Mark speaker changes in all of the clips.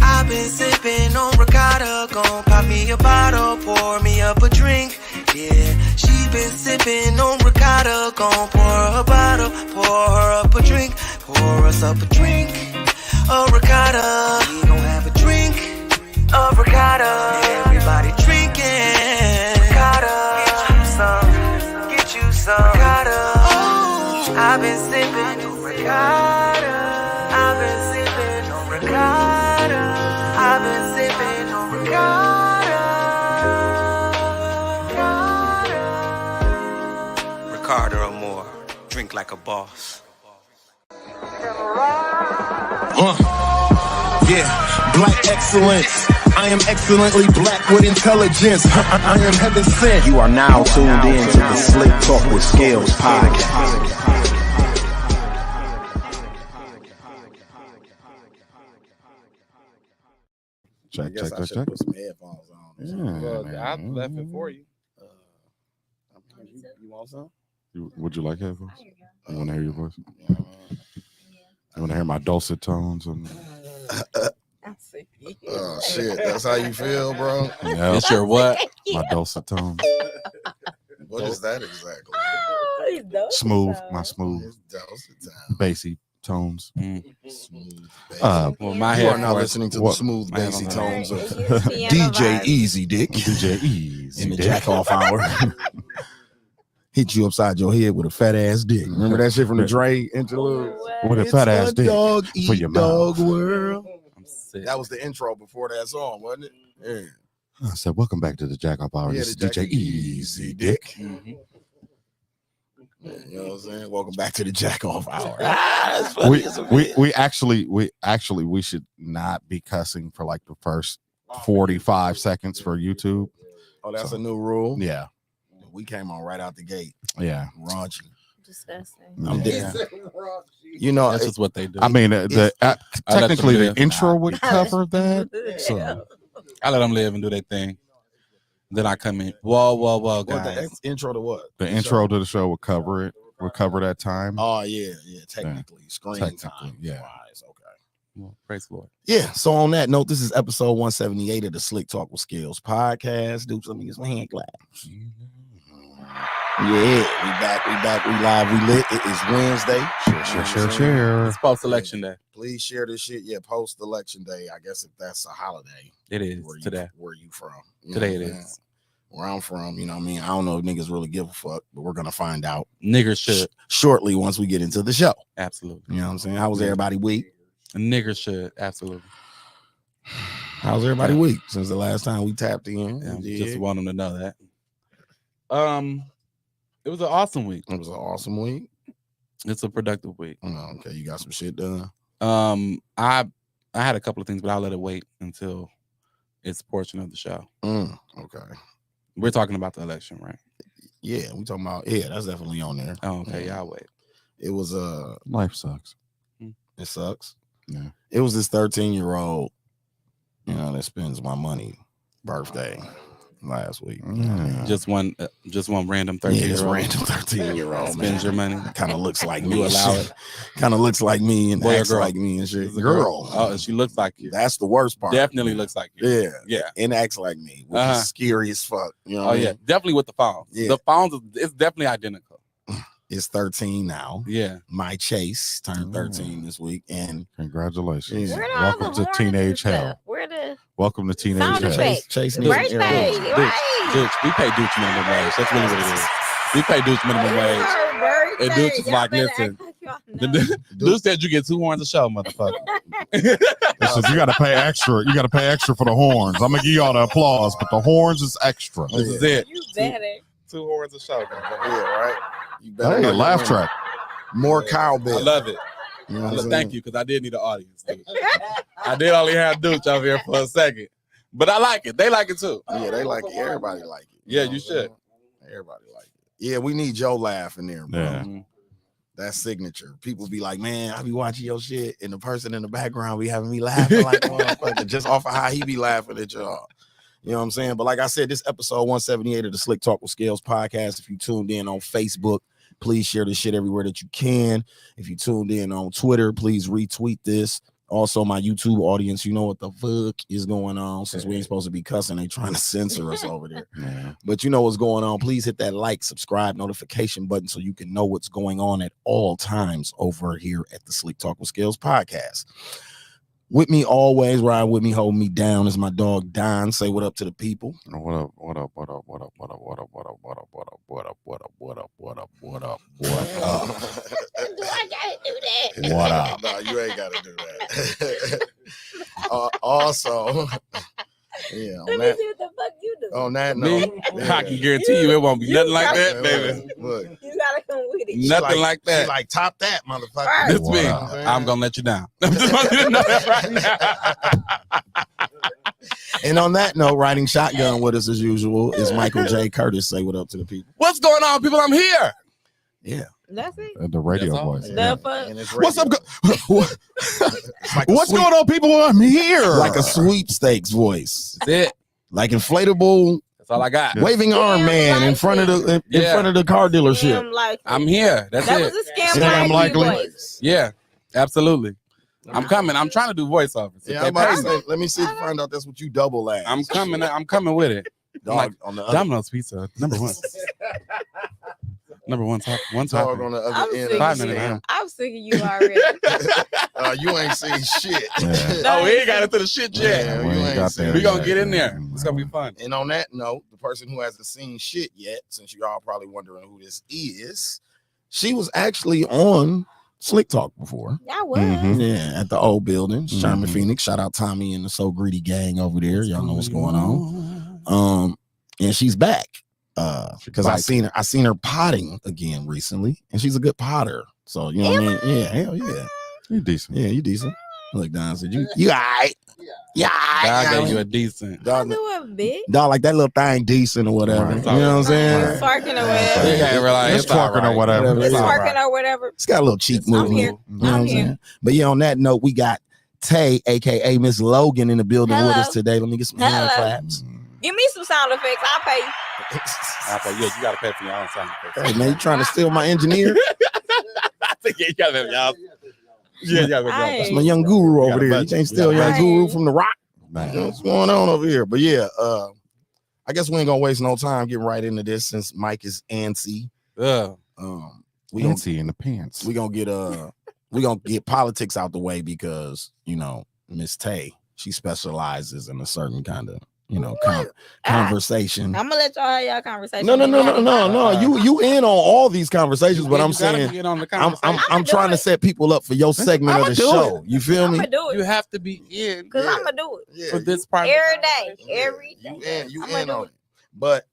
Speaker 1: I've been sipping on ricotta, gon' pop me a bottle, pour me up a drink. Yeah, she been sipping on ricotta, gon' pour her a bottle, pour her up a drink, pour us up a drink. A ricotta, we gon' have a drink. A ricotta, everybody drinking. Ricotta, get you some ricotta. Oh, I've been sipping on ricotta. I've been sipping on ricotta. I've been sipping on ricotta. Ricotta or more, drink like a boss.
Speaker 2: Yeah, black excellence. I am excellently black with intelligence. I am heaven sent.
Speaker 3: You are now tuned in to the Slicktalk with Scalez podcast.
Speaker 4: I guess I should put some headphones on.
Speaker 5: I left it for you.
Speaker 4: You want some?
Speaker 6: Would you like headphones? You want to hear your voice? You want to hear my dulcet tones?
Speaker 7: I see.
Speaker 4: Oh shit, that's how you feel, bro?
Speaker 6: Yeah.
Speaker 5: It's your what?
Speaker 6: My dulcet tones.
Speaker 4: What is that exactly?
Speaker 6: Smooth, my smooth, bassy tones.
Speaker 4: Smooth bass.
Speaker 5: Well, my
Speaker 4: you
Speaker 5: head
Speaker 4: are now listening to the smooth, bassy tones of DJ Easy Dick.
Speaker 6: DJ Easy
Speaker 4: in the
Speaker 6: Dick.
Speaker 4: jack off hour. Hit you upside your head with a fat ass dick. Remember that shit from the Dre interlude?
Speaker 6: With a fat ass dick
Speaker 4: Dog
Speaker 6: for
Speaker 4: eat
Speaker 6: your
Speaker 4: dog
Speaker 6: mouth.
Speaker 4: world.
Speaker 5: I'm sick.
Speaker 4: That was the intro before that song, wasn't it? Yeah.
Speaker 6: I said, welcome back to the Jack Off Hour.
Speaker 4: Yeah,
Speaker 6: This is
Speaker 4: the
Speaker 6: DJ
Speaker 4: Jackie
Speaker 6: Easy Dick.
Speaker 5: Mhm.
Speaker 4: You know what I'm saying? Welcome back to the jack off hour.
Speaker 6: We should not be cussing for like the first 45 seconds for YouTube.
Speaker 4: Oh, that's a new rule.
Speaker 6: Yeah.
Speaker 4: We came on right out the gate.
Speaker 6: Yeah.
Speaker 4: Raunchy.
Speaker 7: Disgusting.
Speaker 4: I'm
Speaker 6: Yeah.
Speaker 4: dead. You know,
Speaker 5: That's just what they do.
Speaker 6: I mean, technically the
Speaker 5: live.
Speaker 6: intro would cover that. So
Speaker 5: I let them live and do their thing. Then I come in. Whoa,
Speaker 4: what
Speaker 5: guys.
Speaker 4: the intro to what?
Speaker 6: the intro to the show would cover it. Would cover that time.
Speaker 4: Oh yeah. Technically, screen
Speaker 6: Technically,
Speaker 4: time.
Speaker 6: yeah.
Speaker 4: Wise, okay.
Speaker 5: Well, praise the Lord.
Speaker 4: Yeah. So on that note, this is episode 178 of the Slicktalk with Scalez podcast. Dude, let me get my hand clap. Yeah, we back, we live, we lit. It is Wednesday.
Speaker 6: Share.
Speaker 5: It's post-election day.
Speaker 4: Please share this shit. Yeah, post election day. I guess if that's a holiday.
Speaker 5: It is today.
Speaker 4: Where you from? You
Speaker 5: Today
Speaker 4: know
Speaker 5: it
Speaker 4: what I'm saying?
Speaker 5: is.
Speaker 4: Where I'm from, you know what I mean? I don't know if niggas really give a fuck, but we're gonna find out
Speaker 5: Niggers should.
Speaker 4: shortly once we get into the show.
Speaker 5: Absolutely.
Speaker 4: You know what I'm saying? How was everybody week?
Speaker 5: Niggers should. Absolutely.
Speaker 4: How's everybody week since the last time we tapped in?
Speaker 5: Yeah,
Speaker 4: We
Speaker 5: just
Speaker 4: did.
Speaker 5: want them to know that. It was an awesome week.
Speaker 4: It was an awesome week.
Speaker 5: It's a productive week.
Speaker 4: Oh, okay, you got some shit done.
Speaker 5: I had a couple of things, but I'll let it wait until it's a portion of the show.
Speaker 4: Okay.
Speaker 5: We're talking about the election, right?
Speaker 4: Yeah, we talking about that's definitely on there.
Speaker 5: Oh, okay. Yeah, I'll wait.
Speaker 4: It was
Speaker 6: Life sucks.
Speaker 4: it sucks.
Speaker 6: Yeah.
Speaker 4: It was this 13-year-old, you know, that spends my money birthday last week. You know what I mean?
Speaker 5: Just one random 13-year-old.
Speaker 4: Yeah, this random 13-year-old
Speaker 5: spends your money.
Speaker 4: Kind of looks like me.
Speaker 5: You
Speaker 4: and
Speaker 5: allow
Speaker 4: shit.
Speaker 5: it.
Speaker 4: Kind of looks like me and
Speaker 5: Boy or
Speaker 4: acts
Speaker 5: girl?
Speaker 4: like me and shit.
Speaker 5: It's a
Speaker 4: Girl.
Speaker 5: Oh, she looks like you.
Speaker 4: That's the worst part.
Speaker 5: Definitely looks like you.
Speaker 4: Yeah.
Speaker 5: Yeah.
Speaker 4: And acts like me, which
Speaker 5: Uh-huh.
Speaker 4: is scary as fuck. You know
Speaker 5: Oh
Speaker 4: what I
Speaker 5: yeah,
Speaker 4: mean?
Speaker 5: definitely with the phones.
Speaker 4: Yeah.
Speaker 5: The phones, it's definitely identical.
Speaker 4: It's 13 now.
Speaker 5: Yeah.
Speaker 4: My Chase turned 13 this week. And
Speaker 6: Congratulations.
Speaker 4: Yeah.
Speaker 7: Where all
Speaker 6: Welcome
Speaker 7: the
Speaker 6: to
Speaker 7: horns
Speaker 6: teenage
Speaker 7: and
Speaker 6: hell.
Speaker 7: stuff? Where the
Speaker 6: Welcome to teenage
Speaker 7: Sound
Speaker 6: hell.
Speaker 7: effects?
Speaker 4: Chase
Speaker 5: Dude,
Speaker 4: needs an
Speaker 7: birthday?
Speaker 4: air
Speaker 5: Dukes,
Speaker 7: Right.
Speaker 5: Dukes, we pay Dukes minimum wage. That's really what it is. We pay Dukes minimum wage. And Dukes is like, listen, Duke said you get 2 horns a show, motherfucker.
Speaker 6: Listen, you gotta pay extra. You gotta pay extra for the horns. I'm gonna give y'all the applause, but the horns is extra.
Speaker 5: This is it.
Speaker 7: You better.
Speaker 5: 2 horns a show.
Speaker 4: Yeah, right. You better
Speaker 6: Hey,
Speaker 4: know
Speaker 6: laugh
Speaker 4: your
Speaker 6: track.
Speaker 4: money. More cowbell.
Speaker 5: I love it.
Speaker 4: You know what I'm saying?
Speaker 5: Thank you, because I did need an audience. Dude. I did only have Dukes over here for a second. But I like it. They like it too.
Speaker 4: Yeah, they like it. Everybody like it.
Speaker 5: Yeah,
Speaker 4: know
Speaker 5: you
Speaker 4: what I'm
Speaker 5: should.
Speaker 4: saying? Everybody like it. Yeah, we need Joe laugh in there, bro.
Speaker 6: Yeah.
Speaker 5: Mhm.
Speaker 4: That signature. People be like, man, I be watching your shit, and the person in the background be having me laughing like a motherfucker, just off of how he be laughing at y'all. You know what I'm saying? But like I said, this episode 178 of the Slicktalk with Scalez podcast. If you tuned in on Facebook, please share this shit everywhere that you can. If you tuned in on Twitter, please retweet this. Also, my YouTube audience, you know what the fuck is going on. Since we ain't supposed to be cussing, they trying to censor us over there.
Speaker 6: Yeah.
Speaker 4: But you know what's going on. Please hit that like, subscribe, notification button so you can know what's going on at all times over here at the Slick Talk with Scalez podcast. With me always, ride with me, hold me down is my dog Don. Say what up to the people.
Speaker 6: What up? What up? What up? What up? What up? What up? What up? What up? What up? What up? What up? What up? What up? What up? What up?
Speaker 7: Do I gotta do that?
Speaker 6: What up?
Speaker 4: No, you ain't gotta do that. Also, yeah.
Speaker 7: Let me see what the fuck you do.
Speaker 4: On that
Speaker 5: Me,
Speaker 4: note,
Speaker 5: I can guarantee you it won't be nothing like that, baby.
Speaker 4: Look,
Speaker 7: You gotta come with it.
Speaker 5: Nothing like that.
Speaker 4: She like top that, motherfucker.
Speaker 7: Right.
Speaker 5: This
Speaker 6: What
Speaker 5: me.
Speaker 6: up?
Speaker 5: I'm gonna let you down. I'm just want you to know that right now.
Speaker 4: And on that note, riding shotgun with us as usual is Michael J. Curtis. Say what up to the people.
Speaker 5: What's going on, people? I'm here.
Speaker 4: Yeah.
Speaker 7: That's it.
Speaker 6: The radio
Speaker 5: That's all.
Speaker 6: voice.
Speaker 7: The fuck?
Speaker 4: And it's
Speaker 6: What's up?
Speaker 4: radio. It's like a
Speaker 6: What's
Speaker 4: sweep-
Speaker 6: going on, people? I'm here.
Speaker 4: Like a sweepstakes voice,
Speaker 5: That's it.
Speaker 4: like inflatable
Speaker 5: That's all I got.
Speaker 6: Yeah.
Speaker 4: waving arm
Speaker 7: Scam
Speaker 4: man in
Speaker 7: likely.
Speaker 4: front of the in
Speaker 5: Yeah.
Speaker 4: front of the car dealership.
Speaker 7: Scam likely.
Speaker 5: I'm here. That's
Speaker 7: That
Speaker 5: it.
Speaker 7: was a scam,
Speaker 6: Scam
Speaker 7: likely.
Speaker 6: likely.
Speaker 7: voice.
Speaker 5: Yeah, absolutely. I'm coming. I'm trying to do voiceovers.
Speaker 4: Yeah, I'm about to say, let me see if you find out that's what you double at.
Speaker 5: I'm coming. I'm coming with it.
Speaker 4: dog
Speaker 5: like,
Speaker 4: on the other,
Speaker 5: Domino's Pizza, number one. Number one top. One top.
Speaker 4: dog on the
Speaker 7: I'm
Speaker 4: other end.
Speaker 7: sick
Speaker 4: Of
Speaker 5: 5
Speaker 4: the
Speaker 5: minutes.
Speaker 4: scam.
Speaker 7: I'm sick of you already.
Speaker 4: You ain't seen shit.
Speaker 6: Yeah.
Speaker 5: Oh, we ain't got into the shit yet.
Speaker 4: Yeah,
Speaker 6: We
Speaker 4: you
Speaker 6: ain't
Speaker 4: ain't
Speaker 6: got
Speaker 4: seen
Speaker 6: there
Speaker 5: We gonna
Speaker 6: yet.
Speaker 5: get in there. It's gonna be fun.
Speaker 4: And on that note, the person who hasn't seen shit yet, since you all probably wondering who this is, she was actually on Slick Talk before.
Speaker 7: I was.
Speaker 6: Mhm.
Speaker 4: Yeah, at the old building, Sherman
Speaker 6: Mhm.
Speaker 4: Phoenix. Shout out Tommy and the So Greedy gang over there. Y'all know what's going on. And she's back. Because I seen her potting again recently, and she's a good potter. So you know what I mean? Yeah, hell yeah.
Speaker 6: You decent.
Speaker 4: Yeah, you decent. Look, Don said you all right. Yeah, all
Speaker 5: God
Speaker 4: right.
Speaker 5: gave you a decent.
Speaker 7: I
Speaker 4: Dog,
Speaker 7: do a bit.
Speaker 4: dog, like that little thing decent or whatever.
Speaker 6: Right.
Speaker 4: You know what I'm saying?
Speaker 6: Right.
Speaker 7: Twerking or whatever.
Speaker 5: You can't realize
Speaker 6: It's
Speaker 5: it's all
Speaker 6: twerking or
Speaker 5: right.
Speaker 6: whatever.
Speaker 4: It's
Speaker 7: It's
Speaker 4: all
Speaker 7: twerking or whatever.
Speaker 4: It's got a little cheek
Speaker 7: I'm
Speaker 4: movement.
Speaker 7: here.
Speaker 4: You know what I'm
Speaker 7: I'm here.
Speaker 4: saying? But yeah, on that note, we got Tay, aka Miss Logan, in the building with
Speaker 7: Hello.
Speaker 4: us today. Let me get some hand
Speaker 7: Hello.
Speaker 4: claps.
Speaker 7: Give me some sound effects. I'll pay you.
Speaker 5: Yeah, you gotta pay for your own sound effects.
Speaker 4: Hey man, you trying to steal my engineer?
Speaker 5: I think you gotta pay for y'all. Yeah, yeah.
Speaker 4: That's my young guru over there. You can't steal young
Speaker 7: budget.
Speaker 4: guru from the rock.
Speaker 6: Man.
Speaker 4: What's going on over here? But yeah, I guess we ain't gonna waste no time getting right into this since Mike is antsy. We gonna
Speaker 6: Fancy in the pants.
Speaker 4: we gonna get politics out the way because you know Miss Tay, she specializes in a certain kind of conversation.
Speaker 7: I'm gonna let y'all have y'all conversation.
Speaker 4: No. You in on all these conversations, but I'm saying
Speaker 5: get on the
Speaker 4: I'm
Speaker 5: conversation.
Speaker 4: trying to set people up for your segment of the show. You feel
Speaker 7: I'm
Speaker 4: me?
Speaker 7: gonna do
Speaker 5: You
Speaker 7: it.
Speaker 5: have to be in
Speaker 7: Cause I'm gonna do it
Speaker 4: Yeah,
Speaker 5: for this part. of the
Speaker 7: every day.
Speaker 5: conversation.
Speaker 7: Every day.
Speaker 4: You
Speaker 7: I'ma
Speaker 4: in
Speaker 7: do
Speaker 4: on
Speaker 7: it.
Speaker 4: it. But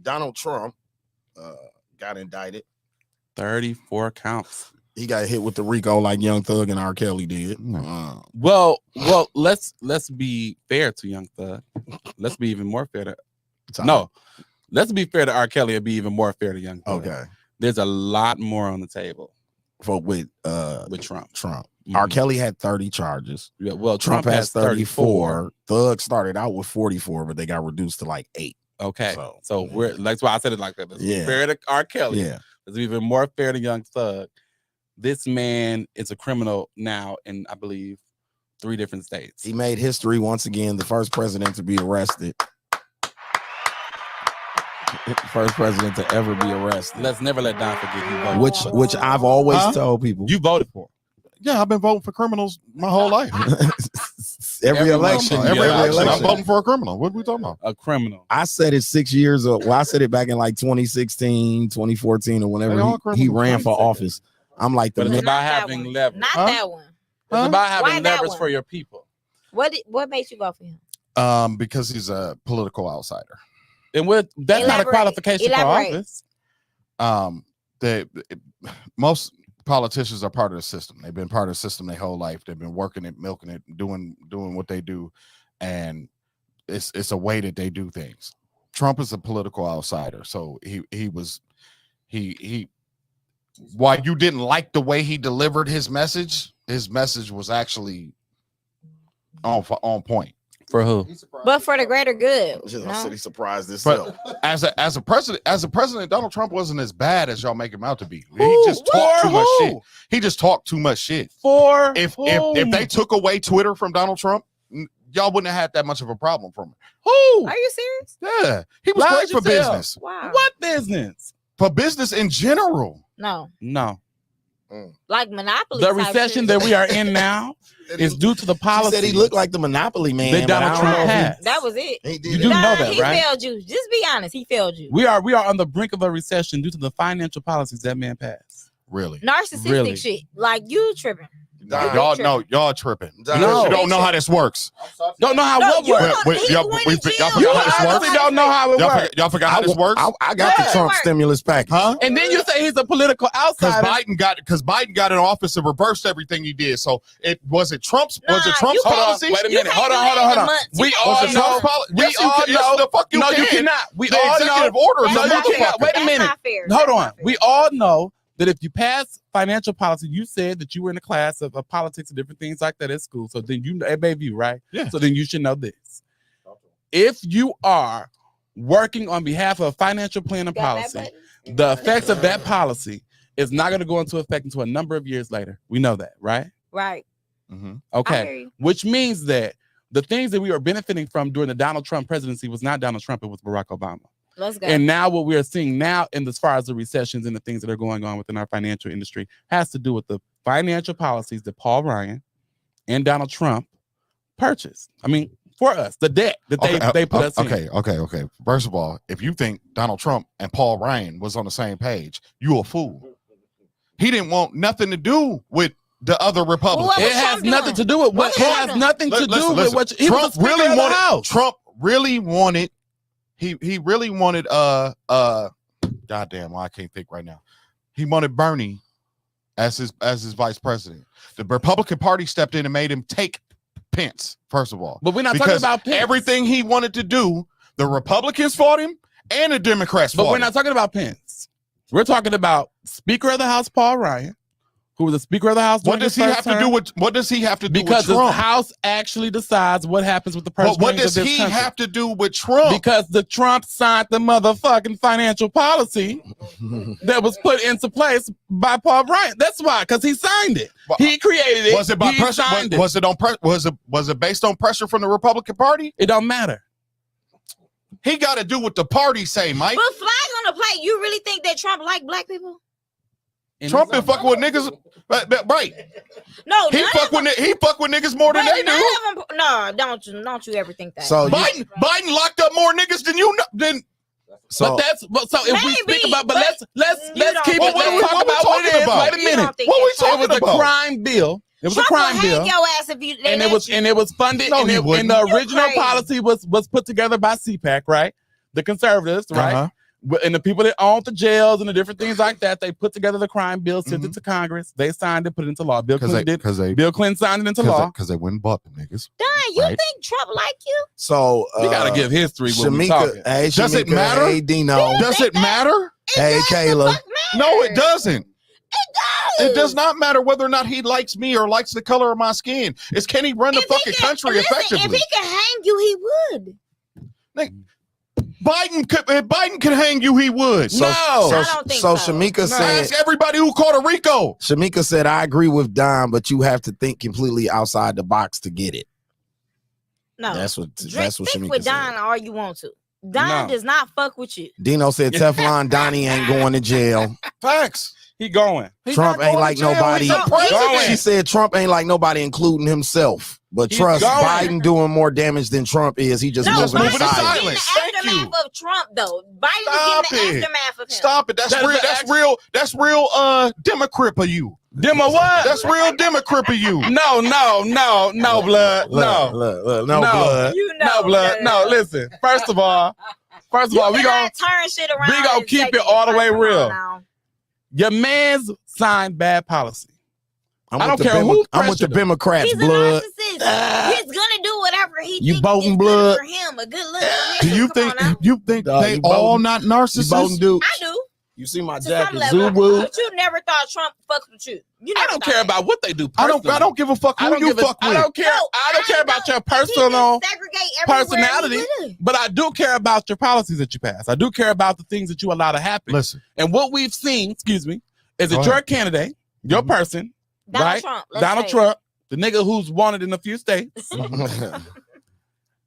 Speaker 4: Donald Trump got indicted.
Speaker 5: 34 counts.
Speaker 4: He got hit with the RICO like Young Thug and R. Kelly did.
Speaker 5: Well, let's be fair to Young Thug. Let's be even more fair to let's be fair to R. Kelly and be even more fair to Young Thug.
Speaker 4: Okay.
Speaker 5: There's a lot more on the table
Speaker 4: With
Speaker 5: with Trump.
Speaker 4: Mm-hmm. R. Kelly had 30 charges.
Speaker 5: Yeah, well,
Speaker 4: Trump has 34. Thug started out with 44, but they got reduced to like 8.
Speaker 5: Okay,
Speaker 4: So,
Speaker 5: so we're that's why I said it like that. Let's be
Speaker 4: Yeah.
Speaker 5: fair to R. Kelly.
Speaker 4: Yeah.
Speaker 5: Let's be even more fair to Young Thug. This man is a criminal now in, I believe, 3 different states.
Speaker 4: He made history once again, the first president to be arrested. First president to ever be arrested.
Speaker 5: Let's never let Don forget he voted.
Speaker 4: Which I've always told people.
Speaker 5: You voted for.
Speaker 6: Yeah, I've been voting for criminals my whole life.
Speaker 4: every election.
Speaker 5: election,
Speaker 6: Every
Speaker 5: yeah,
Speaker 6: election, I'm
Speaker 4: election.
Speaker 6: voting for a criminal. What are we talking about?
Speaker 5: A criminal.
Speaker 4: I said it 6 years ago. Well, I said it back in like 2016, 2014, or
Speaker 6: They
Speaker 4: whenever
Speaker 6: all
Speaker 4: he
Speaker 6: criminals.
Speaker 4: ran for office. I'm like the
Speaker 5: But it's
Speaker 4: man.
Speaker 5: about
Speaker 7: Not that
Speaker 5: having
Speaker 7: one.
Speaker 5: leverage.
Speaker 7: Not
Speaker 6: Huh?
Speaker 7: that one.
Speaker 5: It's about
Speaker 7: Why
Speaker 5: having
Speaker 7: that
Speaker 5: leverage
Speaker 7: one?
Speaker 5: for your people.
Speaker 7: What makes you vote for him?
Speaker 6: Because he's a political outsider.
Speaker 5: And that's not a
Speaker 7: Elaborate.
Speaker 5: qualification
Speaker 7: Elaborate.
Speaker 5: for office.
Speaker 6: Most politicians are part of the system. They've been part of the system their whole life. They've been working it, milking it, doing what they do, and it's a way that they do things. Trump is a political outsider, so he while you didn't like the way he delivered his message was actually on point.
Speaker 5: For who?
Speaker 7: But for the greater good.
Speaker 4: Just
Speaker 7: No?
Speaker 4: he surprised himself.
Speaker 6: But as a president, Donald Trump wasn't as bad as y'all make him out to be. He
Speaker 5: Who?
Speaker 6: just talked
Speaker 5: For
Speaker 6: too much
Speaker 5: who?
Speaker 6: shit. He just talked too much shit.
Speaker 5: For
Speaker 6: If
Speaker 5: who?
Speaker 6: they took away Twitter from Donald Trump, y'all wouldn't have had that much of a problem from it.
Speaker 5: Who?
Speaker 7: Are you serious?
Speaker 6: Yeah, he was
Speaker 5: Lied
Speaker 6: great for
Speaker 5: yourself.
Speaker 6: business.
Speaker 7: Wow.
Speaker 5: What business?
Speaker 6: For business in general.
Speaker 7: No.
Speaker 5: No.
Speaker 7: Like Monopoly.
Speaker 5: The
Speaker 7: type
Speaker 5: recession
Speaker 7: shit.
Speaker 5: that we are in now is due to the
Speaker 4: She
Speaker 5: policy.
Speaker 4: said he looked like the Monopoly man.
Speaker 5: that
Speaker 4: but I
Speaker 5: Donald
Speaker 4: don't
Speaker 5: Trump
Speaker 4: know if he-
Speaker 5: passed.
Speaker 7: That was it.
Speaker 4: He did
Speaker 5: You
Speaker 4: it.
Speaker 5: do know that,
Speaker 7: he
Speaker 5: right?
Speaker 7: failed you. Just be honest. He failed you.
Speaker 5: We are on the brink of a recession due to the financial policies that man passed.
Speaker 6: Really.
Speaker 7: Narcissistic
Speaker 5: Really?
Speaker 7: shit. Like you tripping.
Speaker 4: Don,
Speaker 6: Y'all know y'all tripping.
Speaker 4: Don,
Speaker 5: No.
Speaker 6: You don't know how this works.
Speaker 5: Don't know how
Speaker 7: No,
Speaker 5: what
Speaker 7: you
Speaker 5: works.
Speaker 7: don't-
Speaker 6: Wait,
Speaker 7: he
Speaker 6: y'all-
Speaker 7: went
Speaker 6: we-
Speaker 7: in jail.
Speaker 6: y'all
Speaker 5: You
Speaker 6: forgot how this
Speaker 5: honestly
Speaker 6: works?
Speaker 5: don't know how it works.
Speaker 6: Y'all forgot how this works?
Speaker 4: I got the
Speaker 7: Yeah.
Speaker 4: Trump stimulus package.
Speaker 6: Huh?
Speaker 5: And then you say he's a political
Speaker 6: Because
Speaker 5: outsider.
Speaker 6: Biden got in office and reversed everything he did. So was it Trump's
Speaker 7: Nah,
Speaker 6: Trump's
Speaker 7: you can't-
Speaker 6: policy?
Speaker 5: Wait a
Speaker 7: You
Speaker 5: minute.
Speaker 7: can't
Speaker 5: Hold
Speaker 7: do
Speaker 5: on.
Speaker 7: that in a month.
Speaker 5: We
Speaker 7: You
Speaker 5: all
Speaker 7: can't
Speaker 6: Was it
Speaker 7: do
Speaker 5: know.
Speaker 6: Trump's policy?
Speaker 5: We
Speaker 6: Yes, you
Speaker 5: all
Speaker 6: can. Yes,
Speaker 5: know.
Speaker 6: the fuck you
Speaker 5: No,
Speaker 6: can.
Speaker 5: you cannot. We
Speaker 6: The
Speaker 5: all
Speaker 6: executive
Speaker 5: know.
Speaker 6: order is
Speaker 5: No,
Speaker 6: a
Speaker 5: you cannot.
Speaker 6: motherfucker.
Speaker 5: Wait a
Speaker 7: That's
Speaker 5: minute.
Speaker 7: not fair.
Speaker 5: Hold
Speaker 7: That's
Speaker 5: on.
Speaker 7: not fair.
Speaker 5: We all know that if you pass financial policy, you said that you were in a class of politics and different things like that at school. So then you it may be right.
Speaker 6: Yeah.
Speaker 5: So then you should know this. If you are working on behalf of a financial planning
Speaker 7: Got that
Speaker 5: policy,
Speaker 7: button?
Speaker 5: the effects of that policy is not going to go into effect until a number of years later. We know that, right?
Speaker 7: Right.
Speaker 6: Mm-hmm.
Speaker 7: I hear
Speaker 5: Okay.
Speaker 7: you.
Speaker 5: Which means that the things that we were benefiting from during the Donald Trump presidency was not Donald Trump, it was Barack Obama.
Speaker 7: Let's go.
Speaker 5: And now what we are seeing now, in as far as the recessions and the things that are going on within our financial industry, has to do with the financial policies that Paul Ryan and Donald Trump purchased. I mean, for us, the debt that they put us in.
Speaker 6: Okay. First of all, if you think Donald Trump and Paul Ryan was on the same page, you a fool. He didn't want nothing to do with the other Republicans.
Speaker 7: What was
Speaker 5: It has
Speaker 7: Trump
Speaker 5: nothing
Speaker 7: doing?
Speaker 5: to do with
Speaker 7: What
Speaker 5: it
Speaker 7: was
Speaker 5: has
Speaker 7: Trump doing?
Speaker 5: nothing to do with
Speaker 6: Listen,
Speaker 5: what he
Speaker 6: Trump
Speaker 5: was the Speaker
Speaker 6: really
Speaker 5: of the
Speaker 6: wanted.
Speaker 5: House.
Speaker 6: Trump really wanted. He really wanted. Goddamn, well, I can't think right now. He wanted Bernie as his vice president. The Republican Party stepped in and made him take Pence. First of all,
Speaker 5: But we're not talking
Speaker 6: because
Speaker 5: about Pence.
Speaker 6: everything he wanted to do, the Republicans fought him and the Democrats
Speaker 5: But
Speaker 6: fought
Speaker 5: we're
Speaker 6: him.
Speaker 5: not talking about Pence. We're talking about Speaker of the House Paul Ryan, who was the Speaker of the House.
Speaker 6: What does he have to do with? What does he have to do
Speaker 5: Because
Speaker 6: with
Speaker 5: the
Speaker 6: Trump?
Speaker 5: House actually decides what happens with the purse
Speaker 6: But what
Speaker 5: strings
Speaker 6: does
Speaker 5: of this
Speaker 6: he
Speaker 5: country.
Speaker 6: have to do with Trump?
Speaker 5: Because the Trump signed the motherfucking financial policy that was put into place by Paul Ryan. That's why, because he signed it. He created it.
Speaker 6: Was it by
Speaker 5: He
Speaker 6: pressure?
Speaker 5: signed it.
Speaker 6: Was it on was it based on pressure from the Republican Party?
Speaker 5: It don't matter.
Speaker 6: He got to do what the party say, Mike.
Speaker 7: But flag on the plate. You really think that Trump like black people?
Speaker 6: Trump been fucking with niggas, right?
Speaker 7: No,
Speaker 6: He
Speaker 7: none
Speaker 6: fuck
Speaker 7: of them-
Speaker 6: with he fuck with niggas more than
Speaker 7: but
Speaker 6: they
Speaker 7: none
Speaker 6: do.
Speaker 7: of them- No, don't you ever think that?
Speaker 4: So you-
Speaker 6: Biden locked up more niggas than you know. Than
Speaker 4: so
Speaker 5: So if we
Speaker 7: Maybe,
Speaker 5: speak about, but
Speaker 7: but
Speaker 5: let's
Speaker 7: you don't
Speaker 5: keep
Speaker 7: think
Speaker 5: it.
Speaker 7: that.
Speaker 5: Let's talk
Speaker 6: What we
Speaker 5: about what it
Speaker 6: talking
Speaker 5: is.
Speaker 6: about?
Speaker 5: Wait a
Speaker 7: You
Speaker 5: minute.
Speaker 7: don't think
Speaker 6: What
Speaker 7: that
Speaker 6: we
Speaker 7: Trump-
Speaker 5: It was a
Speaker 6: about?
Speaker 5: crime bill. It was
Speaker 7: Trump
Speaker 5: a crime
Speaker 7: will
Speaker 5: bill.
Speaker 7: hang your ass if you.
Speaker 5: And it was funded,
Speaker 6: No, he
Speaker 5: and
Speaker 6: wouldn't.
Speaker 5: the
Speaker 7: You're
Speaker 5: original
Speaker 7: crazy.
Speaker 5: policy was put together by CPAC, right? The conservatives, right?
Speaker 6: Uh-huh.
Speaker 5: And the people that owned the jails and the different things like that, they put together the crime bill, sent
Speaker 6: Mm-hmm.
Speaker 5: it to Congress. They signed it, put it into law. Bill Clinton did.
Speaker 6: they
Speaker 5: Bill Clinton signed it into law.
Speaker 6: because they wouldn't bought them niggas.
Speaker 7: Don, you
Speaker 6: Right.
Speaker 7: think Trump like you?
Speaker 4: so
Speaker 5: We gotta give history when we
Speaker 4: Shamika,
Speaker 5: talking.
Speaker 4: hey,
Speaker 6: Does it
Speaker 4: Shamika,
Speaker 6: matter?
Speaker 4: Hey, Dino.
Speaker 6: Does it matter?
Speaker 4: Hey,
Speaker 7: does the
Speaker 4: Kayla.
Speaker 7: fuck matter.
Speaker 6: No, it doesn't.
Speaker 7: It does.
Speaker 6: It does not matter whether or not he likes me or likes the color of my skin. It's can he run the
Speaker 7: If he
Speaker 6: fucking
Speaker 7: can-
Speaker 6: country
Speaker 7: listen,
Speaker 6: effectively?
Speaker 7: If he can hang you, he would.
Speaker 6: Biden could hang you, he would.
Speaker 4: So,
Speaker 5: No.
Speaker 4: so,
Speaker 7: I don't think
Speaker 4: so
Speaker 7: so.
Speaker 4: Shamika said,
Speaker 6: Ask everybody who called a Rico.
Speaker 4: Shamika said, I agree with Don, but you have to think completely outside the box to get it.
Speaker 7: No.
Speaker 4: That's what
Speaker 7: Stick
Speaker 4: Shamika
Speaker 7: with
Speaker 4: said.
Speaker 7: Don all you want to. Don
Speaker 5: No.
Speaker 7: does not fuck with you.
Speaker 4: Dino said Teflon Donnie ain't going to jail.
Speaker 6: Facts.
Speaker 5: He going.
Speaker 6: He's
Speaker 4: Trump
Speaker 6: not
Speaker 4: ain't
Speaker 6: going
Speaker 4: like
Speaker 6: to jail.
Speaker 4: nobody.
Speaker 6: He's the president.
Speaker 4: She said Trump ain't like nobody, including himself. But
Speaker 5: He's
Speaker 4: trust,
Speaker 5: going.
Speaker 4: Biden doing more damage than Trump is. He just
Speaker 7: No,
Speaker 6: just
Speaker 4: moving
Speaker 6: moving
Speaker 4: in
Speaker 6: in
Speaker 7: Biden's
Speaker 4: silence.
Speaker 7: getting
Speaker 6: silence.
Speaker 7: the
Speaker 6: Thank
Speaker 7: aftermath
Speaker 6: you.
Speaker 7: of Trump, though. Biden
Speaker 6: Stop
Speaker 7: is getting
Speaker 6: it.
Speaker 7: the aftermath of him.
Speaker 6: Stop it. That's real Democrat of you.
Speaker 5: Demo what?
Speaker 6: That's real Democrat of you.
Speaker 5: No, blood. No.
Speaker 4: Look,
Speaker 5: No.
Speaker 4: no blood.
Speaker 7: You know,
Speaker 5: No, blood. No, listen. First of all, we gonna
Speaker 7: turn shit around.
Speaker 5: we gonna
Speaker 7: and
Speaker 5: keep
Speaker 7: take
Speaker 5: it all the way
Speaker 7: Come on
Speaker 5: real.
Speaker 7: now.
Speaker 5: your man's signed bad policy. I don't
Speaker 4: with the
Speaker 5: care who
Speaker 4: I'm with the
Speaker 5: pressured him.
Speaker 4: Democrats,
Speaker 7: He's
Speaker 4: blood.
Speaker 7: a narcissist. He's gonna do whatever he
Speaker 4: You
Speaker 7: thinks
Speaker 4: voting
Speaker 7: is
Speaker 4: blood?
Speaker 7: good for him. A good look for
Speaker 6: Do
Speaker 7: him.
Speaker 6: you
Speaker 7: Come
Speaker 6: think
Speaker 7: on now.
Speaker 6: you think
Speaker 4: Dog,
Speaker 6: they
Speaker 4: you
Speaker 6: all
Speaker 4: voting-
Speaker 6: not
Speaker 4: You voting
Speaker 6: narcissists?
Speaker 4: dude?
Speaker 7: I do.
Speaker 4: You see my
Speaker 7: To some
Speaker 4: jacket,
Speaker 7: level,
Speaker 4: Zubu.
Speaker 7: but you never thought Trump fucked with you. You
Speaker 5: I
Speaker 7: never
Speaker 5: don't
Speaker 7: thought
Speaker 5: care
Speaker 7: that.
Speaker 5: about what they do.
Speaker 6: I
Speaker 5: Personally.
Speaker 6: don't give a fuck who you fuck with.
Speaker 5: I don't care.
Speaker 7: No,
Speaker 5: I don't care about your
Speaker 7: He can
Speaker 5: personal
Speaker 7: segregate everywhere
Speaker 5: personality,
Speaker 7: he live.
Speaker 5: but I do care about your policies that you pass. I do care about the things that you allow to happen.
Speaker 6: Listen,
Speaker 5: And what we've seen, excuse me, is
Speaker 6: Go
Speaker 5: that your
Speaker 6: ahead.
Speaker 5: candidate, your person,
Speaker 7: Donald
Speaker 5: right?
Speaker 7: Trump. let's
Speaker 5: Donald
Speaker 7: say.
Speaker 5: Trump, the nigga who's wanted in a few states,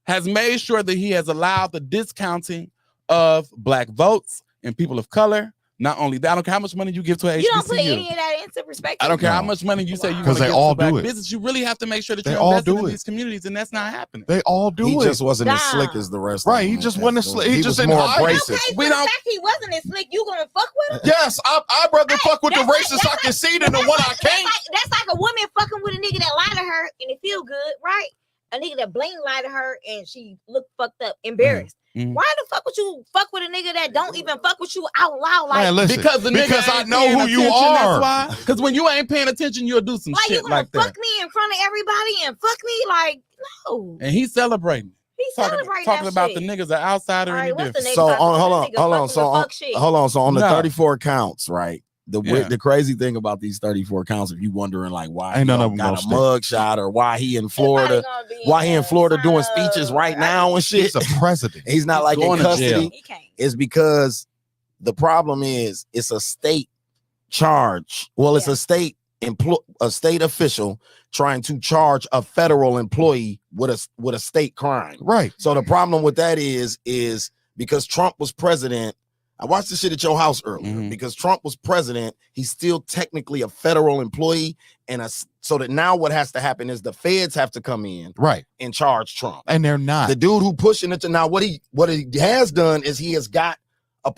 Speaker 5: has made sure that he has allowed the discounting of black votes and people of color. Not only that, I don't care how much money you give to a
Speaker 7: You don't put
Speaker 5: HBCU.
Speaker 7: any of that into perspective.
Speaker 5: I don't care how
Speaker 6: No.
Speaker 5: much money you say you want
Speaker 6: 'Cause
Speaker 5: to
Speaker 6: they
Speaker 5: give
Speaker 6: all
Speaker 5: to black
Speaker 6: do it.
Speaker 5: business. You really have to make sure that
Speaker 6: They
Speaker 5: you're
Speaker 6: all
Speaker 5: invested
Speaker 6: do
Speaker 5: in
Speaker 6: it.
Speaker 5: these communities, and that's not happening.
Speaker 6: they all do
Speaker 4: He
Speaker 6: it.
Speaker 4: just wasn't as
Speaker 7: Nah.
Speaker 4: slick as the rest.
Speaker 6: Right,
Speaker 4: of
Speaker 6: he
Speaker 4: them.
Speaker 6: just wasn't as slick. He
Speaker 4: was
Speaker 6: just didn't
Speaker 4: more
Speaker 6: hide it.
Speaker 4: abrasive.
Speaker 7: Okay,
Speaker 5: We
Speaker 7: for the
Speaker 5: don't-
Speaker 7: fact he wasn't as slick, you gonna fuck with him?
Speaker 6: Yes, I'd rather fuck with the
Speaker 7: that's like-
Speaker 6: racist
Speaker 7: that's
Speaker 6: I can see than the one I can't.
Speaker 7: That's like a woman fucking with a nigga that lied to her and it feel good, right? A nigga that blatant lied to her and she looked fucked up, embarrassed.
Speaker 5: Mhm.
Speaker 7: Why the fuck would you fuck with a nigga that don't even fuck with you out loud? Like,
Speaker 6: Man, listen,
Speaker 5: Because the nigga
Speaker 6: because I
Speaker 5: ain't
Speaker 6: know
Speaker 5: paying
Speaker 6: who you
Speaker 5: attention,
Speaker 6: are.
Speaker 5: That's why. Because when you ain't paying attention, you'll do some
Speaker 7: like you
Speaker 5: shit
Speaker 7: gonna
Speaker 5: like
Speaker 7: fuck
Speaker 5: that.
Speaker 7: me in front of everybody and fuck me? Like, no.
Speaker 5: And he's celebrating.
Speaker 7: He's
Speaker 5: Talking
Speaker 7: celebrating
Speaker 5: talking
Speaker 7: that
Speaker 5: about
Speaker 7: shit.
Speaker 5: the niggas are outsider
Speaker 7: All
Speaker 5: and
Speaker 7: right, what's the
Speaker 5: different.
Speaker 7: next
Speaker 4: So
Speaker 7: topic?
Speaker 4: on, hold
Speaker 7: This
Speaker 4: on,
Speaker 7: nigga
Speaker 4: hold on.
Speaker 7: fucking
Speaker 4: So
Speaker 7: with
Speaker 4: on,
Speaker 7: fuck shit.
Speaker 4: hold on. So on the
Speaker 5: No.
Speaker 4: 34 counts, right?
Speaker 5: Yeah.
Speaker 4: The crazy thing about these 34 counts, if you wondering like why
Speaker 6: Ain't
Speaker 4: he
Speaker 6: none
Speaker 4: don't
Speaker 6: of them
Speaker 4: got
Speaker 6: gonna
Speaker 4: a
Speaker 6: stick.
Speaker 4: mug shot or why he in Florida,
Speaker 7: Everybody gonna be
Speaker 4: why he in Florida doing
Speaker 7: son
Speaker 4: speeches
Speaker 7: of-
Speaker 4: right now and shit.
Speaker 6: He's a president.
Speaker 4: He's not
Speaker 5: He's
Speaker 4: like in
Speaker 5: going to
Speaker 4: custody.
Speaker 5: jail.
Speaker 7: He can't.
Speaker 4: Is because the problem is it's a state charge. Well, it's
Speaker 7: Yeah.
Speaker 4: a state official trying to charge a federal employee with a state crime.
Speaker 6: Right.
Speaker 4: So the problem with that is because Trump was president. I watched this shit at your house earlier.
Speaker 5: Mhm.
Speaker 4: Because Trump was president, he's still technically a federal employee, so that now what has to happen is the feds have to come in
Speaker 6: Right.
Speaker 4: and charge Trump.
Speaker 6: And they're not.
Speaker 4: The dude who pushing it to now, what he has done is he has got a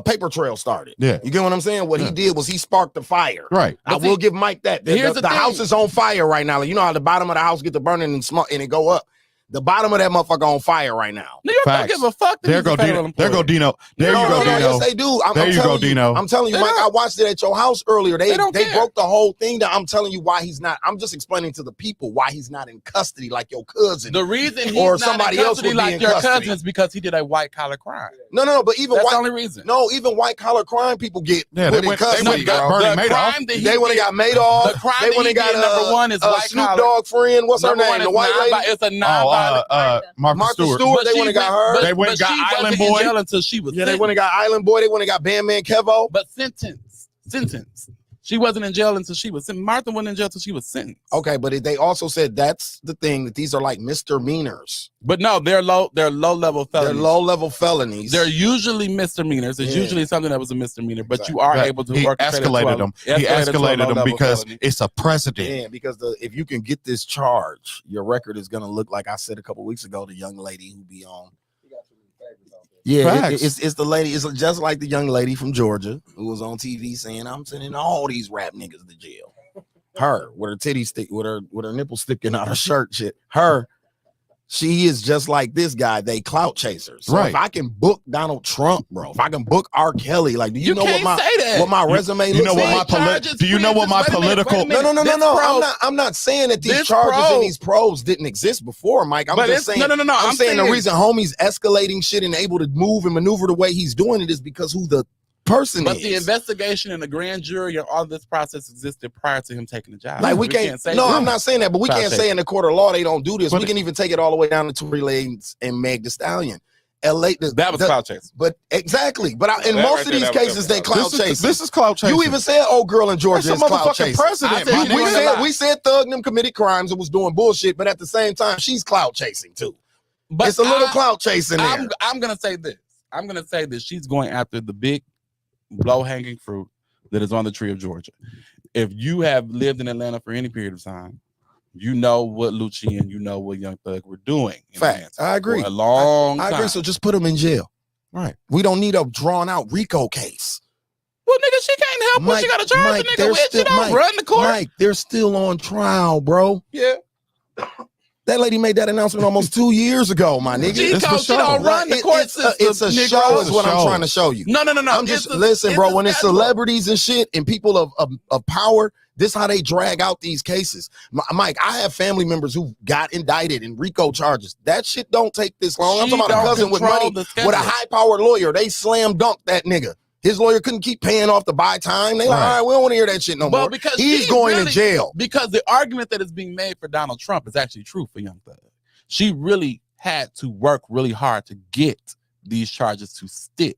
Speaker 4: paper trail started.
Speaker 6: Yeah.
Speaker 4: You get what I'm saying? What he
Speaker 6: Yeah.
Speaker 4: did was he sparked the fire.
Speaker 6: Right.
Speaker 4: I
Speaker 5: But
Speaker 4: will
Speaker 5: see,
Speaker 4: give Mike that.
Speaker 5: here's
Speaker 4: The
Speaker 5: the thing.
Speaker 4: house is on fire right now. Like, you know how the bottom of the house get to burning and smoke and it go up. The bottom of that motherfucker on fire right now.
Speaker 5: New York don't
Speaker 6: Facts.
Speaker 5: give a fuck. that
Speaker 6: There
Speaker 5: he's
Speaker 6: go
Speaker 5: a federal
Speaker 6: Dino. There go
Speaker 5: employee.
Speaker 6: Dino. There you go, Dino.
Speaker 4: Yes, they do.
Speaker 6: There you
Speaker 4: telling
Speaker 6: go, Dino.
Speaker 4: I'm telling you,
Speaker 5: They
Speaker 4: Mike.
Speaker 5: don't.
Speaker 4: I watched it at your house earlier. They
Speaker 5: don't care.
Speaker 4: broke the whole thing down. I'm telling you why he's not. I'm just explaining to the people why he's not in custody like your cousin.
Speaker 5: The reason he's
Speaker 4: Or
Speaker 5: not
Speaker 4: somebody
Speaker 5: in
Speaker 4: else
Speaker 5: custody
Speaker 4: would be
Speaker 5: like
Speaker 4: in
Speaker 5: your
Speaker 4: custody.
Speaker 5: cousin is because he did a white collar crime.
Speaker 4: No. But even
Speaker 5: That's
Speaker 4: white,
Speaker 5: the only reason.
Speaker 4: no, even white collar crime people get
Speaker 6: Yeah,
Speaker 4: put
Speaker 6: they
Speaker 4: in
Speaker 6: went
Speaker 4: custody.
Speaker 6: got
Speaker 4: bro.
Speaker 6: Bernie
Speaker 5: the
Speaker 6: Madoff.
Speaker 5: crime that he
Speaker 4: They went and
Speaker 5: did-
Speaker 4: got Madoff.
Speaker 5: The crime
Speaker 4: They
Speaker 5: that
Speaker 4: went
Speaker 5: he
Speaker 4: and got
Speaker 5: did, number one, is white
Speaker 4: Snoop
Speaker 5: collar.
Speaker 4: Dogg friend. What's her
Speaker 5: Number
Speaker 4: name?
Speaker 5: one
Speaker 4: The
Speaker 5: is
Speaker 4: white lady.
Speaker 5: it's a non-violent.
Speaker 6: Martha Stewart.
Speaker 4: Stewart.
Speaker 5: But
Speaker 4: They
Speaker 5: she
Speaker 4: went and got her.
Speaker 6: They went and got
Speaker 5: she
Speaker 6: Island
Speaker 5: wasn't in
Speaker 6: Boy.
Speaker 5: jail until she was
Speaker 4: Yeah, they
Speaker 5: sentenced.
Speaker 4: went and got Island Boy. They went and got Bandman Kevo.
Speaker 5: But sentence. She wasn't in jail until she was sentenced. Martha wasn't in jail until she was sentenced.
Speaker 4: Okay, but they also said that's the thing, that these are like misdemeanors.
Speaker 5: But no, they're low level felonies.
Speaker 4: They're low level felonies.
Speaker 5: They're usually misdemeanors. It's
Speaker 4: Yeah.
Speaker 5: usually something that was a misdemeanor, but
Speaker 4: Exactly.
Speaker 5: you are
Speaker 6: That
Speaker 5: able to
Speaker 6: he
Speaker 5: orchestrate it to
Speaker 6: escalated them. He escalated them
Speaker 5: low-level
Speaker 6: because
Speaker 5: felony.
Speaker 6: it's a president.
Speaker 4: Yeah, because if you can get this charge, your record is gonna look like I said a couple weeks ago. The young lady who be on. Yeah,
Speaker 6: Facts.
Speaker 4: it's the lady. It's just like the young lady from Georgia who was on TV saying, "I'm sending all these rap niggas to jail." Her with her titty stick, with her nipple sticking out her shirt. Shit, her. She is just like this guy. They clout chasers. So
Speaker 6: Right.
Speaker 4: if I can book Donald Trump, bro, if I can book R. Kelly, like, do you know
Speaker 5: can't say that.
Speaker 4: what my resume
Speaker 6: You
Speaker 4: looks
Speaker 6: know what
Speaker 4: like?
Speaker 6: my do you know what my political
Speaker 4: No.
Speaker 5: This pro-
Speaker 4: I'm not saying that these
Speaker 5: this
Speaker 4: charges
Speaker 5: pro-
Speaker 4: and these probes didn't exist before, Mike. I'm
Speaker 5: But
Speaker 4: just
Speaker 5: it's-
Speaker 4: saying.
Speaker 5: no.
Speaker 4: I'm saying the reason homie's escalating shit and able to move and maneuver the way he's doing it is because who the person
Speaker 5: But
Speaker 4: is.
Speaker 5: the investigation and the grand jury and all this process existed prior to him taking the job.
Speaker 4: Like we can't
Speaker 5: say
Speaker 4: no,
Speaker 5: that.
Speaker 4: I'm not saying that, but we
Speaker 5: Clout
Speaker 4: can't
Speaker 5: chaser.
Speaker 4: say in the court of law they don't do this.
Speaker 6: But
Speaker 4: We can even take it all the way down to Tory Lanez and Meg Thee Stallion.
Speaker 5: That was clout chasing.
Speaker 4: But exactly. But in
Speaker 5: That
Speaker 4: most
Speaker 5: right
Speaker 4: of
Speaker 5: there,
Speaker 4: these
Speaker 5: that was
Speaker 4: cases, they
Speaker 5: clout
Speaker 4: clout chasing.
Speaker 6: This is clout chasing.
Speaker 4: You even said old girl in Georgia
Speaker 6: That's
Speaker 4: is
Speaker 6: a
Speaker 4: clout
Speaker 6: motherfucking
Speaker 4: chasing.
Speaker 6: president.
Speaker 5: I said
Speaker 6: my
Speaker 5: she wasn't
Speaker 6: nigga.
Speaker 5: alive.
Speaker 4: We said Thug them committed crimes and was doing bullshit, but at the same time, she's clout chasing too.
Speaker 5: But
Speaker 4: It's a little clout chasing there.
Speaker 5: I'm gonna say this. I'm gonna say that she's going after the big low-hanging fruit that is on the tree of Georgia. If you have lived in Atlanta for any period of time, you know what Lucci and you know what Young Thug were doing. in
Speaker 4: Fact.
Speaker 5: Atlanta
Speaker 4: I agree.
Speaker 5: For a long
Speaker 4: I
Speaker 5: time.
Speaker 4: agree. So just put them in jail.
Speaker 6: Right.
Speaker 4: We don't need a drawn out RICO case.
Speaker 5: Well, nigga, she can't help what she got to charge the nigga
Speaker 4: they're
Speaker 5: with. She
Speaker 4: still-
Speaker 5: don't run the court.
Speaker 4: Mike, they're still on trial, bro.
Speaker 5: Yeah.
Speaker 4: That lady made that announcement almost 2 years ago, my nigga.
Speaker 5: She
Speaker 6: It's for
Speaker 5: she don't
Speaker 6: show.
Speaker 5: run the court system.
Speaker 4: It's a
Speaker 5: Negro.
Speaker 4: show, is what
Speaker 6: It's a
Speaker 4: I'm
Speaker 6: show.
Speaker 4: trying to show you.
Speaker 5: No.
Speaker 4: I'm just
Speaker 5: It's a-
Speaker 4: listen, bro.
Speaker 5: a
Speaker 4: When it's
Speaker 5: schedule.
Speaker 4: celebrities and shit and people of power, this how they drag out these cases. Mike, I have family members who got indicted in RICO charges. That shit don't take this long. I'm
Speaker 5: She
Speaker 4: talking about a
Speaker 5: don't
Speaker 4: cousin with
Speaker 5: control
Speaker 4: money
Speaker 5: the
Speaker 4: with
Speaker 5: schedule.
Speaker 4: a high-powered lawyer. They slam dunked that nigga. His lawyer couldn't keep paying off the buy time. They like,
Speaker 6: Right.
Speaker 4: all right, we don't want to hear that shit no
Speaker 5: But
Speaker 4: more.
Speaker 5: because
Speaker 4: He's
Speaker 5: she
Speaker 4: going
Speaker 5: really-
Speaker 4: to jail.
Speaker 5: Because the argument that is being made for Donald Trump is actually true for Young Thug. She really had to work really hard to get these charges to stick.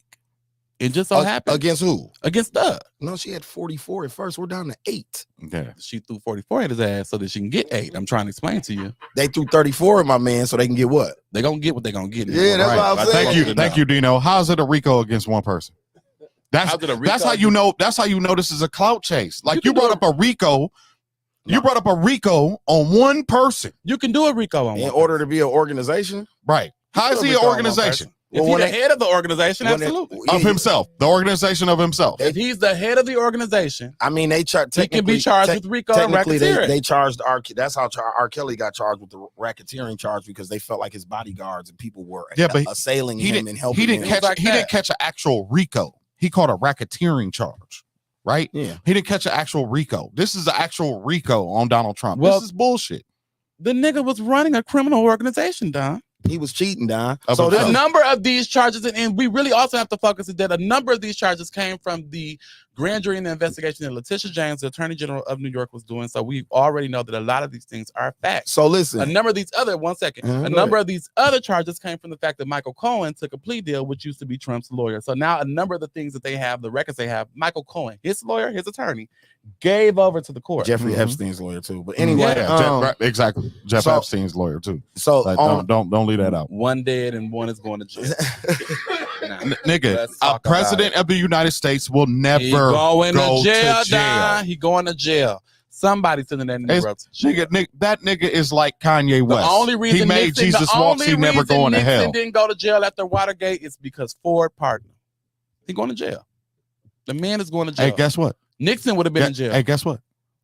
Speaker 5: It just so happened
Speaker 4: Against who?
Speaker 5: against Thug.
Speaker 4: No, she had 44 at first. We're down to 8.
Speaker 6: Yeah.
Speaker 5: She threw 44 at his ass so that she can get 8. I'm trying to explain to you.
Speaker 4: They threw 34 at my man so they can get what?
Speaker 5: They're gonna get what they're gonna get.
Speaker 4: Yeah, that's what I'm
Speaker 5: Right.
Speaker 4: saying.
Speaker 6: Thank you, Dino. How's it a RICO against one person? That's
Speaker 5: How's it a RICO
Speaker 6: that's how you know. That's how you know this is a clout chase. Like you
Speaker 5: can
Speaker 6: brought
Speaker 5: do
Speaker 6: up a RICO. You brought up a RICO on one person,
Speaker 5: You can do a RICO on
Speaker 4: In
Speaker 5: one
Speaker 4: order to be an organization?
Speaker 6: right? How is
Speaker 5: do a
Speaker 6: he an
Speaker 5: RICO on one
Speaker 6: organization
Speaker 5: person. If he's
Speaker 4: when
Speaker 5: the
Speaker 4: they-
Speaker 5: head of the organization,
Speaker 4: when they-
Speaker 5: absolutely.
Speaker 6: of himself? The organization of himself.
Speaker 5: If he's the head of the organization,
Speaker 4: I mean, they charge.
Speaker 5: he can be charged with RICO and
Speaker 4: Technically,
Speaker 5: racketeering.
Speaker 4: they charged R. That's how R. Kelly got charged with the racketeering charge because they felt like his bodyguards and people were
Speaker 6: But
Speaker 4: assailing
Speaker 6: he
Speaker 4: him
Speaker 6: didn't.
Speaker 4: and helping
Speaker 6: He didn't
Speaker 4: him.
Speaker 6: catch.
Speaker 5: like
Speaker 6: he
Speaker 5: that.
Speaker 6: didn't catch an actual RICO. He caught a racketeering charge, right?
Speaker 4: Yeah.
Speaker 6: He didn't catch an actual RICO. This is an actual RICO on Donald Trump.
Speaker 5: Well-
Speaker 6: This is bullshit.
Speaker 5: the nigga was running a criminal organization, Don.
Speaker 4: He was cheating, Don.
Speaker 6: Of
Speaker 4: So this
Speaker 6: himself.
Speaker 5: A
Speaker 4: is,
Speaker 5: number of these charges, and we really also have to focus is that a number of these charges came from the grand jury and the investigation that Letitia James, the Attorney General of New York, was doing. So we already know that a lot of these things are facts.
Speaker 4: so
Speaker 5: A
Speaker 4: listen.
Speaker 5: number of these other, one second,
Speaker 4: Mhm,
Speaker 5: a
Speaker 4: go
Speaker 5: number of these other charges came from the fact that Michael Cohen took a plea deal, which used to be Trump's lawyer. So now a number of the things that they have, the records they have, Michael Cohen, his lawyer, his attorney, gave over to the court.
Speaker 4: Jeffrey
Speaker 6: Mhm.
Speaker 4: Epstein's lawyer too. But anyway,
Speaker 6: Yeah, right, exactly. Jeff
Speaker 4: so-
Speaker 6: Epstein's lawyer too.
Speaker 4: so
Speaker 6: Like,
Speaker 4: on,
Speaker 6: don't leave that out.
Speaker 5: One dead and one is going to jail. Now,
Speaker 6: Nigga,
Speaker 5: let's
Speaker 6: a
Speaker 5: talk about
Speaker 6: president of the United States will never
Speaker 5: he going
Speaker 6: go
Speaker 5: to jail,
Speaker 6: to jail.
Speaker 5: Don. He going to jail. Somebody sending that Negro to jail.
Speaker 6: Nigga, that nigga is like Kanye
Speaker 5: The
Speaker 6: West.
Speaker 5: only reason
Speaker 6: he made
Speaker 5: Nixon,
Speaker 6: Jesus
Speaker 5: the
Speaker 6: walks,
Speaker 5: only
Speaker 6: he never
Speaker 5: reason
Speaker 6: going to
Speaker 5: Nixon
Speaker 6: hell.
Speaker 5: didn't go to jail after Watergate is because Ford pardoned him. He going to jail. The man is going to jail.
Speaker 6: Hey, guess what?
Speaker 5: Nixon would have been in jail.
Speaker 6: Hey, guess what?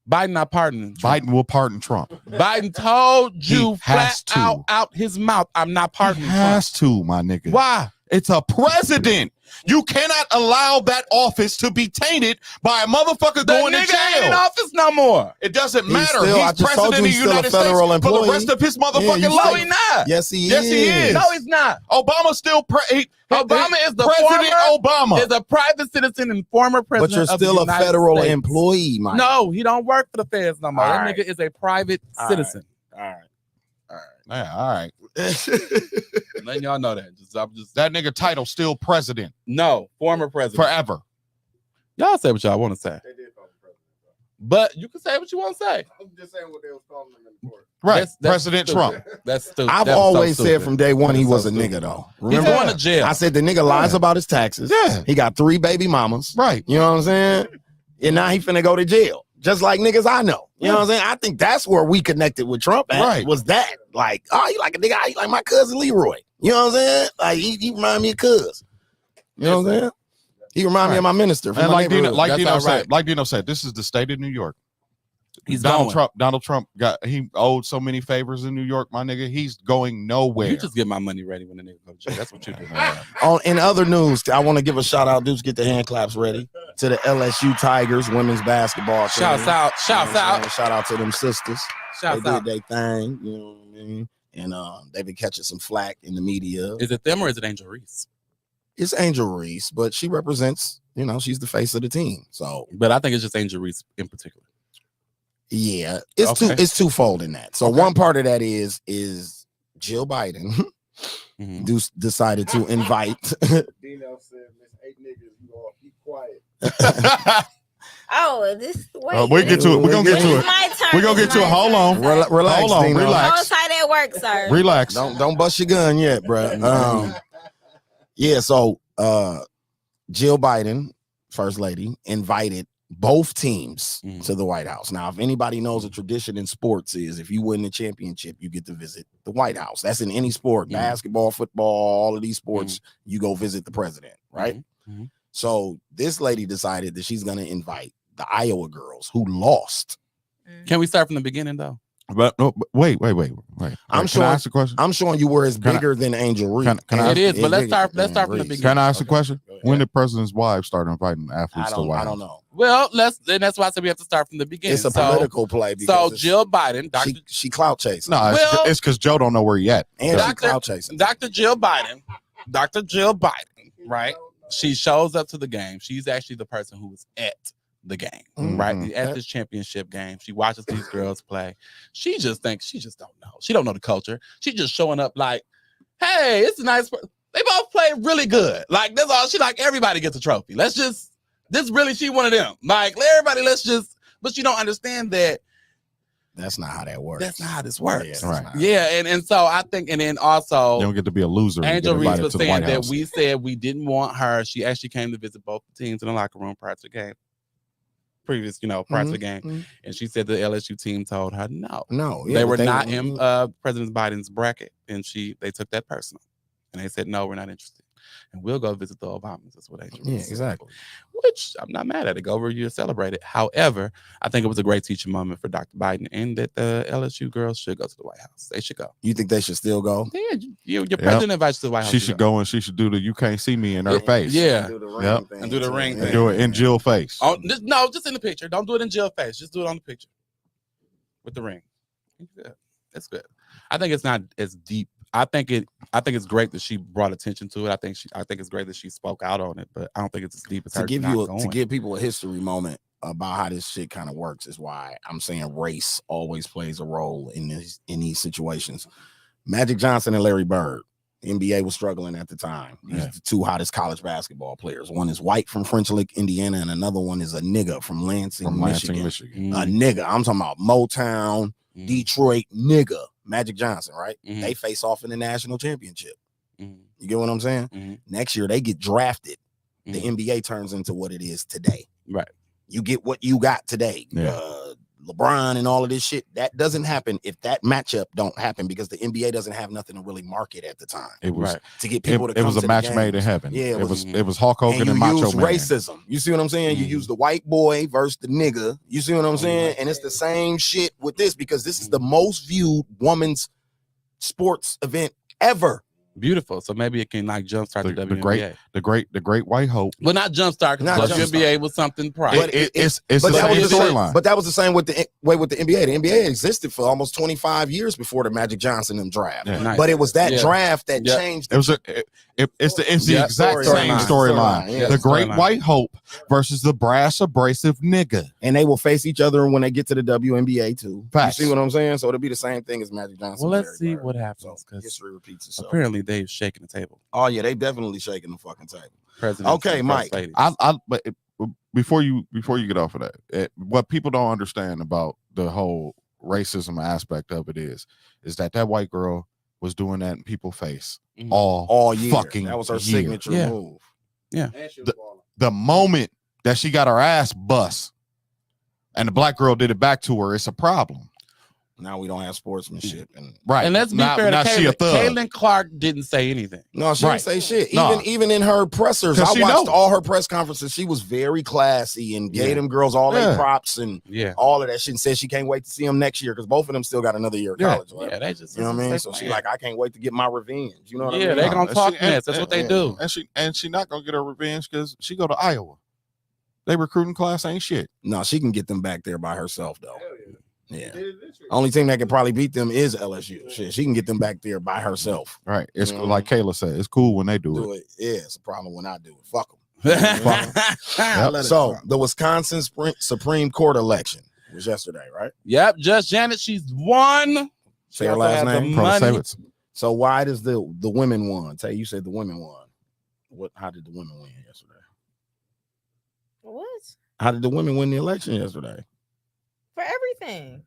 Speaker 5: Biden not pardoning Trump.
Speaker 6: Biden will pardon Trump.
Speaker 5: Biden told you
Speaker 6: He
Speaker 5: flat
Speaker 6: has to.
Speaker 5: out his mouth, I'm not
Speaker 6: He
Speaker 5: pardoning
Speaker 6: has to, my nigga.
Speaker 5: Trump. Why?
Speaker 6: It's a president. You cannot allow that office to be tainted by a motherfucker
Speaker 5: The
Speaker 6: going to
Speaker 5: nigga ain't in
Speaker 6: jail.
Speaker 5: office no more.
Speaker 6: It doesn't
Speaker 4: He's
Speaker 6: matter.
Speaker 4: still- I
Speaker 6: He's
Speaker 4: just told
Speaker 6: president
Speaker 4: you
Speaker 6: of the
Speaker 4: he's still a
Speaker 6: United States
Speaker 4: federal
Speaker 6: for the
Speaker 4: employee.
Speaker 6: rest of his motherfucking
Speaker 4: Yeah, you
Speaker 5: No,
Speaker 6: life.
Speaker 5: he not.
Speaker 4: yes, he
Speaker 6: Yes,
Speaker 4: is.
Speaker 6: he is.
Speaker 5: No, he's not.
Speaker 6: Obama's still
Speaker 5: Obama is the
Speaker 6: President
Speaker 5: former,
Speaker 6: Obama.
Speaker 5: is a private citizen and former president.
Speaker 4: But you're
Speaker 5: of the
Speaker 4: still a
Speaker 5: United
Speaker 4: federal
Speaker 5: States.
Speaker 4: employee, Mike.
Speaker 5: No, he don't work for the feds no more.
Speaker 4: All
Speaker 5: That
Speaker 4: right.
Speaker 5: nigga is a private
Speaker 4: All
Speaker 5: citizen.
Speaker 4: All right.
Speaker 6: Yeah, all right.
Speaker 5: I'm letting y'all know that. I'm just
Speaker 6: That nigga title still president
Speaker 5: no former president.
Speaker 6: forever.
Speaker 5: Y'all say what y'all want to say, but you can say what you want to say.
Speaker 2: I'm just saying what they was calling him in court.
Speaker 6: Right.
Speaker 5: That's
Speaker 6: President
Speaker 5: stupid.
Speaker 6: Trump.
Speaker 5: That's stupid.
Speaker 4: I've
Speaker 5: That was so
Speaker 4: always said
Speaker 5: stupid.
Speaker 4: from day one
Speaker 5: That
Speaker 4: he
Speaker 5: is
Speaker 4: was
Speaker 5: so
Speaker 4: a
Speaker 5: stupid.
Speaker 4: nigga though.
Speaker 5: He's
Speaker 4: Remember?
Speaker 5: going to jail.
Speaker 4: I said the nigga lies about his taxes.
Speaker 6: Yeah.
Speaker 4: He got 3 baby mamas.
Speaker 6: Right.
Speaker 4: You know what I'm saying? And now he finna go to jail. Just like niggas I know. You know what I'm saying? I think that's where we connected with Trump at,
Speaker 6: Right.
Speaker 4: was that. Like, oh, you like a nigga, you like my cousin Leroy. You know what I'm saying? Like he remind me of cuz. You know what I'm saying? He remind me of my minister. From
Speaker 6: And
Speaker 4: my
Speaker 6: like Dino,
Speaker 4: neighborhood.
Speaker 6: like
Speaker 5: That's
Speaker 6: Dino
Speaker 5: all
Speaker 6: said,
Speaker 5: right.
Speaker 6: like Dino said, this is the state of New York.
Speaker 5: He's
Speaker 6: Donald
Speaker 5: going.
Speaker 6: Trump he owed so many favors in New York, my nigga. He's going nowhere.
Speaker 5: You just get my money ready when the nigga go to jail. That's what you do.
Speaker 4: In other news, I want to give a shout out. Dudes, get the hand claps ready to the LSU Tigers women's basketball team.
Speaker 5: Shouts out.
Speaker 4: You
Speaker 5: Shouts
Speaker 4: know what I'm
Speaker 5: out.
Speaker 4: saying? Shout out to them sisters.
Speaker 5: Shouts
Speaker 4: They
Speaker 5: out.
Speaker 4: did their thing. You know what I mean? And they've been catching some flack in the media.
Speaker 5: Is it them or is it Angel Reese?
Speaker 4: It's Angel Reese, but she represents. You know, she's the face of the team. So
Speaker 5: But I think it's just Angel Reese in particular.
Speaker 4: yeah, it's
Speaker 5: Okay.
Speaker 4: it's twofold in that. So
Speaker 5: Okay.
Speaker 4: one part of that is Jill Biden
Speaker 5: Mhm.
Speaker 4: decided to invite.
Speaker 2: Dino said, "Miss 8 niggas, you all keep quiet."
Speaker 7: Oh, this wait.
Speaker 6: we get to it. We're gonna get to
Speaker 7: This
Speaker 6: it.
Speaker 7: is my turn.
Speaker 6: We're gonna
Speaker 7: This
Speaker 6: get to
Speaker 7: is
Speaker 6: it.
Speaker 7: my
Speaker 6: Hold
Speaker 7: turn.
Speaker 6: on.
Speaker 4: Relax,
Speaker 6: Hold on,
Speaker 4: Dino.
Speaker 6: relax.
Speaker 7: Hold tight at work, sir.
Speaker 6: Relax.
Speaker 4: Don't bust your gun yet, bro. Yeah. So Jill Biden, First Lady, invited both teams
Speaker 5: Mhm.
Speaker 4: to the White House. Now, if anybody knows a tradition in sports is if you win the championship, you get to visit the White House. That's in any sport,
Speaker 5: Mhm.
Speaker 4: basketball, football, all of these sports. You go visit the president, right?
Speaker 5: Mhm.
Speaker 4: So this lady decided that she's going to invite the Iowa girls who lost.
Speaker 5: Can we start from the beginning though?
Speaker 6: But no, but wait.
Speaker 4: I'm
Speaker 6: Can I ask a question?
Speaker 4: I'm showing you where it's
Speaker 6: Can I-
Speaker 4: bigger than Angel Reese.
Speaker 6: can I-
Speaker 5: It is, but let's start
Speaker 4: Let's
Speaker 5: from the beginning.
Speaker 6: Can I ask a
Speaker 4: Okay.
Speaker 6: question?
Speaker 4: Go ahead.
Speaker 6: When did President's wives start inviting
Speaker 4: I
Speaker 6: athletes to
Speaker 4: don't,
Speaker 6: White
Speaker 4: I
Speaker 6: House?
Speaker 4: don't know.
Speaker 5: Well, that's why I said we have to start from the beginning.
Speaker 4: It's a
Speaker 5: So-
Speaker 4: political play
Speaker 5: So
Speaker 4: because it's-
Speaker 5: Jill Biden, Dr.
Speaker 4: she clout chasing.
Speaker 6: No,
Speaker 5: Well-
Speaker 6: it's because Joe don't know where he at.
Speaker 4: And she
Speaker 5: Doctor-
Speaker 4: clout chasing.
Speaker 5: Dr. Jill Biden, right? She shows up to the game. She's actually the person who was at the game,
Speaker 4: Mhm.
Speaker 5: right? At this championship game. She watches these girls play. She just don't know. She don't know the culture. She's just showing up like, hey, it's a nice. They both play really good. Like that's all. She like everybody gets a trophy. This really she one of them. Like everybody, but you don't understand that.
Speaker 4: That's not how that works.
Speaker 5: That's not how this works.
Speaker 4: Yeah, that's
Speaker 6: Right.
Speaker 4: not.
Speaker 5: Yeah, and so I think, and then also
Speaker 6: You don't get to be a loser. and
Speaker 5: Angel
Speaker 6: get
Speaker 5: Reese
Speaker 6: invited
Speaker 5: was
Speaker 6: to the
Speaker 5: saying
Speaker 6: White
Speaker 5: that
Speaker 6: House.
Speaker 5: we said we didn't want her. She actually came to visit both teams in the locker room prior to the game. Prior to the game.
Speaker 4: Mhm.
Speaker 5: And she said the LSU team told her no.
Speaker 4: No,
Speaker 5: They were not in President Biden's bracket. And they took that personal. And they said, no, we're not interested. And we'll go visit the Obamas. That's what Angel
Speaker 4: Yeah,
Speaker 5: Reese said.
Speaker 4: exactly.
Speaker 5: Which I'm not mad at it. Go over you celebrate it. However, I think it was a great teaching moment for Dr. Biden and that the LSU girls should go to the White House. They should go.
Speaker 4: You think they should still go?
Speaker 5: Yeah, your president invites you to the White House.
Speaker 6: She should go and she should do the "You can't see me" in her
Speaker 5: Yeah,
Speaker 6: face.
Speaker 5: yeah.
Speaker 4: Do the ring
Speaker 6: Yep.
Speaker 4: thing
Speaker 5: And do the
Speaker 4: too.
Speaker 5: ring
Speaker 6: And
Speaker 5: thing.
Speaker 6: do it in Jill face.
Speaker 5: Oh, no, just in the picture. Don't do it in Jill face. Just do it on the picture with the ring. Yeah, that's good. I think it's not as deep. I think it's great that she brought attention to it. I think it's great that she spoke out on it, but I don't think it's as deep as
Speaker 4: To
Speaker 5: her
Speaker 4: give
Speaker 5: not
Speaker 4: you
Speaker 5: going.
Speaker 4: to give people a history moment about how this shit kind of works is why I'm saying race always plays a role in these situations. Magic Johnson and Larry Bird. The NBA was struggling at the time. These are the two hottest college basketball players. One is white from French Lick, Indiana, and another one is a nigga from Lansing, Michigan. A nigga. I'm talking about Motown, Detroit nigga. Magic Johnson, right? They face off in the national championship. You get what I'm saying? Next year they get drafted. The NBA turns into what it is today.
Speaker 5: Right.
Speaker 4: You get what you got today.
Speaker 6: Yeah.
Speaker 4: LeBron and all of this shit. That doesn't happen if that matchup don't happen because the NBA doesn't have nothing to really market at the time.
Speaker 6: It was
Speaker 4: To get people to
Speaker 6: it
Speaker 4: come
Speaker 6: was
Speaker 4: to
Speaker 6: a
Speaker 4: the
Speaker 6: match
Speaker 4: games.
Speaker 6: made in heaven.
Speaker 4: Yeah,
Speaker 6: it was Hulk Hogan
Speaker 4: and
Speaker 6: and
Speaker 4: you
Speaker 6: Macho
Speaker 4: use
Speaker 6: Man.
Speaker 4: racism. You see what I'm saying? You use the white boy versus the nigga. You see what I'm saying? And it's the same shit with this because this is the most viewed women's sports event ever.
Speaker 5: Beautiful. So maybe it can like jumpstart the WNBA.
Speaker 6: The great white hope.
Speaker 5: Well, not jumpstart because
Speaker 4: Not
Speaker 5: WNBA was something prior.
Speaker 4: But
Speaker 6: It's
Speaker 4: but
Speaker 6: the
Speaker 4: that
Speaker 6: same
Speaker 4: was the same-
Speaker 6: storyline.
Speaker 4: But that was the same with the NBA. The NBA existed for almost 25 years before the Magic Johnson and draft.
Speaker 6: Yeah.
Speaker 5: Nice.
Speaker 4: But it was that
Speaker 5: Yeah.
Speaker 4: draft that
Speaker 5: Yeah.
Speaker 4: changed.
Speaker 6: It's the
Speaker 5: Yeah,
Speaker 6: exact same
Speaker 4: storyline.
Speaker 6: storyline.
Speaker 4: Yeah.
Speaker 6: The great
Speaker 5: Storyline.
Speaker 6: white hope versus the brash abrasive nigga.
Speaker 4: And they will face each other when they get to the WNBA too.
Speaker 6: Facts.
Speaker 4: You see what I'm saying? So it'll be the same thing as Magic Johnson.
Speaker 5: Well,
Speaker 4: and
Speaker 5: let's
Speaker 4: Larry
Speaker 5: see
Speaker 4: Bird.
Speaker 5: what
Speaker 4: So
Speaker 5: happens because
Speaker 4: history repeats itself.
Speaker 5: apparently Dave's shaking the table.
Speaker 4: Oh yeah, they definitely shaking the fucking table.
Speaker 5: President.
Speaker 4: Okay, Mike.
Speaker 6: Before you get off of that, what people don't understand about the whole racism aspect of it is that white girl was doing that in people's face
Speaker 4: All year.
Speaker 6: fucking
Speaker 4: That was her
Speaker 6: year.
Speaker 4: signature
Speaker 5: Yeah.
Speaker 4: move.
Speaker 6: The moment that she got her ass bust and the black girl did it back to her, it's a problem.
Speaker 4: Now we don't have sportsmanship. And
Speaker 6: Right.
Speaker 5: And let's be
Speaker 6: Now-
Speaker 5: fair to
Speaker 6: now she a
Speaker 5: Caitlin.
Speaker 6: thug.
Speaker 5: Caitlin Clark didn't say anything.
Speaker 4: no, she
Speaker 6: Right.
Speaker 4: didn't say shit.
Speaker 6: No.
Speaker 4: Even in her pressers,
Speaker 6: 'Cause
Speaker 4: I
Speaker 6: she
Speaker 4: watched
Speaker 6: know.
Speaker 4: all her press conferences. She was very classy and gave
Speaker 5: Yeah.
Speaker 4: them girls all their
Speaker 6: Yeah.
Speaker 4: props and
Speaker 5: Yeah.
Speaker 4: all of that shit and said she can't wait to see them next year because both of them still got another year of
Speaker 6: Yeah.
Speaker 4: college left.
Speaker 5: Yeah, they just
Speaker 4: You know what I mean? So she's like, I can't wait to get my revenge. You know what I
Speaker 5: yeah,
Speaker 4: mean?
Speaker 5: they gonna
Speaker 6: And
Speaker 5: talk
Speaker 6: she-
Speaker 5: mess. That's
Speaker 6: and-
Speaker 5: what they
Speaker 4: and-
Speaker 5: do.
Speaker 6: And she not gonna get her revenge because she go to Iowa. They recruiting class ain't shit.
Speaker 4: No, she can get them back there by herself though. Yeah. Only team that can probably beat them is LSU. Shit, she can get them back there by herself.
Speaker 6: Right. It's
Speaker 4: Mhm.
Speaker 6: like Kayla said, it's cool when they do
Speaker 4: Do
Speaker 6: it.
Speaker 4: it. Yeah, it's a problem when I do it. Fuck them.
Speaker 6: Yep.
Speaker 4: So the Wisconsin Supreme Court election was yesterday, right?
Speaker 5: Yep, Judge Janet, she's won. She
Speaker 4: Say her
Speaker 5: also
Speaker 4: last
Speaker 5: has the
Speaker 4: name.
Speaker 5: money.
Speaker 6: Protasevich.
Speaker 4: So why does the women won? Tay, you said the women won. How did the women win yesterday?
Speaker 7: What?
Speaker 4: How did the women win the election yesterday?
Speaker 7: For everything.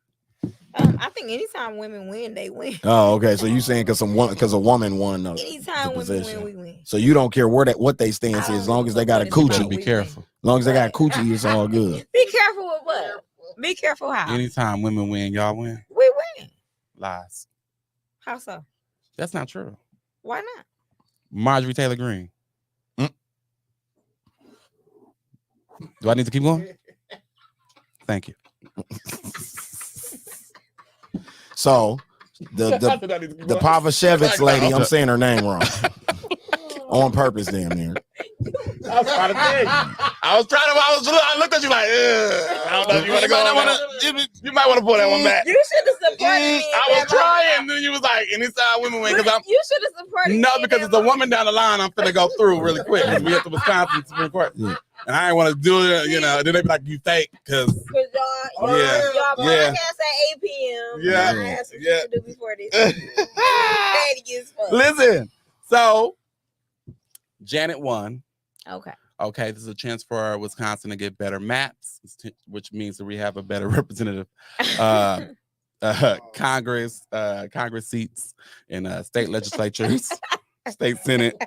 Speaker 7: I think anytime women win, they win.
Speaker 4: Oh, okay. So you saying because a woman won
Speaker 7: Anytime
Speaker 4: the
Speaker 7: women
Speaker 4: position.
Speaker 7: win, we win.
Speaker 4: So you don't care what they stance is, as long as they got a coochie.
Speaker 5: Be careful.
Speaker 4: As long as they got a coochie, it's all good.
Speaker 7: Be careful with what? Be careful how?
Speaker 5: Anytime women win, y'all win.
Speaker 7: We win.
Speaker 5: Lies.
Speaker 7: How so?
Speaker 5: That's not true.
Speaker 7: Why not?
Speaker 5: Marjorie Taylor Greene. Do I need to keep going? Thank you.
Speaker 4: So the Pavashevitz lady, I'm saying her name wrong. On purpose, damn near.
Speaker 5: I was trying to tell you. I looked at you like, I don't know if you want to go. You might want to pull that one back.
Speaker 7: You should have supported me.
Speaker 5: I was trying, and then you was like, anytime women win, because I'm.
Speaker 7: You should have supported me.
Speaker 5: No, because it's a woman down the line. I'm finna go through really quick. We at the Wisconsin Supreme Court, and I ain't want to do it. You know, then they be like, you fake, because
Speaker 7: y'all podcast at 8 p.m.
Speaker 5: Yeah,
Speaker 7: I had some shit to do before this. Petty as fuck.
Speaker 5: Listen, so Janet won.
Speaker 7: Okay,
Speaker 5: this is a chance for Wisconsin to get better maps, which means that we have a better representative Congress seats in state legislatures, state Senate,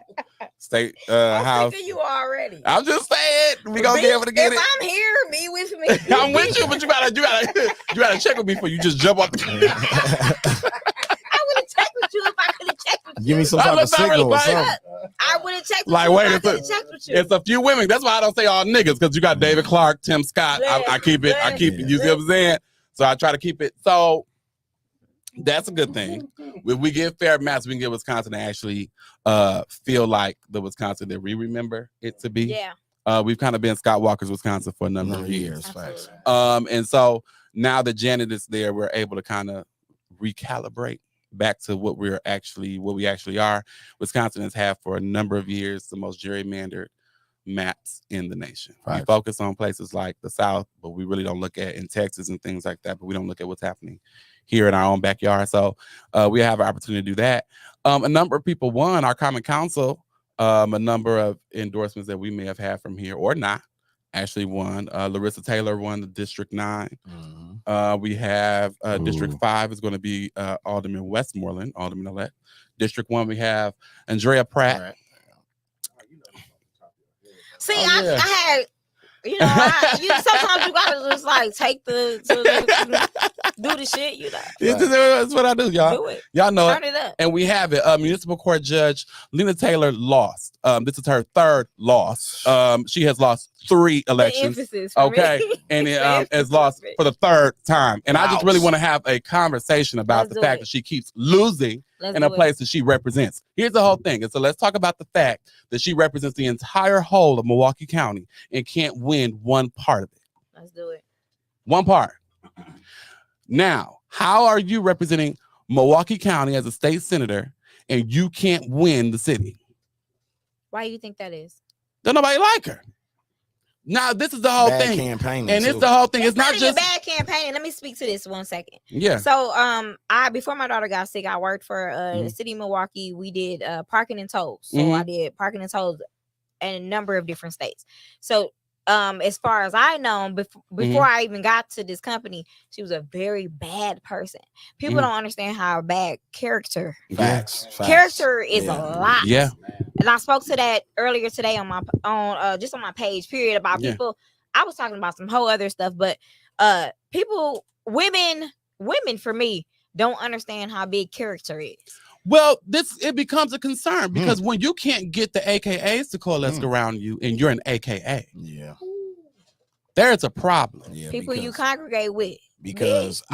Speaker 5: state House.
Speaker 7: You already.
Speaker 5: I'm just saying we gonna be able to get
Speaker 7: if
Speaker 5: it.
Speaker 7: I'm here, be with me.
Speaker 5: I'm with you, but you gotta check with me before you just jump off the.
Speaker 7: I would have checked with you if I could have checked with you.
Speaker 4: Give me some type of signal or something.
Speaker 7: I would have checked with
Speaker 5: like,
Speaker 7: you.
Speaker 5: wait,
Speaker 7: if I could have checked with you.
Speaker 5: It's a few women. That's why I don't say all niggas, because you got David Clark, Tim Scott. I keep it. You see what I'm saying? So I try to keep it. So that's a good thing. If we get fair maps, we can get Wisconsin to actually feel like the Wisconsin that we remember it to be.
Speaker 7: Yeah.
Speaker 5: We've kind of been Scott Walker's Wisconsin for a number of years.
Speaker 4: Facts.
Speaker 5: And so now that Janet is there, we're able to kind of recalibrate back to what we actually are. Wisconsin has had for a number of years the most gerrymandered maps in the nation.
Speaker 4: Right.
Speaker 5: We focus on places like the South, but we really don't look at in Texas and things like that, but we don't look at what's happening here in our own backyard. So we have an opportunity to do that. A number of people won our Common Council, a number of endorsements that we may have had from here or not actually won. Larissa Taylor won the District 9. We have District 5 is going to be Alderman Westmoreland, Alderman-elect. District 1, we have Andrea Pratt.
Speaker 7: See, I had, sometimes you gotta just like take do the shit,
Speaker 5: That's what I do, y'all.
Speaker 7: Do it.
Speaker 5: Y'all know
Speaker 7: Turn it up.
Speaker 5: And we have it. Municipal Court Judge Lena Taylor lost. This is her third loss. She has lost 3 elections. Okay, and it has lost for the 3rd time. And I just really want to have a conversation about the fact that she keeps losing in a place that she represents. Here's the whole thing. And so let's talk about the fact that she represents the entire whole of Milwaukee County and can't win one part of it.
Speaker 7: Let's do it.
Speaker 5: One part. Now, how are you representing Milwaukee County as a state senator and you can't win the city?
Speaker 7: Why do you think that is?
Speaker 5: Don't nobody like her. Now, this is the whole thing.
Speaker 4: Campaigning,
Speaker 5: and it's the whole thing. It's not
Speaker 7: even
Speaker 5: just
Speaker 7: bad campaigning. Let me speak to this 1 second.
Speaker 5: Yeah.
Speaker 7: So, I before my daughter got sick, I worked for the city of Milwaukee. We did parking and tolls. So I did parking and tolls in a number of different states. So, as far as I know, before I even got to this company, she was a very bad person. People don't understand how bad character.
Speaker 4: Facts.
Speaker 7: Character is a lot.
Speaker 5: Yeah.
Speaker 7: And I spoke to that earlier today on my just on my page, period, about people. I was talking about some whole other stuff, but women for me don't understand how big character is.
Speaker 5: Well, it becomes a concern because when you can't get the AKAs to coalesce around you and you're an AKA, there's a problem.
Speaker 7: People you congregate with.
Speaker 4: Because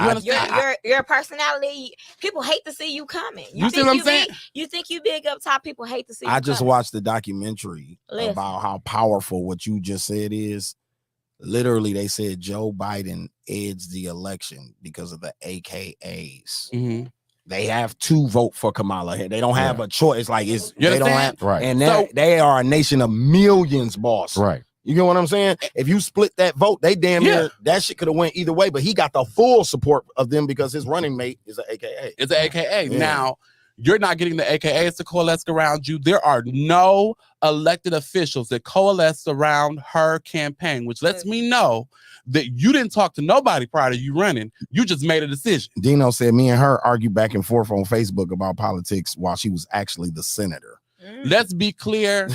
Speaker 7: your personality, people hate to see you coming.
Speaker 5: You see what I'm saying?
Speaker 7: You think you big up top, people hate to see you
Speaker 4: I just
Speaker 7: coming.
Speaker 4: watched the documentary about how powerful what you just said is. Literally, they said Joe Biden edged the election because of the AKAs. They have to vote for Kamala. They don't have a choice. Like they don't have, and they are a nation of millions, boss.
Speaker 6: Right.
Speaker 4: You get what I'm saying? If you split that vote, they damn near that shit could have went either way. But he got the full support of them because his running mate is an AKA.
Speaker 5: It's an AKA. Yeah. Now you're not getting the AKAs to coalesce around you. There are no elected officials that coalesce around her campaign, which lets me know that you didn't talk to nobody prior to you running. You just made a decision.
Speaker 4: Dino said me and her argued back and forth on Facebook about politics while she was actually the senator.
Speaker 5: Let's be clear.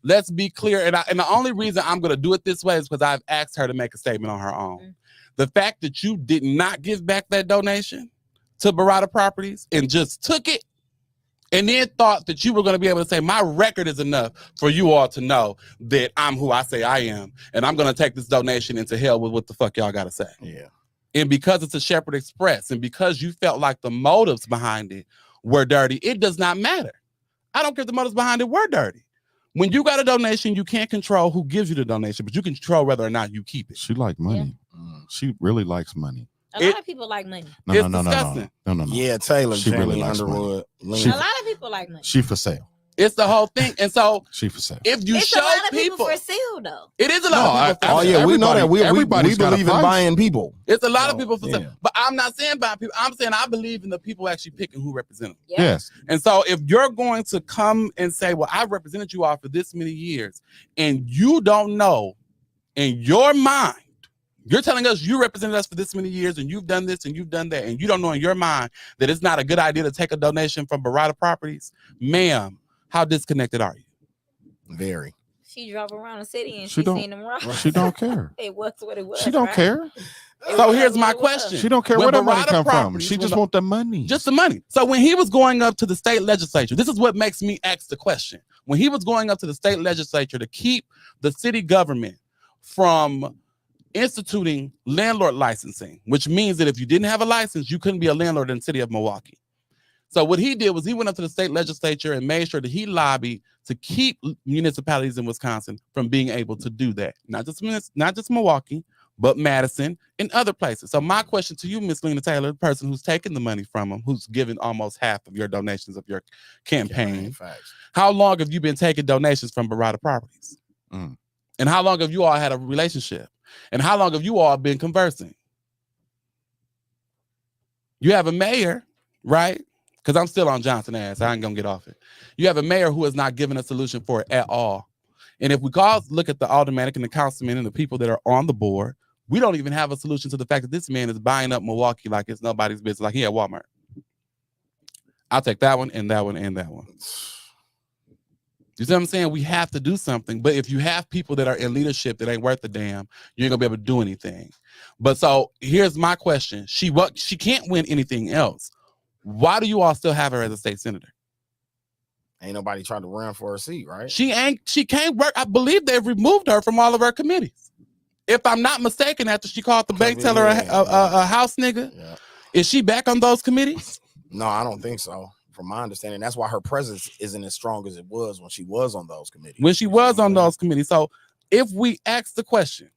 Speaker 5: Let's be clear. And the only reason I'm going to do it this way is because I've asked her to make a statement on her own. The fact that you did not give back that donation to Barada Properties and just took it and then thought that you were going to be able to say, my record is enough for you all to know that I'm who I say I am. And I'm going to take this donation into hell with what the fuck y'all got to say.
Speaker 4: Yeah.
Speaker 5: And because it's a Shepherd Express, and because you felt like the motives behind it were dirty, it does not matter. I don't care if the motives behind it were dirty. When you got a donation, you can't control who gives you the donation, but you can control whether or not you keep it.
Speaker 6: She like money. She really likes money.
Speaker 7: A lot of people like money.
Speaker 6: No.
Speaker 4: Yeah, Taylor,
Speaker 6: She
Speaker 4: Jamie
Speaker 6: really likes
Speaker 4: Underwood.
Speaker 6: money.
Speaker 7: A lot of people like money.
Speaker 6: She for sale.
Speaker 5: It's the whole thing. And so
Speaker 6: She for sale.
Speaker 5: if you
Speaker 7: It's
Speaker 5: show
Speaker 7: a lot of people
Speaker 5: people,
Speaker 7: for sale though.
Speaker 5: it is a lot of people.
Speaker 4: Oh yeah, we know that. We
Speaker 6: everybody's got a
Speaker 4: believe in
Speaker 6: price.
Speaker 4: buying people.
Speaker 5: It's a lot of people for
Speaker 6: yeah.
Speaker 5: sale. But I'm not saying buying people. I'm saying I believe in the people actually picking who represent them.
Speaker 7: Yeah.
Speaker 6: Yes.
Speaker 5: And so if you're going to come and say, well, I represented you all for this many years, and you don't know in your mind, you're telling us you represented us for this many years and you've done this and you've done that, and you don't know in your mind that it's not a good idea to take a donation from Barada Properties, ma'am, how disconnected are you?
Speaker 4: Very.
Speaker 7: She drove around the city and
Speaker 6: She
Speaker 7: she
Speaker 6: don't-
Speaker 7: seen them rocks.
Speaker 6: She don't care.
Speaker 7: It was what it was.
Speaker 6: She don't
Speaker 7: right?
Speaker 6: care.
Speaker 5: So
Speaker 7: was
Speaker 5: here's
Speaker 7: what
Speaker 5: my
Speaker 7: it was.
Speaker 5: question.
Speaker 6: She don't care
Speaker 5: When
Speaker 6: where that money
Speaker 5: Barada
Speaker 6: come from.
Speaker 5: Properties
Speaker 6: She
Speaker 5: was
Speaker 6: just
Speaker 5: a-
Speaker 6: want the money.
Speaker 5: Just the money. So when he was going up to the state legislature, this is what makes me ask the question. When he was going up to the state legislature to keep the city government from instituting landlord licensing, which means that if you didn't have a license, you couldn't be a landlord in the city of Milwaukee. So what he did was he went up to the state legislature and made sure that he lobbied to keep municipalities in Wisconsin from being able to do that. Not just Milwaukee, but Madison and other places. So my question to you, Miss Lena Taylor, the person who's taking the money from him, who's given almost half of your donations of your campaign,
Speaker 4: Facts.
Speaker 5: how long have you been taking donations from Barada Properties?
Speaker 6: Mm.
Speaker 5: And how long have you all had a relationship? And how long have you all been conversing? You have a mayor, right? Because I'm still on Johnson ass. I ain't gonna get off it. You have a mayor who has not given a solution for it at all. And if we look at the aldermanic and the councilmen and the people that are on the board, we don't even have a solution to the fact that this man is buying up Milwaukee like it's nobody's business, like he at Walmart. I'll take that one and that one and that one. You see what I'm saying? We have to do something. But if you have people that are in leadership that ain't worth a damn, you ain't gonna be able to do anything. But so here's my question. She can't win anything else. Why do you all still have her as a state senator?
Speaker 4: Ain't nobody trying to run for a seat, right?
Speaker 5: She can't work. I believe they've removed her from all of her committees. If I'm not mistaken, after she called the bank teller a house nigga,
Speaker 4: Yeah.
Speaker 5: is she back on those committees?
Speaker 4: No, I don't think so. From my understanding, that's why her presence isn't as strong as it was when she was on those committees.
Speaker 5: When she was on those committees. So if we ask the question,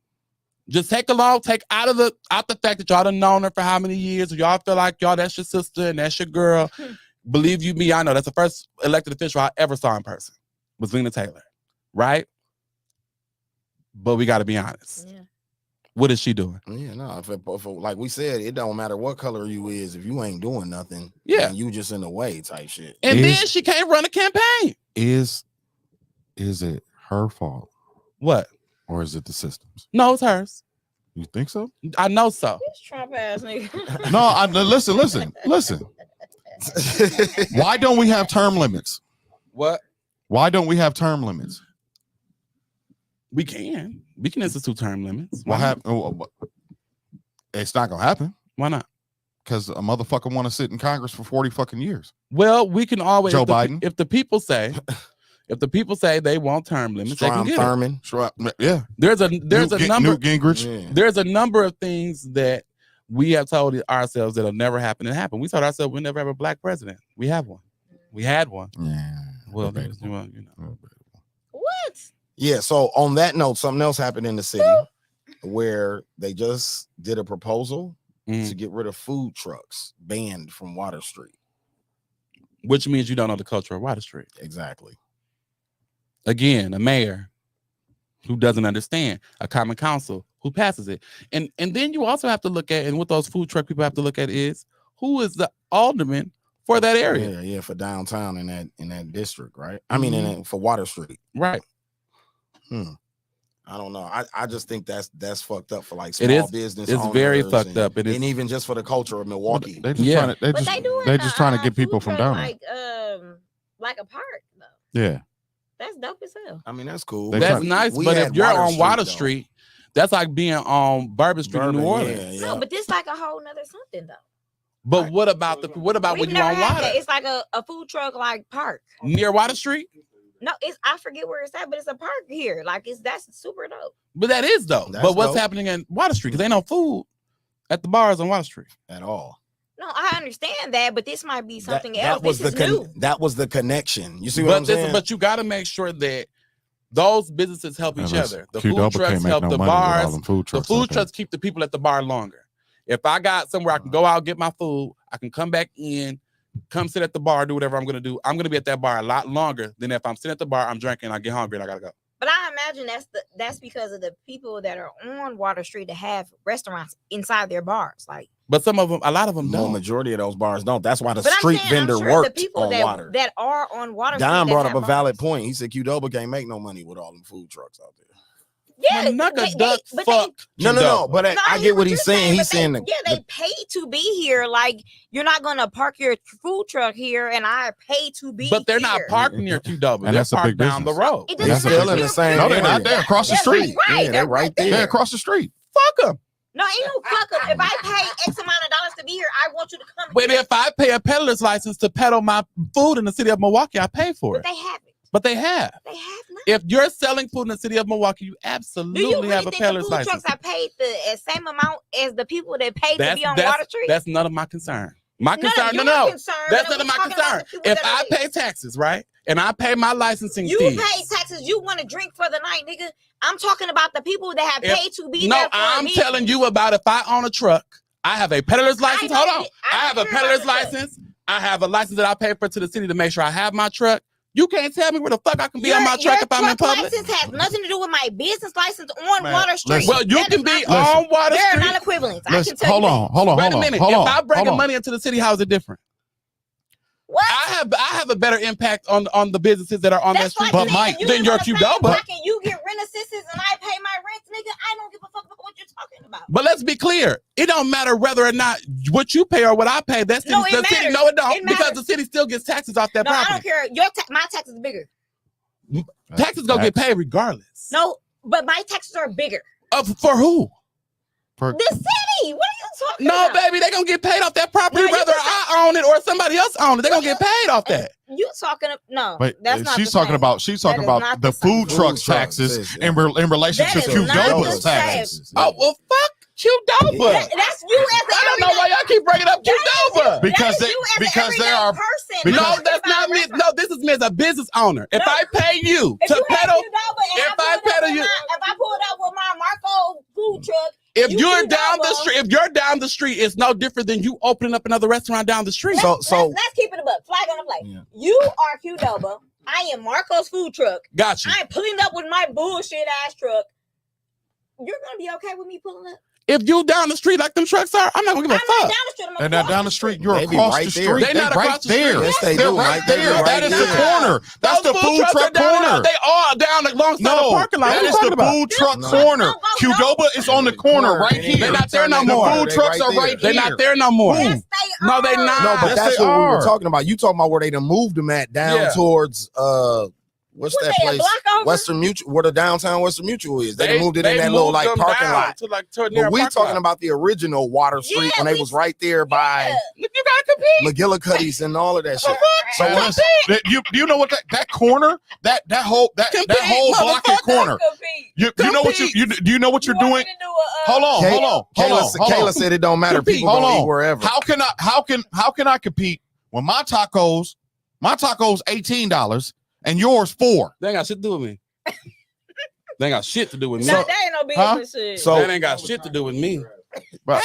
Speaker 5: just take out the fact that y'all done known her for how many years, y'all feel like y'all that's your sister and that's your girl. Believe you me, I know that's the first elected official I ever saw in person was Lena Taylor, right? But we got to be honest.
Speaker 7: Yeah.
Speaker 5: What is she doing?
Speaker 4: Yeah, no. If like we said, it don't matter what color you is. If you ain't doing nothing,
Speaker 5: Yeah.
Speaker 4: then you just in the way type shit.
Speaker 5: And then she can't run a campaign.
Speaker 6: Is it her fault
Speaker 5: What?
Speaker 6: or is it the systems?
Speaker 5: No, it's hers.
Speaker 6: You think so?
Speaker 5: I know so.
Speaker 7: This Trump ass nigga.
Speaker 6: No, listen. Why don't we have term limits?
Speaker 5: What?
Speaker 6: Why don't we have term limits?
Speaker 5: We can institute term limits.
Speaker 6: What happened? It's not gonna happen
Speaker 5: Why not?
Speaker 6: because a motherfucker want to sit in Congress for 40 fucking years.
Speaker 5: Well, we can always
Speaker 6: Joe Biden.
Speaker 5: If the people say they want term limits, they can
Speaker 4: Strom
Speaker 5: get it.
Speaker 4: Thurmond.
Speaker 6: Sure, yeah.
Speaker 5: There's a number.
Speaker 6: Newt Gingrich.
Speaker 4: Yeah.
Speaker 5: There's a number of things that we have told ourselves that'll never happen and happen. We told ourselves we'll never have a black president. We have one. We had one.
Speaker 6: Yeah.
Speaker 5: Well,
Speaker 6: Debatable.
Speaker 7: What?
Speaker 4: Yeah. So on that note, something else happened in the city where they just did a proposal to get rid of food trucks banned from Water Street.
Speaker 5: Which means you don't know the culture of Water Street.
Speaker 4: Exactly.
Speaker 5: Again, a mayor who doesn't understand, a common council who passes it. And then you also have to look at, and what those food truck people have to look at is who is the alderman for that area.
Speaker 4: Yeah, for downtown in that district, right? I mean, for Water Street.
Speaker 5: Right.
Speaker 4: I don't know. I just think that's fucked up for like small business.
Speaker 5: It's very
Speaker 4: owners
Speaker 5: fucked up.
Speaker 4: and even just for the culture of Milwaukee.
Speaker 6: They're just
Speaker 7: They
Speaker 6: just trying to get people from down
Speaker 7: there. Like a park though.
Speaker 6: there. Yeah.
Speaker 7: That's dope as hell.
Speaker 4: I mean, that's cool.
Speaker 5: That's nice, but if you're on Water Street, that's like being on Bourbon Street in New Orleans.
Speaker 7: No, but this like a whole nother something though.
Speaker 5: But what about when you're on Water?
Speaker 7: It's like a food truck like park
Speaker 5: near Water Street?
Speaker 7: No, I forget where it's at, but it's a park here. Like that's super dope.
Speaker 5: But that is though.
Speaker 4: That's
Speaker 5: but what's
Speaker 4: dope.
Speaker 5: happening in Water Street? Because ain't no food at the bars on Water Street
Speaker 4: at all.
Speaker 7: No, I understand that, but this might be something
Speaker 4: that
Speaker 7: else.
Speaker 4: was
Speaker 7: This is new.
Speaker 4: That was the connection. You see what I'm saying?
Speaker 5: But you got to make sure that those businesses help each other. The food
Speaker 6: Q-Double
Speaker 5: trucks
Speaker 6: can't make
Speaker 5: help
Speaker 6: no
Speaker 5: the
Speaker 6: money with all
Speaker 5: bars.
Speaker 6: them food
Speaker 5: The
Speaker 6: trucks
Speaker 5: food
Speaker 6: out there.
Speaker 5: trucks keep the people at the bar longer. If I got somewhere I can go out, get my food, I can come back in, come sit at the bar, do whatever I'm going to do. I'm going to be at that bar a lot longer than if I'm sitting at the bar, I'm drinking, I get hungry, and I got to go.
Speaker 7: But I imagine that's because of the people that are on Water Street that have restaurants inside their bars. Like,
Speaker 5: but a lot of them
Speaker 4: No,
Speaker 5: don't.
Speaker 4: majority of those bars don't. That's why the
Speaker 7: but
Speaker 4: street vendor
Speaker 7: the
Speaker 4: worked
Speaker 7: people
Speaker 4: on water.
Speaker 7: that are on Water
Speaker 4: Don
Speaker 7: Street.
Speaker 4: brought up a valid point. He said Q-Double can't make no money with all them food trucks out there.
Speaker 7: Yeah,
Speaker 5: No.
Speaker 4: But I get what he's saying. He's saying that
Speaker 7: they pay to be here. Like, you're not gonna park your food truck here, and I pay to be.
Speaker 5: But they're
Speaker 7: here.
Speaker 5: not parking near Q-Double.
Speaker 6: And
Speaker 5: They're
Speaker 6: that's a
Speaker 5: parked
Speaker 6: big
Speaker 5: down the
Speaker 6: business.
Speaker 5: road.
Speaker 7: It
Speaker 4: they're
Speaker 7: doesn't
Speaker 4: still
Speaker 7: matter.
Speaker 4: in the same
Speaker 6: No, they're
Speaker 4: area.
Speaker 6: not. They're across the
Speaker 7: Yeah,
Speaker 6: street.
Speaker 7: right.
Speaker 4: Yeah, they're right there.
Speaker 6: They're across the street.
Speaker 5: Fuck them.
Speaker 7: No, ain't no fuck up. If I pay X amount of dollars to be here, I want you to come.
Speaker 5: But
Speaker 7: here.
Speaker 5: if I pay a peddler's license to peddle my food in the city of Milwaukee, I pay for
Speaker 7: But
Speaker 5: it.
Speaker 7: they have it.
Speaker 5: But they have.
Speaker 7: They have not.
Speaker 5: If you're selling food in the city of Milwaukee, you
Speaker 7: Do you
Speaker 5: absolutely
Speaker 7: really
Speaker 5: have a
Speaker 7: think the
Speaker 5: peddler's
Speaker 7: food
Speaker 5: license.
Speaker 7: trucks are paid the same amount as the people that paid to be on Water Street?
Speaker 5: That's none of my concern. My concern,
Speaker 7: you're
Speaker 5: no.
Speaker 7: concerned,
Speaker 5: That's
Speaker 7: but
Speaker 5: none of my
Speaker 7: we're talking about
Speaker 5: concern.
Speaker 7: the people
Speaker 5: If
Speaker 7: that
Speaker 5: I
Speaker 7: are
Speaker 5: pay taxes, right, and I pay my licensing
Speaker 7: you
Speaker 5: fees.
Speaker 7: pay taxes, you want to drink for the night, nigga. I'm talking about the people that have
Speaker 5: If-
Speaker 7: paid to be
Speaker 5: No,
Speaker 7: there for
Speaker 5: I'm
Speaker 7: me.
Speaker 5: telling you about if I own a truck, I have a peddler's license. Hold on. I have a
Speaker 7: don't care
Speaker 5: peddler's
Speaker 7: about the truck.
Speaker 5: license. I have a license that I pay for to the city to make sure I have my truck. You can't tell me where the fuck I can be on my truck if I'm in
Speaker 7: truck
Speaker 5: public.
Speaker 7: license has nothing to do with my business license on
Speaker 6: Man,
Speaker 7: Water Street.
Speaker 6: listen.
Speaker 5: Well, you
Speaker 7: That
Speaker 5: can
Speaker 7: is
Speaker 5: be
Speaker 7: not-
Speaker 5: on Water
Speaker 7: They're
Speaker 5: Street.
Speaker 7: not equivalent. I
Speaker 6: Listen,
Speaker 7: can tell
Speaker 6: hold
Speaker 7: you
Speaker 6: on, hold on,
Speaker 5: Wait
Speaker 6: hold
Speaker 5: a
Speaker 6: on,
Speaker 5: minute.
Speaker 6: hold
Speaker 5: If
Speaker 6: on.
Speaker 5: I bring
Speaker 6: hold
Speaker 5: the
Speaker 6: on.
Speaker 5: money into the city, how is it different?
Speaker 7: What?
Speaker 5: I have a better impact on the businesses that are on that
Speaker 7: That's
Speaker 5: street
Speaker 7: like
Speaker 6: But
Speaker 7: saying
Speaker 6: Mike,
Speaker 7: you
Speaker 5: then
Speaker 7: live
Speaker 5: your
Speaker 7: on the same
Speaker 5: Q-Double.
Speaker 7: block and you get rent assistance and I pay my rent, nigga. I don't give a fuck about what you're talking about.
Speaker 5: But let's be clear. It don't matter whether or not what you pay or what I pay. That's
Speaker 7: No,
Speaker 5: the
Speaker 7: it
Speaker 5: city.
Speaker 7: matters.
Speaker 5: No, it don't.
Speaker 7: It
Speaker 5: Because
Speaker 7: matters.
Speaker 5: the city still gets taxes off that
Speaker 7: No, I
Speaker 5: property.
Speaker 7: don't care. My taxes are bigger.
Speaker 5: Taxes gonna get paid regardless.
Speaker 7: No, but my taxes are bigger.
Speaker 5: For who?
Speaker 6: For-
Speaker 7: The city. What are you talking
Speaker 5: No,
Speaker 7: about?
Speaker 5: baby, they gonna get paid off that property
Speaker 7: No, you
Speaker 5: whether
Speaker 7: can
Speaker 5: I own it or somebody else own it. They gonna get paid off that.
Speaker 7: You talking? No,
Speaker 6: But
Speaker 7: that's not.
Speaker 6: she's
Speaker 7: the
Speaker 6: talking
Speaker 7: same.
Speaker 6: about
Speaker 7: That is not
Speaker 6: the
Speaker 7: the same.
Speaker 6: food trucks
Speaker 4: Food truck
Speaker 6: taxes
Speaker 4: taxes,
Speaker 6: in relation
Speaker 7: That
Speaker 6: to
Speaker 7: is
Speaker 6: Q
Speaker 7: not the
Speaker 6: Doba's
Speaker 7: same.
Speaker 6: taxes.
Speaker 5: Oh well, fuck Q-Double.
Speaker 7: That's you as the
Speaker 5: I don't know why y'all keep bringing up Q-Double.
Speaker 6: Because
Speaker 7: that is
Speaker 6: they-
Speaker 7: you as the
Speaker 6: because they
Speaker 7: everyday
Speaker 6: are-
Speaker 7: person.
Speaker 6: because-
Speaker 5: No, that's not me. No, this is me as a business owner. If
Speaker 7: No.
Speaker 5: I pay you
Speaker 7: If
Speaker 5: to
Speaker 7: you have
Speaker 5: peddle,
Speaker 7: Q-Double and
Speaker 5: if I
Speaker 7: pulled up
Speaker 5: peddle
Speaker 7: with
Speaker 5: you-
Speaker 7: if I pulled up with my Marco food truck,
Speaker 5: if
Speaker 7: you
Speaker 5: you're
Speaker 7: Q-Double.
Speaker 5: down the street, if you're down the street, it's no different than you opening up another restaurant down the street.
Speaker 4: So
Speaker 7: let's keep it a buck. Flag on the play.
Speaker 4: Yeah.
Speaker 7: You are Q-Double. I am Marco's food truck.
Speaker 5: Got you.
Speaker 7: I'm pulling up with my bullshit ass truck. You're gonna be okay with me pulling up?
Speaker 5: If you down the street like them trucks are, I'm not gonna give a
Speaker 7: I'm not
Speaker 5: fuck.
Speaker 7: down the street. I'm
Speaker 6: And now
Speaker 7: across
Speaker 6: down the street, you're
Speaker 4: They be
Speaker 6: across
Speaker 4: right
Speaker 6: the
Speaker 4: there.
Speaker 6: street.
Speaker 5: They
Speaker 6: They
Speaker 5: not
Speaker 6: right
Speaker 5: across the
Speaker 6: there.
Speaker 5: street.
Speaker 4: Yes, they
Speaker 6: They're
Speaker 4: do.
Speaker 6: right
Speaker 4: Right there.
Speaker 6: there.
Speaker 4: Right
Speaker 6: That is the
Speaker 4: there.
Speaker 6: corner. That's the
Speaker 5: Those
Speaker 6: food
Speaker 5: trucks are
Speaker 6: truck
Speaker 5: down there.
Speaker 6: corner.
Speaker 5: They all down alongside the
Speaker 6: No,
Speaker 5: parking lot.
Speaker 6: that
Speaker 5: What you
Speaker 6: is
Speaker 5: talking
Speaker 6: the
Speaker 5: about?
Speaker 6: food truck
Speaker 4: No.
Speaker 6: corner.
Speaker 7: No, no,
Speaker 6: Q-Doba is on the corner right
Speaker 4: Corner.
Speaker 6: here.
Speaker 5: They're not there no
Speaker 6: The
Speaker 5: more.
Speaker 6: food
Speaker 4: They
Speaker 6: trucks
Speaker 4: right
Speaker 6: are
Speaker 4: there.
Speaker 6: right
Speaker 5: They're
Speaker 6: here.
Speaker 5: not there no more.
Speaker 7: Yes, they
Speaker 5: No, they
Speaker 7: are.
Speaker 5: not.
Speaker 4: No, but
Speaker 6: Yes,
Speaker 4: that's
Speaker 6: they
Speaker 4: what we
Speaker 6: are.
Speaker 4: were talking about. You talking about where they done moved them at down
Speaker 5: Yeah.
Speaker 4: towards what's
Speaker 7: What
Speaker 4: that
Speaker 7: they, a
Speaker 4: place?
Speaker 7: block over?
Speaker 4: Western Mutual, where the downtown Western Mutual is. They done moved it in
Speaker 5: they
Speaker 4: that little
Speaker 5: moved
Speaker 4: like
Speaker 5: them
Speaker 4: parking
Speaker 5: down
Speaker 4: lot.
Speaker 5: to near
Speaker 4: But
Speaker 5: a
Speaker 4: we
Speaker 5: parking
Speaker 4: talking
Speaker 5: lot.
Speaker 4: about the original Water Street
Speaker 7: Yeah,
Speaker 4: when they
Speaker 7: we-
Speaker 4: was right there by
Speaker 7: Yeah.
Speaker 5: You gotta compete.
Speaker 4: McGillicuddy's and all of that shit. So
Speaker 6: Man,
Speaker 4: when-
Speaker 6: listen, do you know what that corner that whole
Speaker 5: Compete,
Speaker 6: block and
Speaker 5: motherfucker.
Speaker 6: corner? You know what do you know what you're doing? Hold on,
Speaker 4: Kay-
Speaker 6: hold on,
Speaker 4: Kayla said it don't matter.
Speaker 5: Compete.
Speaker 4: People
Speaker 6: Hold
Speaker 4: gonna eat
Speaker 6: on.
Speaker 4: wherever.
Speaker 6: How can I compete when my tacos $18 and yours $4?
Speaker 5: They ain't got shit to do with me. They ain't got shit to do with me.
Speaker 7: No, that ain't no business shit.
Speaker 4: So-
Speaker 5: That ain't got shit to do with me.
Speaker 6: But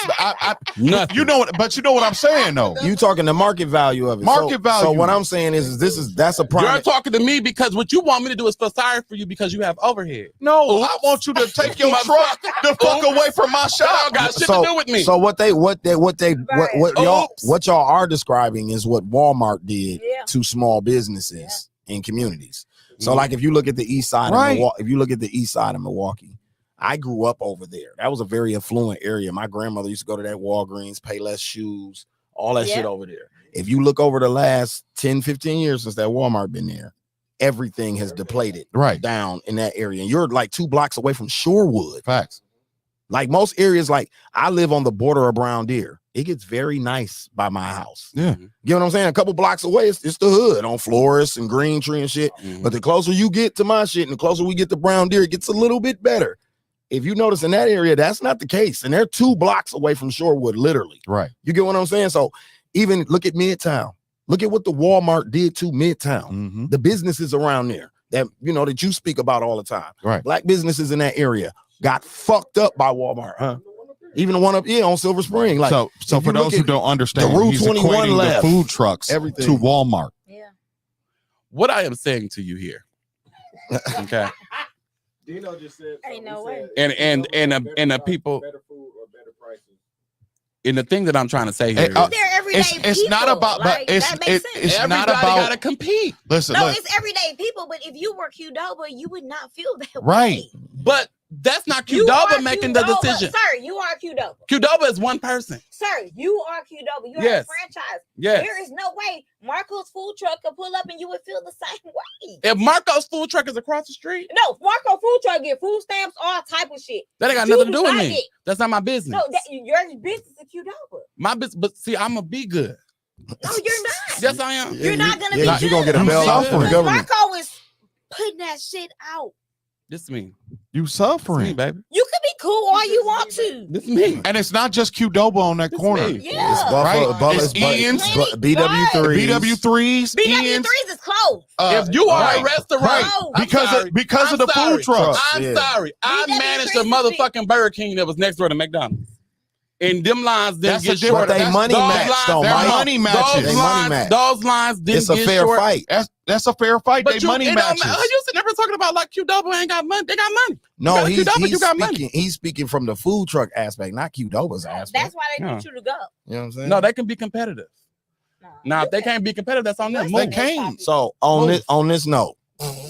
Speaker 5: Nothing.
Speaker 6: you know what I'm saying though.
Speaker 4: You talking the market value of it.
Speaker 6: Market value.
Speaker 4: So what I'm saying is that's a
Speaker 5: You're
Speaker 4: prime.
Speaker 5: talking to me because what you want me to do is feel sorry for you because you have overhead.
Speaker 6: No, I want you to take your truck the fuck away from my
Speaker 5: That
Speaker 6: shop.
Speaker 5: don't got shit to do with me.
Speaker 4: So what y'all
Speaker 5: Oops.
Speaker 4: what y'all are describing is what Walmart did
Speaker 7: Yeah.
Speaker 4: to small businesses in communities. So
Speaker 5: Mhm.
Speaker 4: like if you look at the east side
Speaker 6: Right.
Speaker 4: of Milwaukee, if you look at the east side of Milwaukee, I grew up over there. That was a very affluent area. My grandmother used to go to that Walgreens, Payless shoes, all that
Speaker 7: Yeah.
Speaker 4: shit over there. If you look over the last 10, 15 years since that Walmart been there, everything has depleted
Speaker 6: Right.
Speaker 4: down in that area. And you're like 2 blocks away from Shorewood.
Speaker 6: Facts.
Speaker 4: Like most areas, like I live on the border of Brown Deer. It gets very nice by my house.
Speaker 6: Yeah.
Speaker 4: You know what I'm saying? A couple blocks away, it's the hood on Florist and Green Tree and shit.
Speaker 5: Mhm.
Speaker 4: But the closer you get to my shit and the closer we get to Brown Deer, it gets a little bit better. If you notice in that area, that's not the case. And they're 2 blocks away from Shorewood, literally.
Speaker 6: Right.
Speaker 4: You get what I'm saying? So even look at Midtown. Look at what the Walmart did to Midtown.
Speaker 6: Mm-hmm.
Speaker 4: The businesses around there that, you know, that you speak about all the time.
Speaker 6: Right.
Speaker 4: Black businesses in that area got fucked up by Walmart, huh? Even the one up here on Silver Spring. Like,
Speaker 6: so for those who don't understand,
Speaker 4: the Route
Speaker 6: he's
Speaker 4: 21
Speaker 6: equating
Speaker 4: left,
Speaker 6: the food trucks
Speaker 4: everything
Speaker 6: to Walmart.
Speaker 7: Yeah.
Speaker 5: What I am saying to you here, okay,
Speaker 8: Dino just said,
Speaker 7: Ain't no way.
Speaker 5: and the people,
Speaker 8: better food or better prices.
Speaker 5: and the thing that I'm trying to say here,
Speaker 6: Hey,
Speaker 7: They're everyday
Speaker 6: it's not
Speaker 7: people.
Speaker 6: about,
Speaker 7: Like,
Speaker 6: but it's
Speaker 7: that makes sense.
Speaker 6: it's not
Speaker 5: everybody
Speaker 6: about.
Speaker 5: gotta compete.
Speaker 6: Listen,
Speaker 7: No,
Speaker 6: look,
Speaker 7: it's everyday people, but if you were Qdoba, you would not feel that
Speaker 6: Right.
Speaker 7: way.
Speaker 5: But that's not
Speaker 7: You are
Speaker 5: Qdoba making the
Speaker 7: Qdoba.
Speaker 5: decision.
Speaker 7: Sir, you are Qdoba.
Speaker 5: Qdoba is one person.
Speaker 7: Sir, you are Qdoba. You are
Speaker 5: Yes.
Speaker 7: a franchise.
Speaker 5: Yes.
Speaker 7: There is no way Marco's food truck could pull up and you would feel the same way.
Speaker 5: If Marco's food truck is across the street,
Speaker 7: No, Marco food truck get food stamps, all type of shit.
Speaker 5: that ain't got
Speaker 7: You
Speaker 5: nothing to
Speaker 7: do
Speaker 5: do with
Speaker 7: not
Speaker 5: me.
Speaker 7: get-
Speaker 5: That's not my business.
Speaker 7: No, your business is Qdoba.
Speaker 5: My business, but see, I'm a be good.
Speaker 7: No, you're not.
Speaker 5: Yes, I am.
Speaker 7: You're not gonna be
Speaker 4: you're gonna get a
Speaker 6: I'm
Speaker 4: bell out from the
Speaker 6: suffering.
Speaker 4: government.
Speaker 7: Marco is putting that shit out.
Speaker 5: This is me.
Speaker 6: you
Speaker 5: This is me,
Speaker 6: suffering,
Speaker 5: baby.
Speaker 7: You could be cool all you want to.
Speaker 5: This is me.
Speaker 6: and it's not just Qdoba on that
Speaker 5: This
Speaker 6: corner.
Speaker 5: me.
Speaker 7: Yeah.
Speaker 4: It's Buffalo,
Speaker 6: Right.
Speaker 4: Bubba's,
Speaker 6: It's Ian's.
Speaker 4: BW3.
Speaker 6: BW3s,
Speaker 7: BW3s
Speaker 6: Ian's.
Speaker 7: is closed.
Speaker 5: If you are
Speaker 6: right,
Speaker 5: a restaurant,
Speaker 6: right,
Speaker 7: I'm
Speaker 6: because
Speaker 5: sorry.
Speaker 6: because of
Speaker 5: I'm
Speaker 6: the
Speaker 5: sorry.
Speaker 6: food trucks.
Speaker 5: I'm
Speaker 4: Yeah.
Speaker 5: sorry. I
Speaker 7: BW3
Speaker 5: managed a
Speaker 7: is
Speaker 5: motherfucking Burger King that was next door to McDonald's. And them lines didn't
Speaker 6: That's
Speaker 5: get
Speaker 6: a different-
Speaker 5: shorter.
Speaker 4: But they money
Speaker 5: Those
Speaker 4: match,
Speaker 5: lines-
Speaker 4: though,
Speaker 6: They're
Speaker 4: Mike.
Speaker 6: money matches.
Speaker 5: Those
Speaker 4: They money
Speaker 5: lines,
Speaker 4: match.
Speaker 5: those lines didn't
Speaker 4: It's a
Speaker 5: get
Speaker 4: fair
Speaker 5: short.
Speaker 4: fight.
Speaker 6: That's a fair fight.
Speaker 5: But
Speaker 6: They
Speaker 5: you,
Speaker 6: money
Speaker 5: it don't
Speaker 6: matches.
Speaker 5: matter. You never talking about like Qdoba ain't got money. They got money.
Speaker 4: No,
Speaker 5: got
Speaker 4: he's
Speaker 5: Qdoba, you got money.
Speaker 4: speaking. He's speaking from the food truck aspect, not Qdoba's aspect.
Speaker 7: That's why they
Speaker 5: Yeah.
Speaker 7: want you to go.
Speaker 4: You know what I'm saying?
Speaker 5: No, they can be competitive. Now, if they can't be competitive, that's on them.
Speaker 7: They
Speaker 5: Move.
Speaker 6: can't.
Speaker 4: So on
Speaker 5: Move.
Speaker 4: this note,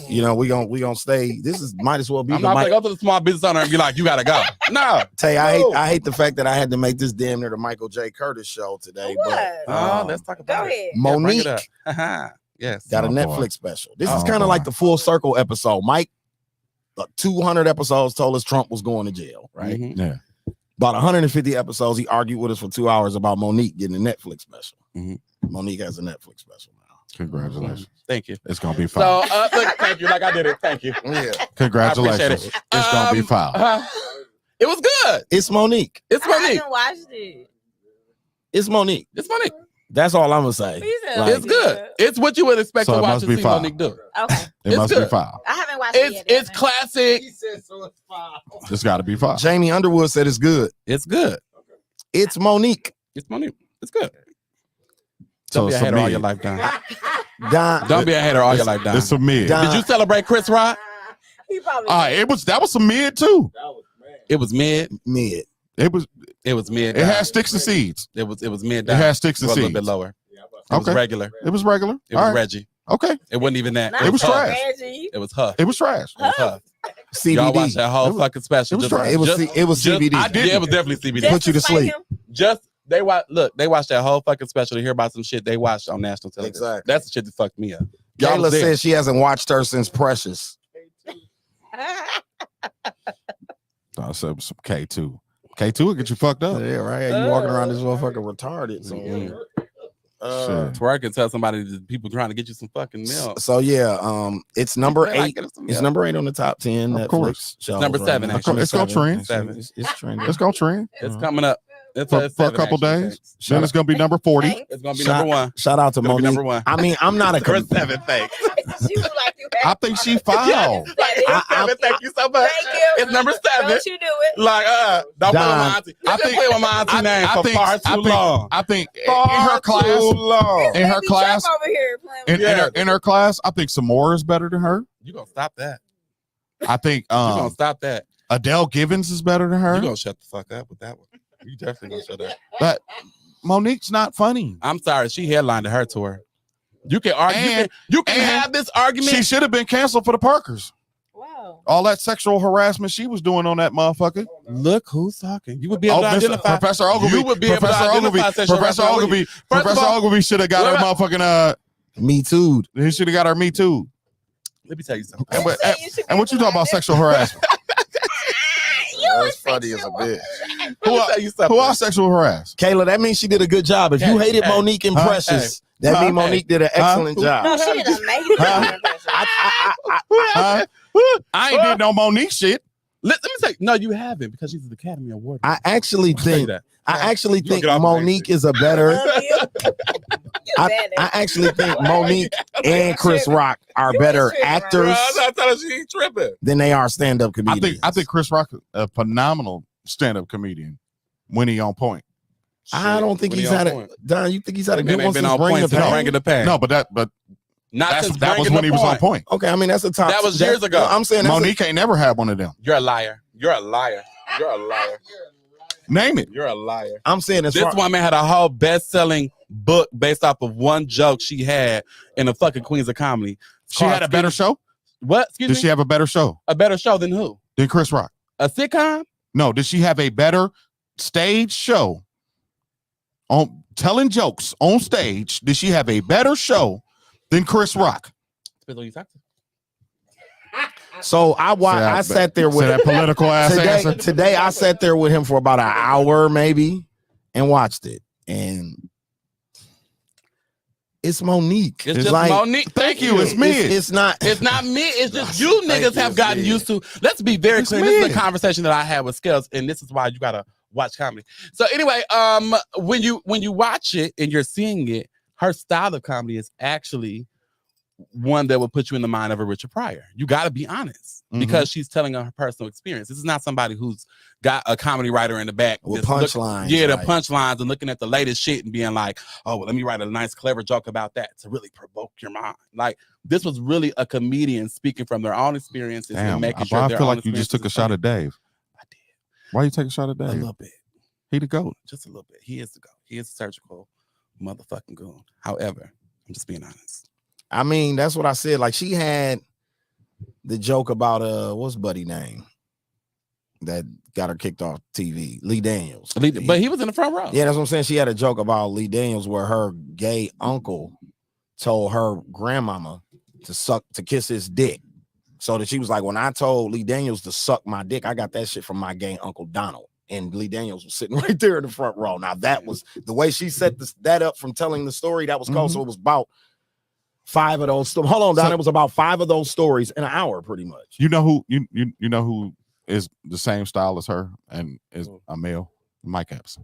Speaker 4: you know, we gonna stay. This is might as well be
Speaker 5: I'm
Speaker 4: the
Speaker 5: not
Speaker 4: Mike.
Speaker 5: gonna go to the small business owner and be like, you gotta go. No.
Speaker 4: Tay,
Speaker 5: No.
Speaker 4: I hate the fact that I had to make this damn near the Michael J. Curtis show today.
Speaker 7: What?
Speaker 4: But
Speaker 5: Let's talk about
Speaker 7: Go
Speaker 5: it.
Speaker 7: ahead.
Speaker 5: Yeah, bring
Speaker 4: Monique
Speaker 5: it up. Uh-huh. Yes.
Speaker 4: got a
Speaker 6: Oh, boy.
Speaker 4: Netflix special. This is
Speaker 6: Oh,
Speaker 4: kind of
Speaker 6: boy.
Speaker 4: like the full circle episode. Mike, 200 episodes told us Trump was going to jail, right?
Speaker 5: Mhm.
Speaker 6: Yeah.
Speaker 4: About 150 episodes, he argued with us for 2 hours about Monique getting a Netflix special.
Speaker 5: Mhm.
Speaker 4: Monique has a Netflix special now.
Speaker 6: Congratulations.
Speaker 5: Thank you.
Speaker 6: It's gonna be
Speaker 5: So,
Speaker 6: fine.
Speaker 5: look, thank you. Like I did it. Thank you.
Speaker 4: Yeah,
Speaker 6: Congratulations.
Speaker 5: it.
Speaker 6: It's gonna be fine.
Speaker 5: It was good.
Speaker 4: it's Monique.
Speaker 5: It's
Speaker 7: I
Speaker 5: Monique.
Speaker 7: haven't watched it.
Speaker 4: It's Monique.
Speaker 5: It's Monique.
Speaker 4: That's all I'm gonna say.
Speaker 7: He said
Speaker 4: Like-
Speaker 5: It's good. It's what you would expect
Speaker 6: So
Speaker 5: to
Speaker 6: it
Speaker 5: watch
Speaker 6: must
Speaker 5: to
Speaker 6: be
Speaker 5: see
Speaker 6: fine.
Speaker 5: Monique do.
Speaker 7: Okay.
Speaker 6: It
Speaker 5: It's
Speaker 6: must
Speaker 5: good.
Speaker 6: be fine.
Speaker 7: I haven't watched it yet.
Speaker 5: It's
Speaker 7: damn it.
Speaker 5: classic.
Speaker 8: He said so it's fine.
Speaker 6: It's got to be fine.
Speaker 4: Jamie Underwood said it's good.
Speaker 5: It's good.
Speaker 4: It's Monique.
Speaker 5: It's Monique. It's good.
Speaker 6: So
Speaker 5: Don't be a
Speaker 6: it's a
Speaker 5: hater all
Speaker 6: mid.
Speaker 5: your life, Don.
Speaker 4: Don,
Speaker 5: Don't be a hater all your life, Don.
Speaker 6: It's a mid.
Speaker 4: Don-
Speaker 5: Did you celebrate Chris Rock?
Speaker 7: He probably
Speaker 6: That was some mid too.
Speaker 8: That was man.
Speaker 5: It was mid.
Speaker 4: mid.
Speaker 6: It was.
Speaker 5: It was mid.
Speaker 6: It
Speaker 5: Don.
Speaker 6: had sticks and seeds.
Speaker 5: It was mid.
Speaker 6: It
Speaker 5: Don.
Speaker 6: had sticks
Speaker 5: It
Speaker 6: and
Speaker 5: was a little
Speaker 6: seeds.
Speaker 5: bit lower.
Speaker 8: Yeah, but
Speaker 5: It was
Speaker 6: Okay.
Speaker 5: regular.
Speaker 6: It was regular.
Speaker 5: It
Speaker 6: All
Speaker 5: was
Speaker 6: right.
Speaker 5: Reggie.
Speaker 6: Okay.
Speaker 5: It wasn't even that.
Speaker 7: Not
Speaker 6: It was
Speaker 5: Huff.
Speaker 6: trash.
Speaker 7: Reggie.
Speaker 5: It was Huff.
Speaker 6: It was trash.
Speaker 5: It was Huff.
Speaker 4: CBD.
Speaker 5: Y'all watched that whole
Speaker 6: It was-
Speaker 5: fucking special.
Speaker 6: it was
Speaker 5: Just-
Speaker 6: trash.
Speaker 4: It was
Speaker 5: just-
Speaker 4: it was
Speaker 5: just-
Speaker 4: CBD.
Speaker 6: I did.
Speaker 5: Yeah, it was definitely CBD.
Speaker 7: Just
Speaker 4: Put you to
Speaker 7: spite
Speaker 4: sleep.
Speaker 7: him.
Speaker 5: Just they watch. Look, they watched that whole fucking special to hear about some shit they watched on national television.
Speaker 4: Exactly.
Speaker 5: That's the shit that fucked me up. Y'all
Speaker 4: Kayla
Speaker 5: was there.
Speaker 4: says she hasn't watched her since Precious.
Speaker 6: I said it was some K2. K2 will get you fucked up.
Speaker 4: Yeah, right. You walking around this motherfucker retarded. So,
Speaker 5: Mhm.
Speaker 4: uh,
Speaker 5: Twerk and tell somebody that people trying to get you some fucking milk.
Speaker 4: so yeah, it's number
Speaker 5: They like
Speaker 4: 8.
Speaker 5: getting some
Speaker 4: It's
Speaker 5: milk.
Speaker 4: number 8 on the top 10
Speaker 6: Of
Speaker 4: Netflix
Speaker 6: course.
Speaker 4: shows
Speaker 5: Number
Speaker 4: right
Speaker 5: 7,
Speaker 4: now.
Speaker 5: actually.
Speaker 6: It's gonna trend.
Speaker 5: Seven.
Speaker 4: It's trending.
Speaker 6: It's gonna trend
Speaker 5: It's coming up. It's
Speaker 6: for a
Speaker 5: 7,
Speaker 6: couple
Speaker 5: actually.
Speaker 6: days. Then it's gonna be number 40.
Speaker 7: Thanks.
Speaker 5: It's gonna be
Speaker 4: Shout-
Speaker 5: number 1.
Speaker 4: Shout out to
Speaker 5: It's gonna be
Speaker 4: Monique.
Speaker 5: number 1.
Speaker 4: I mean, I'm not a
Speaker 5: Or
Speaker 4: com-
Speaker 5: 7, thanks.
Speaker 7: You like you
Speaker 6: I think she fouled.
Speaker 5: Seven, thank you so much.
Speaker 7: Thank you.
Speaker 5: It's number 7.
Speaker 7: Don't you do it.
Speaker 5: Like, don't play with
Speaker 4: Don,
Speaker 5: my auntie. I think play with my auntie name
Speaker 6: I
Speaker 5: for
Speaker 6: think-
Speaker 5: far too long.
Speaker 6: I think in
Speaker 5: Far
Speaker 6: her class,
Speaker 5: too long.
Speaker 6: in her
Speaker 7: Baby
Speaker 6: class,
Speaker 7: Trump over here playing with
Speaker 6: in her class, I think Samora is better than her.
Speaker 5: You gonna stop that?
Speaker 6: I think
Speaker 5: You gonna stop that?
Speaker 6: Adele Givens is better than her.
Speaker 5: You gonna shut the fuck up with that one? You definitely gonna shut up.
Speaker 6: But Monique's not funny.
Speaker 5: I'm sorry, she headlined her tour. You can argue.
Speaker 6: And-
Speaker 5: you can
Speaker 6: and
Speaker 5: have this argument.
Speaker 6: She should have been canceled for the Parkers.
Speaker 7: Wow.
Speaker 6: All that sexual harassment she was doing on that motherfucker.
Speaker 5: Look who's talking. You would be able to identify.
Speaker 6: Professor Ogilvy.
Speaker 5: You would be able to
Speaker 6: Professor
Speaker 5: identify
Speaker 6: Ogilvy.
Speaker 5: sexual
Speaker 6: Professor
Speaker 5: harassment,
Speaker 6: Ogilvy.
Speaker 5: wouldn't you? First of
Speaker 6: Professor
Speaker 5: all-
Speaker 6: Ogilvy should have got her motherfucking
Speaker 4: Me too.
Speaker 6: He should have got her Me Too.
Speaker 5: Let me tell you something.
Speaker 6: And, what-
Speaker 7: said you should
Speaker 6: and what you
Speaker 7: be
Speaker 6: talking about sexual harassment?
Speaker 4: That's funny as a bitch.
Speaker 5: Let me tell you something.
Speaker 6: Who else sexual harassed?
Speaker 4: Kayla, that means she did a good job. If you
Speaker 5: Hey,
Speaker 4: hated
Speaker 5: hey,
Speaker 4: Monique and
Speaker 6: huh,
Speaker 4: Precious, that
Speaker 6: huh,
Speaker 4: means Monique did an excellent
Speaker 7: No,
Speaker 4: job.
Speaker 7: she did amazing.
Speaker 6: Huh? I ain't did no Monique shit.
Speaker 5: Let me say, no, you haven't because she's an Academy Award.
Speaker 4: I actually think
Speaker 5: that.
Speaker 4: I actually
Speaker 5: You gonna
Speaker 4: think
Speaker 5: get off
Speaker 4: Monique is a better. I actually think Monique and Chris Rock are better actors
Speaker 5: I thought she ain't tripping.
Speaker 4: than they are stand-up comedians.
Speaker 6: I think Chris Rock a phenomenal stand-up comedian when he on point.
Speaker 4: I don't think he's had a Don. You think he's had a good one since Bring the Pain?
Speaker 6: No, but that was when he was on point.
Speaker 4: Okay, I mean that's a top.
Speaker 5: That was years ago.
Speaker 4: I'm saying
Speaker 6: Monique ain't never had one of them.
Speaker 5: You're a liar. You're a liar. You're a liar.
Speaker 6: Name it.
Speaker 5: You're a liar.
Speaker 4: I'm saying
Speaker 5: this woman had a whole best-selling book based off of one joke she had in the fucking Queens of Comedy.
Speaker 6: She had a better show?
Speaker 5: What? Excuse me?
Speaker 6: Did she have a better show?
Speaker 5: A better show than who?
Speaker 6: Than Chris Rock.
Speaker 5: A sitcom?
Speaker 6: No, did she have a better stage show on telling jokes on stage? Did she have a better show than Chris Rock?
Speaker 5: Depends on you talk to.
Speaker 4: So I sat there with
Speaker 6: that political ass answer.
Speaker 4: Today I sat there with him for about an hour maybe and watched it. And it's Monique.
Speaker 5: It's just
Speaker 4: like,
Speaker 5: Monique.
Speaker 6: Thank you. It's me.
Speaker 4: It's not.
Speaker 5: It's not me. It's just you niggas have gotten used to. Let's be very clear. This is a conversation that I had with Scalez, and this is why you gotta watch comedy. So anyway, when you watch it and you're seeing it, her style of comedy is actually one that will put you in the mind of a Richard Pryor. You got to be honest because she's telling her personal experience. This is not somebody who's got a comedy writer in the back
Speaker 4: with punchlines.
Speaker 5: The punchlines and looking at the latest shit and being like, oh, well, let me write a nice, clever joke about that to really provoke your mind. Like this was really a comedian speaking from their own experiences and making sure.
Speaker 6: I feel like you just took a shot at Dave.
Speaker 5: I did.
Speaker 6: Why you take a shot at Dave?
Speaker 5: A little bit.
Speaker 6: He the GOAT.
Speaker 5: Just a little bit. He is the GOAT. He is a surgical motherfucking goon. However, I'm just being honest.
Speaker 4: I mean, that's what I said. Like she had the joke about what's Buddy name that got her kicked off TV, Lee Daniels.
Speaker 5: But he was in the front row.
Speaker 4: Yeah, that's what I'm saying. She had a joke about Lee Daniels where her gay uncle told her grandmama to kiss his dick. So that she was like, when I told Lee Daniels to suck my dick, I got that shit from my gay uncle Donald. And Lee Daniels was sitting right there in the front row. Now that was the way she set that up from telling the story. That was cool. So it was about 5 of those. Hold on, Don. It was about 5 of those stories in an hour, pretty much.
Speaker 6: You know who you know who is the same style as her and is a male? Mike Epps.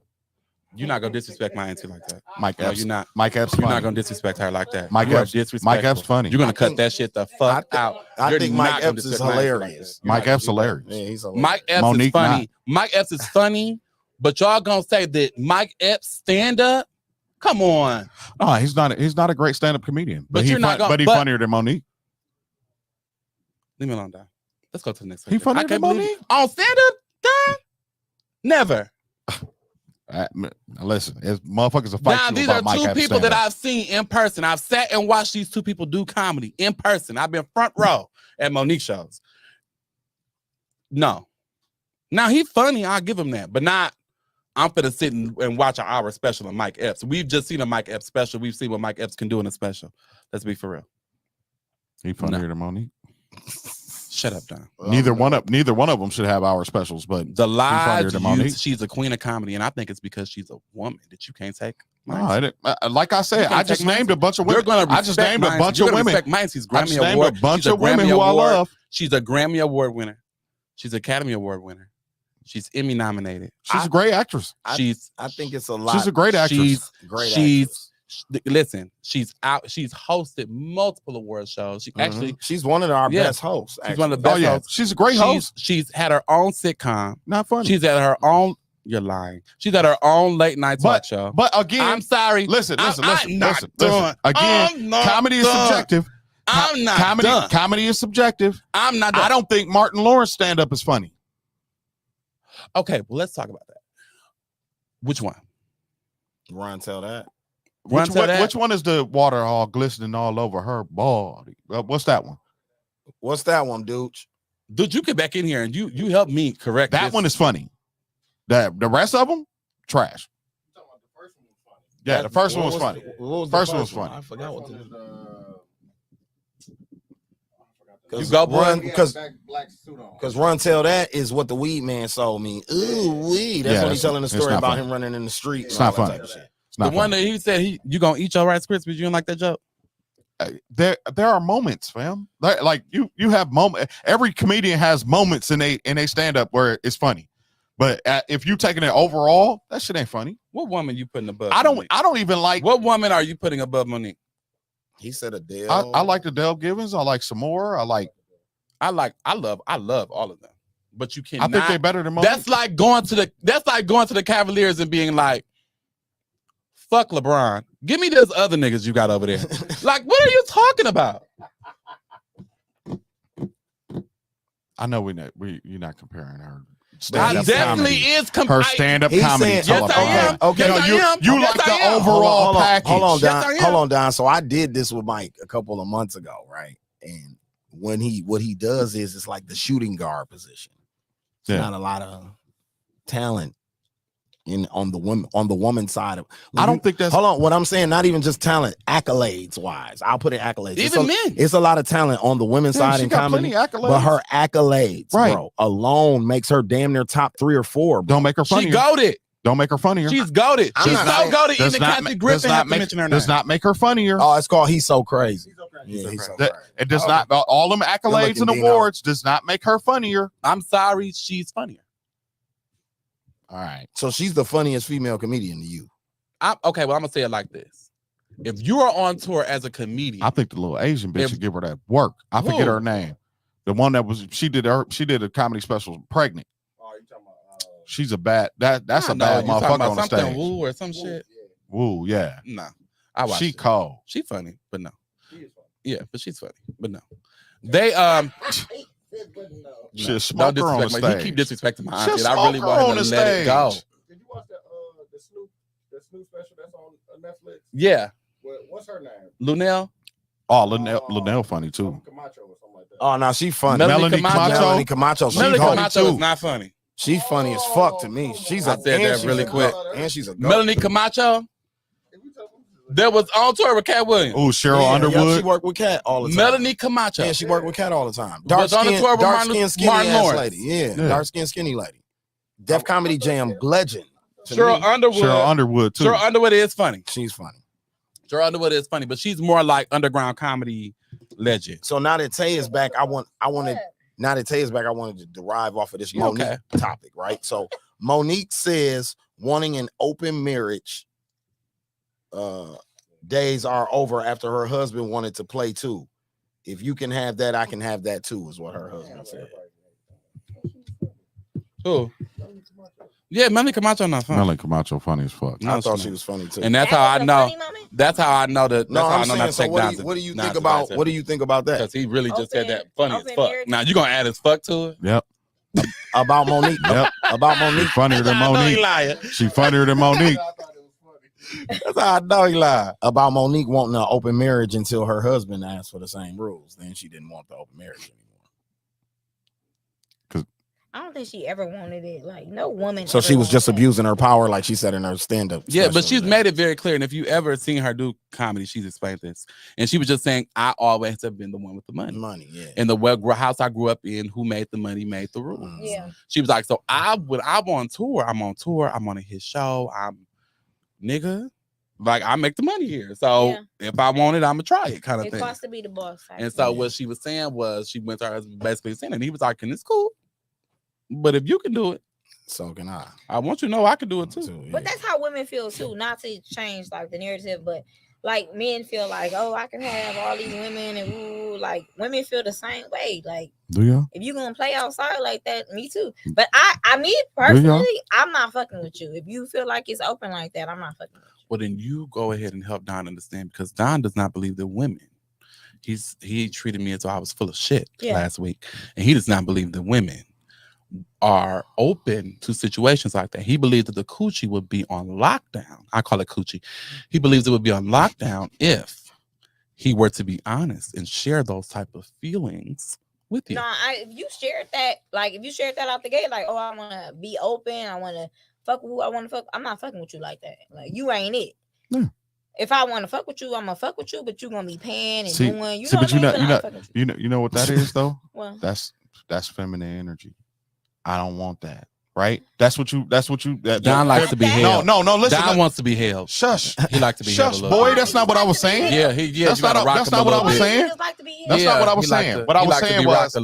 Speaker 5: You're not gonna disrespect my auntie like that.
Speaker 6: Mike Epps.
Speaker 5: You're not.
Speaker 6: Mike Epps.
Speaker 5: You're not gonna disrespect her like that.
Speaker 6: Mike Epps funny.
Speaker 5: You're gonna cut that shit the fuck out.
Speaker 4: I think Mike Epps is hilarious.
Speaker 6: Mike Epps hilarious.
Speaker 4: Yeah, he's hilarious.
Speaker 5: Mike Epps is funny. Mike Epps is funny, but y'all gonna say that Mike Epps stand up? Come on.
Speaker 6: No, he's not a great stand-up comedian. But he's funnier than Monique.
Speaker 5: Leave me alone, Don. Let's go to the next one.
Speaker 6: He funnier than Monique?
Speaker 5: On stand-up, Don? Never.
Speaker 6: Listen, motherfuckers are fighting.
Speaker 5: These are two people that I've seen in person. I've sat and watched these two people do comedy in person. I've been front row at Monique shows. No. Now, he's funny. I'll give him that. But not, I'm finna sit and watch an hour special of Mike Epps. We've just seen a Mike Epps special. We've seen what Mike Epps can do in a special. Let's be for real.
Speaker 6: He funnier than Monique.
Speaker 5: Shut up, Don.
Speaker 6: Neither one of them should have hour specials, but
Speaker 5: the lies she's a queen of comedy, and I think it's because she's a woman that you can't take.
Speaker 6: No, like I said, I just named a bunch of women. I just named a bunch of women.
Speaker 5: She's Grammy Award.
Speaker 6: A bunch of women who I love.
Speaker 5: She's a Grammy Award winner. She's Academy Award winner. She's Emmy nominated.
Speaker 6: She's a great actress.
Speaker 4: I think it's a lot.
Speaker 6: She's a great actress.
Speaker 5: Listen, she's hosted multiple award shows.
Speaker 4: She's one of our best hosts.
Speaker 5: She's one of the best hosts.
Speaker 6: She's a great host.
Speaker 5: She's had her own sitcom.
Speaker 6: Not funny.
Speaker 5: She's had her own. You're lying. She's had her own late night talk show.
Speaker 6: But again,
Speaker 5: I'm sorry.
Speaker 6: Listen. Again,
Speaker 5: I'm
Speaker 6: comedy is subjective.
Speaker 5: I'm not done.
Speaker 6: Comedy is subjective.
Speaker 5: I'm not done.
Speaker 6: I don't think Martin Lawrence stand-up is funny.
Speaker 5: Okay, well, let's talk about that. Which one?
Speaker 4: Ron, tell that.
Speaker 6: Which one is the water all glistening all over her body? What's that one?
Speaker 4: What's that one, dude?
Speaker 5: Dude, you get back in here and you help me correct
Speaker 6: that. One is funny. The rest of them, trash. Yeah, the first one was funny. First one was funny.
Speaker 4: I forgot what the
Speaker 5: You go, boy,
Speaker 4: because Run Tell That is what the weed man sold me. Ooh, weed. That's when he's telling the story about him running in the street.
Speaker 6: It's not funny.
Speaker 5: The one that he said you gonna eat your Rice Krispies. You didn't like that joke?
Speaker 6: there are moments, fam. Like you have moment. Every comedian has moments in a stand up where it's funny. But if you taking it overall, that shit ain't funny.
Speaker 5: What woman you putting above?
Speaker 6: I
Speaker 5: Monique?
Speaker 6: don't even like.
Speaker 5: What woman are you putting above Monique?
Speaker 4: He said Adele.
Speaker 6: I like Adele Givens. I like some more. I love all of them. But you cannot. I think they're better than Monique.
Speaker 5: That's like going to the Cavaliers and being like, fuck LeBron. Give me those other niggas you got over there. Like, what are you talking about?
Speaker 6: I know you're not comparing her.
Speaker 5: I definitely is
Speaker 6: her stand-up comedy.
Speaker 5: Yes, I am.
Speaker 4: Okay,
Speaker 5: yes, I am.
Speaker 6: You
Speaker 5: yes,
Speaker 6: like
Speaker 5: I
Speaker 6: the
Speaker 5: am.
Speaker 6: overall package.
Speaker 4: Hold on,
Speaker 5: Yes,
Speaker 4: Don.
Speaker 5: I am.
Speaker 4: Hold on, Don. So I did this with Mike a couple of months ago, right? And what he does is it's like the shooting guard position. There's not a lot of talent on the woman side of.
Speaker 6: I don't think that's.
Speaker 4: Hold on, what I'm saying, not even just talent, accolades wise. I'll put it accolades.
Speaker 5: Even men.
Speaker 4: It's a lot of talent on the women's side
Speaker 6: she
Speaker 4: in
Speaker 6: got
Speaker 4: comedy,
Speaker 6: plenty accolades.
Speaker 4: but her accolades,
Speaker 6: Right.
Speaker 4: bro, alone makes her damn near top 3 or 4. Bro.
Speaker 6: Don't make her funnier.
Speaker 5: She goated.
Speaker 6: Don't make her funnier.
Speaker 5: She's goated.
Speaker 4: I'm
Speaker 5: She's
Speaker 4: not
Speaker 5: so
Speaker 4: saying-
Speaker 5: goated.
Speaker 6: Does
Speaker 5: Even
Speaker 6: not
Speaker 5: Kathy
Speaker 6: ma-
Speaker 5: Griffin
Speaker 6: does not
Speaker 5: have to
Speaker 6: make-
Speaker 5: mention her name.
Speaker 6: Does not make her funnier.
Speaker 4: Oh, it's called He's So Crazy. Yeah, he's so
Speaker 6: That-
Speaker 4: crazy.
Speaker 6: it does not. All them accolades and
Speaker 4: Good-looking
Speaker 6: awards does not make her funnier.
Speaker 5: I'm sorry, she's funnier.
Speaker 6: All right.
Speaker 4: So she's the funniest female comedian to you.
Speaker 5: Okay, well, I'm gonna say it like this. If you are on tour as a comedian,
Speaker 6: I think the little Asian bitch
Speaker 5: If-
Speaker 6: should give her that work. I forget
Speaker 5: Who?
Speaker 6: her name. The one that was she did a comedy special pregnant.
Speaker 8: Oh, you talking about?
Speaker 6: She's a bad that's
Speaker 5: I
Speaker 6: a
Speaker 5: don't know,
Speaker 6: bad
Speaker 5: you talking
Speaker 6: motherfucker
Speaker 5: about
Speaker 6: on the
Speaker 5: something
Speaker 6: stage.
Speaker 5: Woo or some shit.
Speaker 6: Woo, yeah.
Speaker 5: No, I watched
Speaker 6: She
Speaker 5: it.
Speaker 6: cold.
Speaker 5: She funny, but no.
Speaker 8: She is funny.
Speaker 5: Yeah, but she's funny, but no. They
Speaker 6: She'll
Speaker 5: don't
Speaker 6: smoke her on the
Speaker 5: disrespect me. He
Speaker 6: stage.
Speaker 5: keep disrespecting my
Speaker 6: She'll
Speaker 5: auntie. I really
Speaker 6: smoke her
Speaker 5: want
Speaker 6: on
Speaker 5: him to
Speaker 6: the
Speaker 5: let it go.
Speaker 6: stage.
Speaker 8: Did you watch the Snoop special that's on Netflix?
Speaker 5: Yeah,
Speaker 8: What's her name?
Speaker 5: Lunel.
Speaker 6: Oh, Linnell funny too.
Speaker 8: Camacho or something like that.
Speaker 4: Oh, no, she funny.
Speaker 5: Melanie
Speaker 4: Melanie Camacho. She
Speaker 5: Melanie
Speaker 4: funny
Speaker 5: Camacho
Speaker 4: too.
Speaker 5: is not funny.
Speaker 4: She funny as fuck to me. She's
Speaker 5: I
Speaker 4: a
Speaker 5: said
Speaker 4: and
Speaker 5: that
Speaker 4: she's
Speaker 5: really
Speaker 4: a
Speaker 5: quick.
Speaker 4: goat. And she's a goat.
Speaker 5: Melanie Camacho. That was on tour with Cat Williams.
Speaker 6: Oh, Cheryl
Speaker 4: Yeah,
Speaker 6: Underwood.
Speaker 4: she worked with Cat all the time.
Speaker 5: Melanie Camacho.
Speaker 4: Yeah, she worked with Cat all the time.
Speaker 5: Was on the tour with Martin
Speaker 4: skinny
Speaker 5: Lawrence.
Speaker 4: ass lady. Yeah, dark skin skinny lady. Def Comedy Jam legend. To
Speaker 5: Cheryl
Speaker 4: me,
Speaker 5: Underwood.
Speaker 6: Cheryl Underwood too.
Speaker 5: Cheryl Underwood is funny.
Speaker 4: she's funny.
Speaker 5: Cheryl Underwood is funny, but she's more like underground comedy legend.
Speaker 4: So now that Tay is back, I wanted to derive off of this
Speaker 5: Yeah,
Speaker 4: Monique
Speaker 5: okay.
Speaker 4: topic, right? So Monique says wanting an open marriage days are over after her husband wanted to play too. If you can have that, I can have that too, is what her husband said.
Speaker 5: Who? Yeah, Melanie Camacho not funny.
Speaker 6: Melanie Camacho funny as fuck.
Speaker 5: No,
Speaker 4: I thought
Speaker 5: she's
Speaker 4: she
Speaker 5: not.
Speaker 4: was funny too.
Speaker 5: And that's how I know. That's how I know that. That's
Speaker 4: No,
Speaker 5: how I
Speaker 4: I'm
Speaker 5: know not
Speaker 4: saying,
Speaker 5: to
Speaker 4: so
Speaker 5: take
Speaker 4: what
Speaker 5: Don's
Speaker 4: do you think
Speaker 5: Don's
Speaker 4: about
Speaker 5: advice.
Speaker 4: what do you think about that?
Speaker 5: Because he really just said that funny as
Speaker 7: Open
Speaker 5: fuck.
Speaker 7: marriage.
Speaker 5: Now you gonna add his fuck to it?
Speaker 6: Yep.
Speaker 4: About Monique.
Speaker 6: Yep.
Speaker 4: About
Speaker 6: She
Speaker 4: Monique.
Speaker 6: funnier than
Speaker 5: I know he
Speaker 6: Monique.
Speaker 5: lying.
Speaker 6: She funnier than Monique.
Speaker 5: That's how I know he lied.
Speaker 4: About Monique wanting an open marriage until her husband asked for the same rules. Then she didn't want the open marriage anymore.
Speaker 7: I don't think she ever wanted it. Like no woman.
Speaker 4: So
Speaker 7: ever
Speaker 4: she was just
Speaker 7: wanted that.
Speaker 4: abusing her power, like she said in her stand-up.
Speaker 5: Yeah, but
Speaker 4: special
Speaker 5: she's
Speaker 4: today.
Speaker 5: made it very clear. And if you ever seen her do comedy, she's explained this. And she was just saying, I always have been the one with the money.
Speaker 4: money. Yeah.
Speaker 5: In the house I grew up in, who made the money made the rules.
Speaker 7: Yeah.
Speaker 5: She was like, so when I'm on tour, I'm on his show. I'm nigga. Like I make the money here. So if I want it, I'ma try it kind of
Speaker 7: It
Speaker 5: thing.
Speaker 7: costs to be the boss.
Speaker 5: And so what she was saying was she went to her husband basically saying, and he was like, and it's cool. But if you can do it,
Speaker 4: so can I.
Speaker 5: I want you to know I can do it too.
Speaker 7: But that's how women feel too. Not to change like the narrative, but like men feel like, oh, I can have all these women and ooh, like women feel the same way. Like
Speaker 6: Do y'all?
Speaker 7: if you gonna play outside like that, me too. But I me personally, I'm not fucking with you. If you feel like it's open like that, I'm not fucking with you.
Speaker 5: Well, then you go ahead and help Don understand because Don does not believe that women. He treated me as though I was full of shit last week, and he does not believe that women are open to situations like that. He believes that the coochie would be on lockdown. I call it coochie. He believes it would be on lockdown if he were to be honest and share those type of feelings with you.
Speaker 7: No, if you shared that out the gate, like, oh, I want to be open, I want to fuck with who I want to fuck. I'm not fucking with you like that. Like, you ain't it.
Speaker 6: Yeah.
Speaker 7: If I want to fuck with you, I'm gonna fuck with you, but you gonna be paying and doing.
Speaker 6: You know what that is though.
Speaker 7: Well,
Speaker 6: That's feminine energy. I don't want that. right? That's what you.
Speaker 5: Don likes to be held.
Speaker 6: No. Listen,
Speaker 5: Don wants to be held.
Speaker 6: Shush.
Speaker 5: He likes to be held a
Speaker 6: Shush,
Speaker 5: little
Speaker 6: boy.
Speaker 5: bit.
Speaker 6: That's not what I was saying.
Speaker 5: Yeah,
Speaker 6: That's not what I was saying. That's not what I was saying. What I was saying was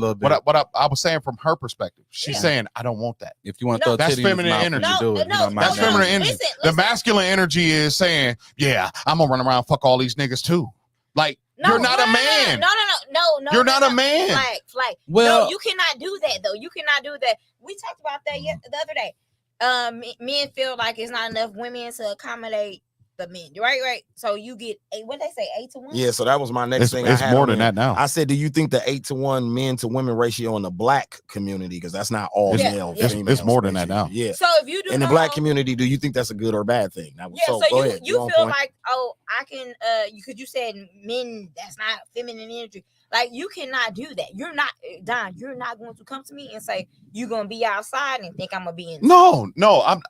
Speaker 6: what I was saying from her perspective. She's saying, I don't want that.
Speaker 5: If you want to throw
Speaker 6: that's
Speaker 5: titty in his
Speaker 6: feminine
Speaker 5: mouth,
Speaker 6: energy.
Speaker 5: you do it.
Speaker 6: That's feminine energy. The masculine energy is saying, yeah, I'm gonna run around and fuck all these niggas too. Like, you're not a man.
Speaker 7: No.
Speaker 6: You're not a man.
Speaker 7: Like,
Speaker 5: well,
Speaker 7: no, you cannot do that though. You cannot do that. We talked about that the other day. Men feel like it's not enough women to accommodate the men, right? So you get what they say, 8 to 1.
Speaker 4: Yeah, so that was my next thing.
Speaker 6: It's more than that now.
Speaker 4: I said, do you think the 8 to 1 men to women ratio in the black community, because that's not all male,
Speaker 6: it's more than that now.
Speaker 4: Yeah.
Speaker 7: So if you do
Speaker 4: in the black community, do you think that's a good or bad thing?
Speaker 7: So you feel like, oh, I can because you said men, that's not feminine energy. Like, you cannot do that. You're not, Don, you're not going to come to me and say you're gonna be outside and think I'm gonna be in.
Speaker 6: No,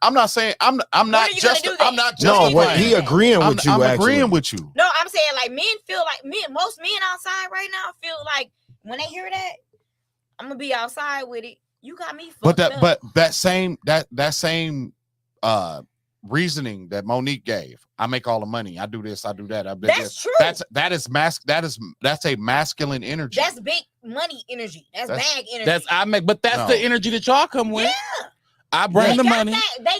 Speaker 6: I'm not saying I'm not just I'm not just
Speaker 4: no, what he agreeing with you.
Speaker 6: I'm
Speaker 4: actually
Speaker 6: agreeing with you.
Speaker 7: No, I'm saying like men feel like most men outside right now feel like when they hear that, I'm gonna be outside with it. You got me fucked up.
Speaker 6: But that same reasoning that Monique gave. I make all the money. I do this. I do that.
Speaker 7: That's true.
Speaker 6: That's a masculine energy.
Speaker 7: That's big money energy. That's bag energy.
Speaker 5: But that's the energy that y'all come with.
Speaker 7: Yeah.
Speaker 5: I bring the money.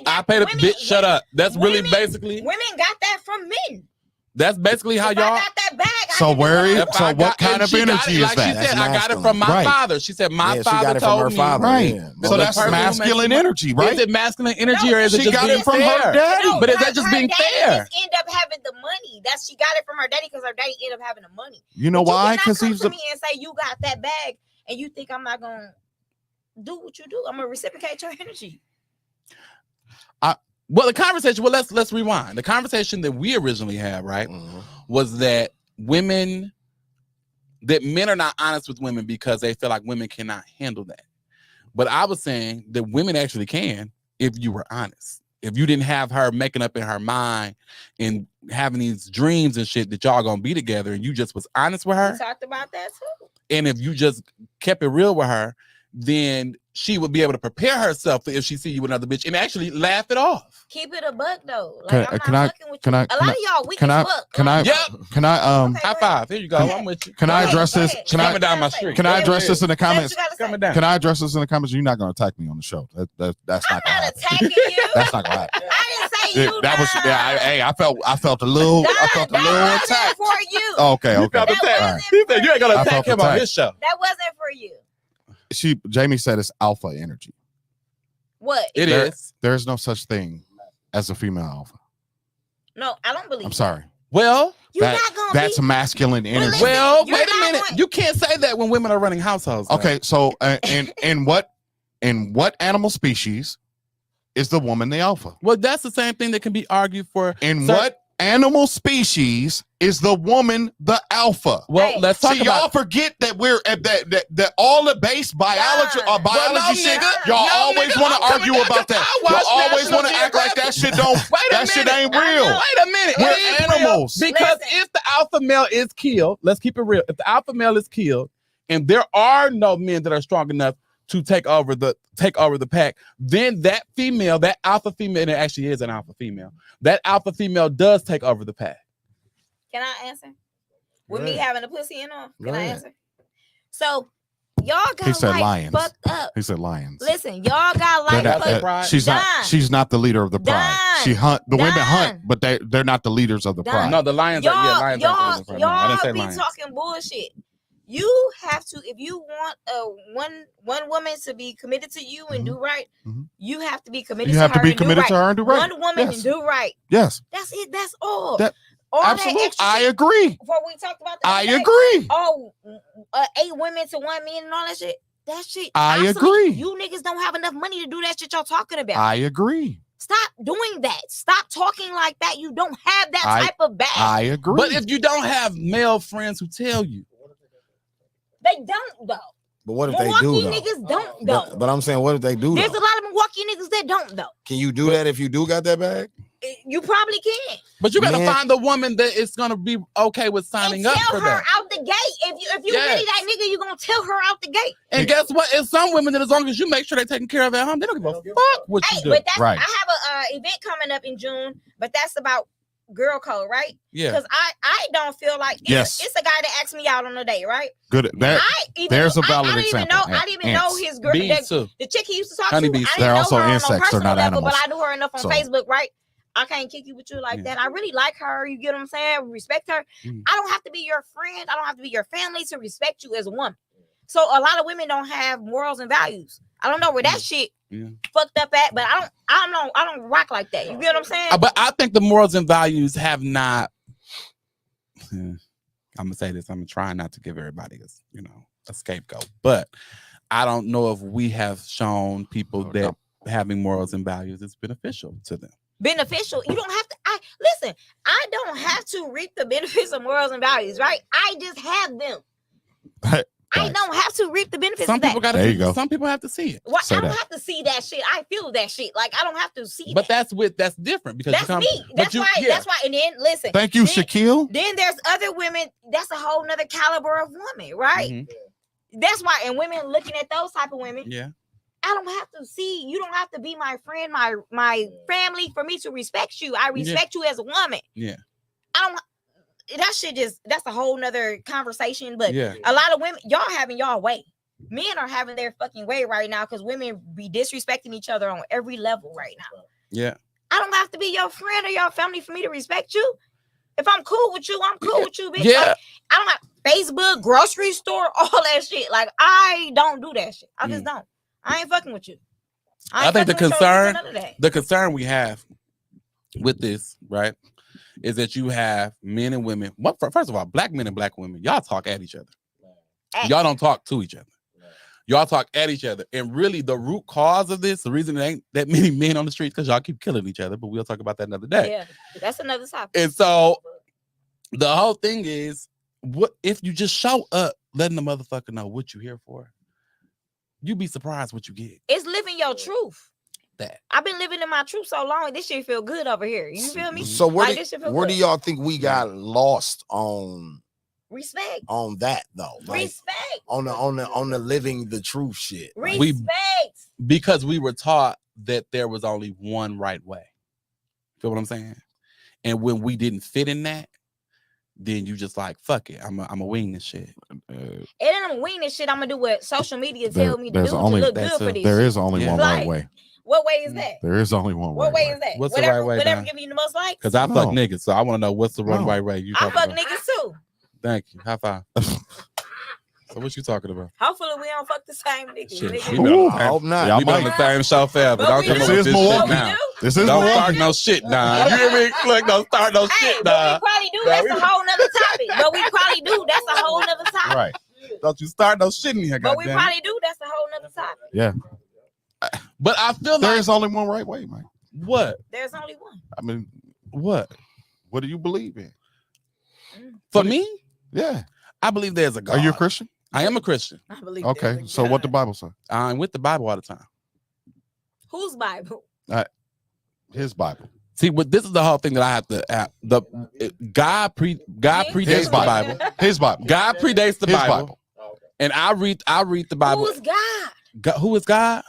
Speaker 5: I pay the bitch. Shut up. That's really basically.
Speaker 7: Women got that from men.
Speaker 5: That's basically how y'all.
Speaker 7: I got that bag.
Speaker 6: So what kind of energy is that?
Speaker 5: She said, I got it from my father. She said, my father told me.
Speaker 6: Right. Yeah. So that's masculine energy, right?
Speaker 5: Is it masculine energy or is it just being fair? She got it from her daddy. But is that just being fair?
Speaker 7: Just end up having the money. She got it from her daddy because her daddy ended up having the money.
Speaker 6: You know why? Because
Speaker 7: he's to me and say you got that bag and you think I'm not gonna do what you do. I'm gonna reciprocate your energy.
Speaker 5: Well, the conversation. Well, let's rewind. The conversation that we originally had, right, was that men are not honest with women because they feel like women cannot handle that. But I was saying that women actually can if you were honest. If you didn't have her making up in her mind and having these dreams and shit that y'all gonna be together, and you just was honest with her.
Speaker 7: We talked about that too.
Speaker 5: And if you just kept it real with her, then she would be able to prepare herself for if she see you with another bitch and actually laugh it off.
Speaker 7: Keep it a buck though. Like, I'm not fucking with you. A lot of y'all weak as fuck.
Speaker 6: Can I
Speaker 5: high five. Here you go. I'm with you.
Speaker 6: Can I address this?
Speaker 5: Coming down my street.
Speaker 6: Can I address this in the comments?
Speaker 5: Coming down.
Speaker 6: Can I address this in the comments? You're not gonna attack me on the show. That's not gonna happen.
Speaker 7: Attacking you.
Speaker 6: That's not gonna happen.
Speaker 7: I didn't say you.
Speaker 6: That was hey, I felt a little attacked.
Speaker 7: For you.
Speaker 6: Okay.
Speaker 5: He said you ain't gonna attack him on his show.
Speaker 7: That wasn't for you.
Speaker 6: Jamie said it's alpha energy.
Speaker 7: What?
Speaker 5: It is.
Speaker 6: There is no such thing as a female alpha.
Speaker 7: No, I don't believe.
Speaker 6: I'm sorry.
Speaker 5: Well,
Speaker 6: that's masculine energy.
Speaker 5: Well, wait a minute. You can't say that when women are running households.
Speaker 6: Okay, so in what animal species is the woman the alpha?
Speaker 5: Well, that's the same thing that can be argued for.
Speaker 6: What animal species is the woman the alpha?
Speaker 5: Well, let's talk about.
Speaker 6: Y'all forget that we're that all the base biology or biology shit. Y'all always want to argue about that. Y'all always want to act like that shit don't. That shit ain't real.
Speaker 5: Wait a minute.
Speaker 6: We're animals.
Speaker 5: Because if the alpha male is killed, let's keep it real. If the alpha male is killed, and there are no men that are strong enough to take over the pack, then that alpha female, and it actually is an alpha female, that alpha female does take over the pack.
Speaker 7: Can I answer? With me having a pussy and all, can I answer? So y'all got lions fucked up.
Speaker 6: He said lions.
Speaker 7: Listen, y'all got lions.
Speaker 6: She's not the leader of the pride. She hunt. The women hunt, but they're not the leaders of the pride.
Speaker 5: No, the lions are. Yeah, lions are.
Speaker 7: Y'all be talking bullshit. You have to, if you want one woman to be committed to you and do right, you have to be committed to her. You have to be committed to her and do right. One woman and do right.
Speaker 6: Yes.
Speaker 7: That's it. That's all.
Speaker 6: Absolutely. I agree.
Speaker 7: Before we talked about that.
Speaker 6: I agree.
Speaker 7: 8 women to 1 man and all that shit. That shit.
Speaker 6: I agree.
Speaker 7: You niggas don't have enough money to do that shit y'all talking about.
Speaker 6: I agree.
Speaker 7: Stop doing that. Stop talking like that. You don't have that type of bag.
Speaker 6: I agree.
Speaker 5: But if you don't have male friends who tell you.
Speaker 7: They don't though.
Speaker 4: But what if
Speaker 7: Milwaukee
Speaker 4: they do though?
Speaker 7: Niggas don't though.
Speaker 4: But I'm saying, what if they do?
Speaker 7: There's a lot of Milwaukee niggas that don't though.
Speaker 4: Can you do that if you do got that bag?
Speaker 7: You probably can.
Speaker 5: But you gotta find the woman that is gonna be okay with signing up for that.
Speaker 7: Tell her out the the gate. If you really that nigga, you gonna tell her out the gate.
Speaker 5: And guess what? It's some women that as long as you make sure they're taken care of at home, they don't give a fuck what you do.
Speaker 7: But that's
Speaker 6: Right.
Speaker 7: I have a event coming up in June, but that's about girl code, right?
Speaker 5: Yeah.
Speaker 7: Because I don't feel like
Speaker 6: Yes.
Speaker 7: it's a guy that asked me out on a date, right?
Speaker 6: Good. There's a valid
Speaker 7: I didn't
Speaker 6: example.
Speaker 7: I didn't even know his girl.
Speaker 5: Bees too.
Speaker 7: The chick he used to talk
Speaker 5: Honeybees.
Speaker 7: to. I
Speaker 6: They're
Speaker 7: didn't
Speaker 6: also
Speaker 7: know her
Speaker 6: insects,
Speaker 7: on no
Speaker 6: they're
Speaker 7: personal
Speaker 6: not
Speaker 7: level,
Speaker 6: animals.
Speaker 7: but I knew her enough on
Speaker 6: So-
Speaker 7: Facebook, right? I can't kick you with you like that. I really like her. You get what I'm saying? Respect her. I don't have to be your friend. I don't have to be your family to respect you as a woman. So a lot of women don't have morals and values. I don't know where that shit fucked up at, but I don't rock like that. You get what I'm saying?
Speaker 5: But I think the morals and values have not. I'm gonna say this. I'm trying not to give everybody a scapegoat, but I don't know if we have shown people that having morals and values is beneficial to them.
Speaker 7: Beneficial. You don't have to. Listen. I don't have to reap the benefits of morals and values, right? I just have them. I don't have to reap the benefits
Speaker 5: Some
Speaker 7: of that.
Speaker 5: people gotta.
Speaker 6: There you go.
Speaker 5: Some people have to see it.
Speaker 7: Well, I don't
Speaker 6: that.
Speaker 7: have to see that shit. I feel that shit. Like I don't have to see
Speaker 5: But
Speaker 7: that.
Speaker 5: that's different because
Speaker 7: That's me. That's why. That's why. And then listen.
Speaker 6: Thank you,
Speaker 7: then,
Speaker 6: Shaquille.
Speaker 7: Then there's other women. That's a whole nother caliber of woman, right?
Speaker 5: Mm-hmm.
Speaker 7: That's why. And women looking at those type of women.
Speaker 5: Yeah.
Speaker 7: I don't have to see. You don't have to be my friend, my family for me to respect you. I respect you as a woman.
Speaker 5: Yeah.
Speaker 7: I don't. That shit that's a whole nother conversation. But
Speaker 5: Yeah.
Speaker 7: a lot of women, y'all having y'all way. Men are having their fucking way right now because women be disrespecting each other on every level right now.
Speaker 5: Yeah.
Speaker 7: I don't have to be your friend or your family for me to respect you. If I'm cool with you, I'm cool with you, bitch.
Speaker 5: Yeah.
Speaker 7: Like, I don't have Facebook, grocery store, all that shit. Like I don't do that shit. I just don't. I ain't fucking with you.
Speaker 5: I think the concern we have with this, right, is that you have men and women. First of all, black men and black women, y'all talk at each other. Y'all don't talk to each other. Y'all talk at each other. And really the root cause of this, the reason there ain't that many men on the streets, because y'all keep killing each other, but we'll talk about that another day.
Speaker 7: Yeah, that's another topic.
Speaker 5: And so the whole thing is, what if you just show up letting the motherfucker know what you here for? You'd be surprised what you get.
Speaker 7: It's living your truth.
Speaker 5: That
Speaker 7: I've been living in my truth so long. This shit feel good over here. You feel me?
Speaker 4: So where
Speaker 7: this shit feel
Speaker 4: do
Speaker 7: good.
Speaker 4: y'all think we got lost on
Speaker 7: respect
Speaker 4: on that though? Like,
Speaker 7: respect
Speaker 4: on the living the truth shit. Like,
Speaker 7: respect.
Speaker 5: Because we were taught that there was only one right way. Feel what I'm saying? And when we didn't fit in that, then you just like, fuck it. I'm a wing this shit.
Speaker 7: It ain't I'm wing this shit. I'm gonna do what social media tell me to do to look good for this.
Speaker 6: There
Speaker 7: shit.
Speaker 6: is only one right way.
Speaker 7: What way is that?
Speaker 6: There is only one
Speaker 7: What
Speaker 6: right
Speaker 7: way is that?
Speaker 5: What's
Speaker 7: whatever,
Speaker 5: the right way?
Speaker 7: Whatever giving you the most likes.
Speaker 5: Because I fuck niggas, so I want to know what's the
Speaker 6: No.
Speaker 5: right way. You
Speaker 7: I
Speaker 5: talking
Speaker 7: fuck
Speaker 5: about.
Speaker 7: niggas too.
Speaker 5: Thank you. High five. So what you talking about?
Speaker 7: Hopefully we don't fuck the same niggas.
Speaker 5: Shit,
Speaker 7: nigga.
Speaker 5: we been on the
Speaker 4: I
Speaker 5: same-
Speaker 4: hope not.
Speaker 6: Y'all
Speaker 5: we been on
Speaker 6: might.
Speaker 5: the same show forever.
Speaker 7: But
Speaker 5: Don't
Speaker 7: we
Speaker 5: come
Speaker 7: do.
Speaker 5: up with this
Speaker 6: Milwaukee.
Speaker 5: shit now.
Speaker 6: This is
Speaker 5: Don't
Speaker 6: Milwaukee.
Speaker 5: start no shit now. You hear me? Look, don't start no
Speaker 7: Hey,
Speaker 5: shit
Speaker 7: but
Speaker 5: now.
Speaker 7: we probably do. That's a whole nother topic. But we probably do. That's a whole nother topic.
Speaker 6: Right.
Speaker 5: Don't you start no shit in here,
Speaker 7: But we
Speaker 5: goddamn.
Speaker 7: probably do. That's a whole nother topic.
Speaker 6: Yeah.
Speaker 5: But I feel
Speaker 6: There
Speaker 5: like
Speaker 6: is only one right way, man.
Speaker 5: what?
Speaker 7: There's only one.
Speaker 6: I mean,
Speaker 5: What?
Speaker 6: what do you believe in?
Speaker 5: For me,
Speaker 6: Yeah.
Speaker 5: I believe there's a God.
Speaker 6: Are you a Christian?
Speaker 5: I am a Christian.
Speaker 7: I believe.
Speaker 6: Okay.
Speaker 7: there's a
Speaker 6: So what the
Speaker 7: God.
Speaker 6: Bible say?
Speaker 5: I'm with the Bible all the time.
Speaker 7: Whose Bible?
Speaker 6: His Bible.
Speaker 5: See, but this is the whole thing that I have to. God predates
Speaker 6: His
Speaker 5: the
Speaker 6: Bible.
Speaker 5: Bible.
Speaker 6: His Bible.
Speaker 5: God predates the
Speaker 6: His
Speaker 5: Bible,
Speaker 6: Bible.
Speaker 5: and I read the Bible.
Speaker 7: Who's God?
Speaker 5: Who is God?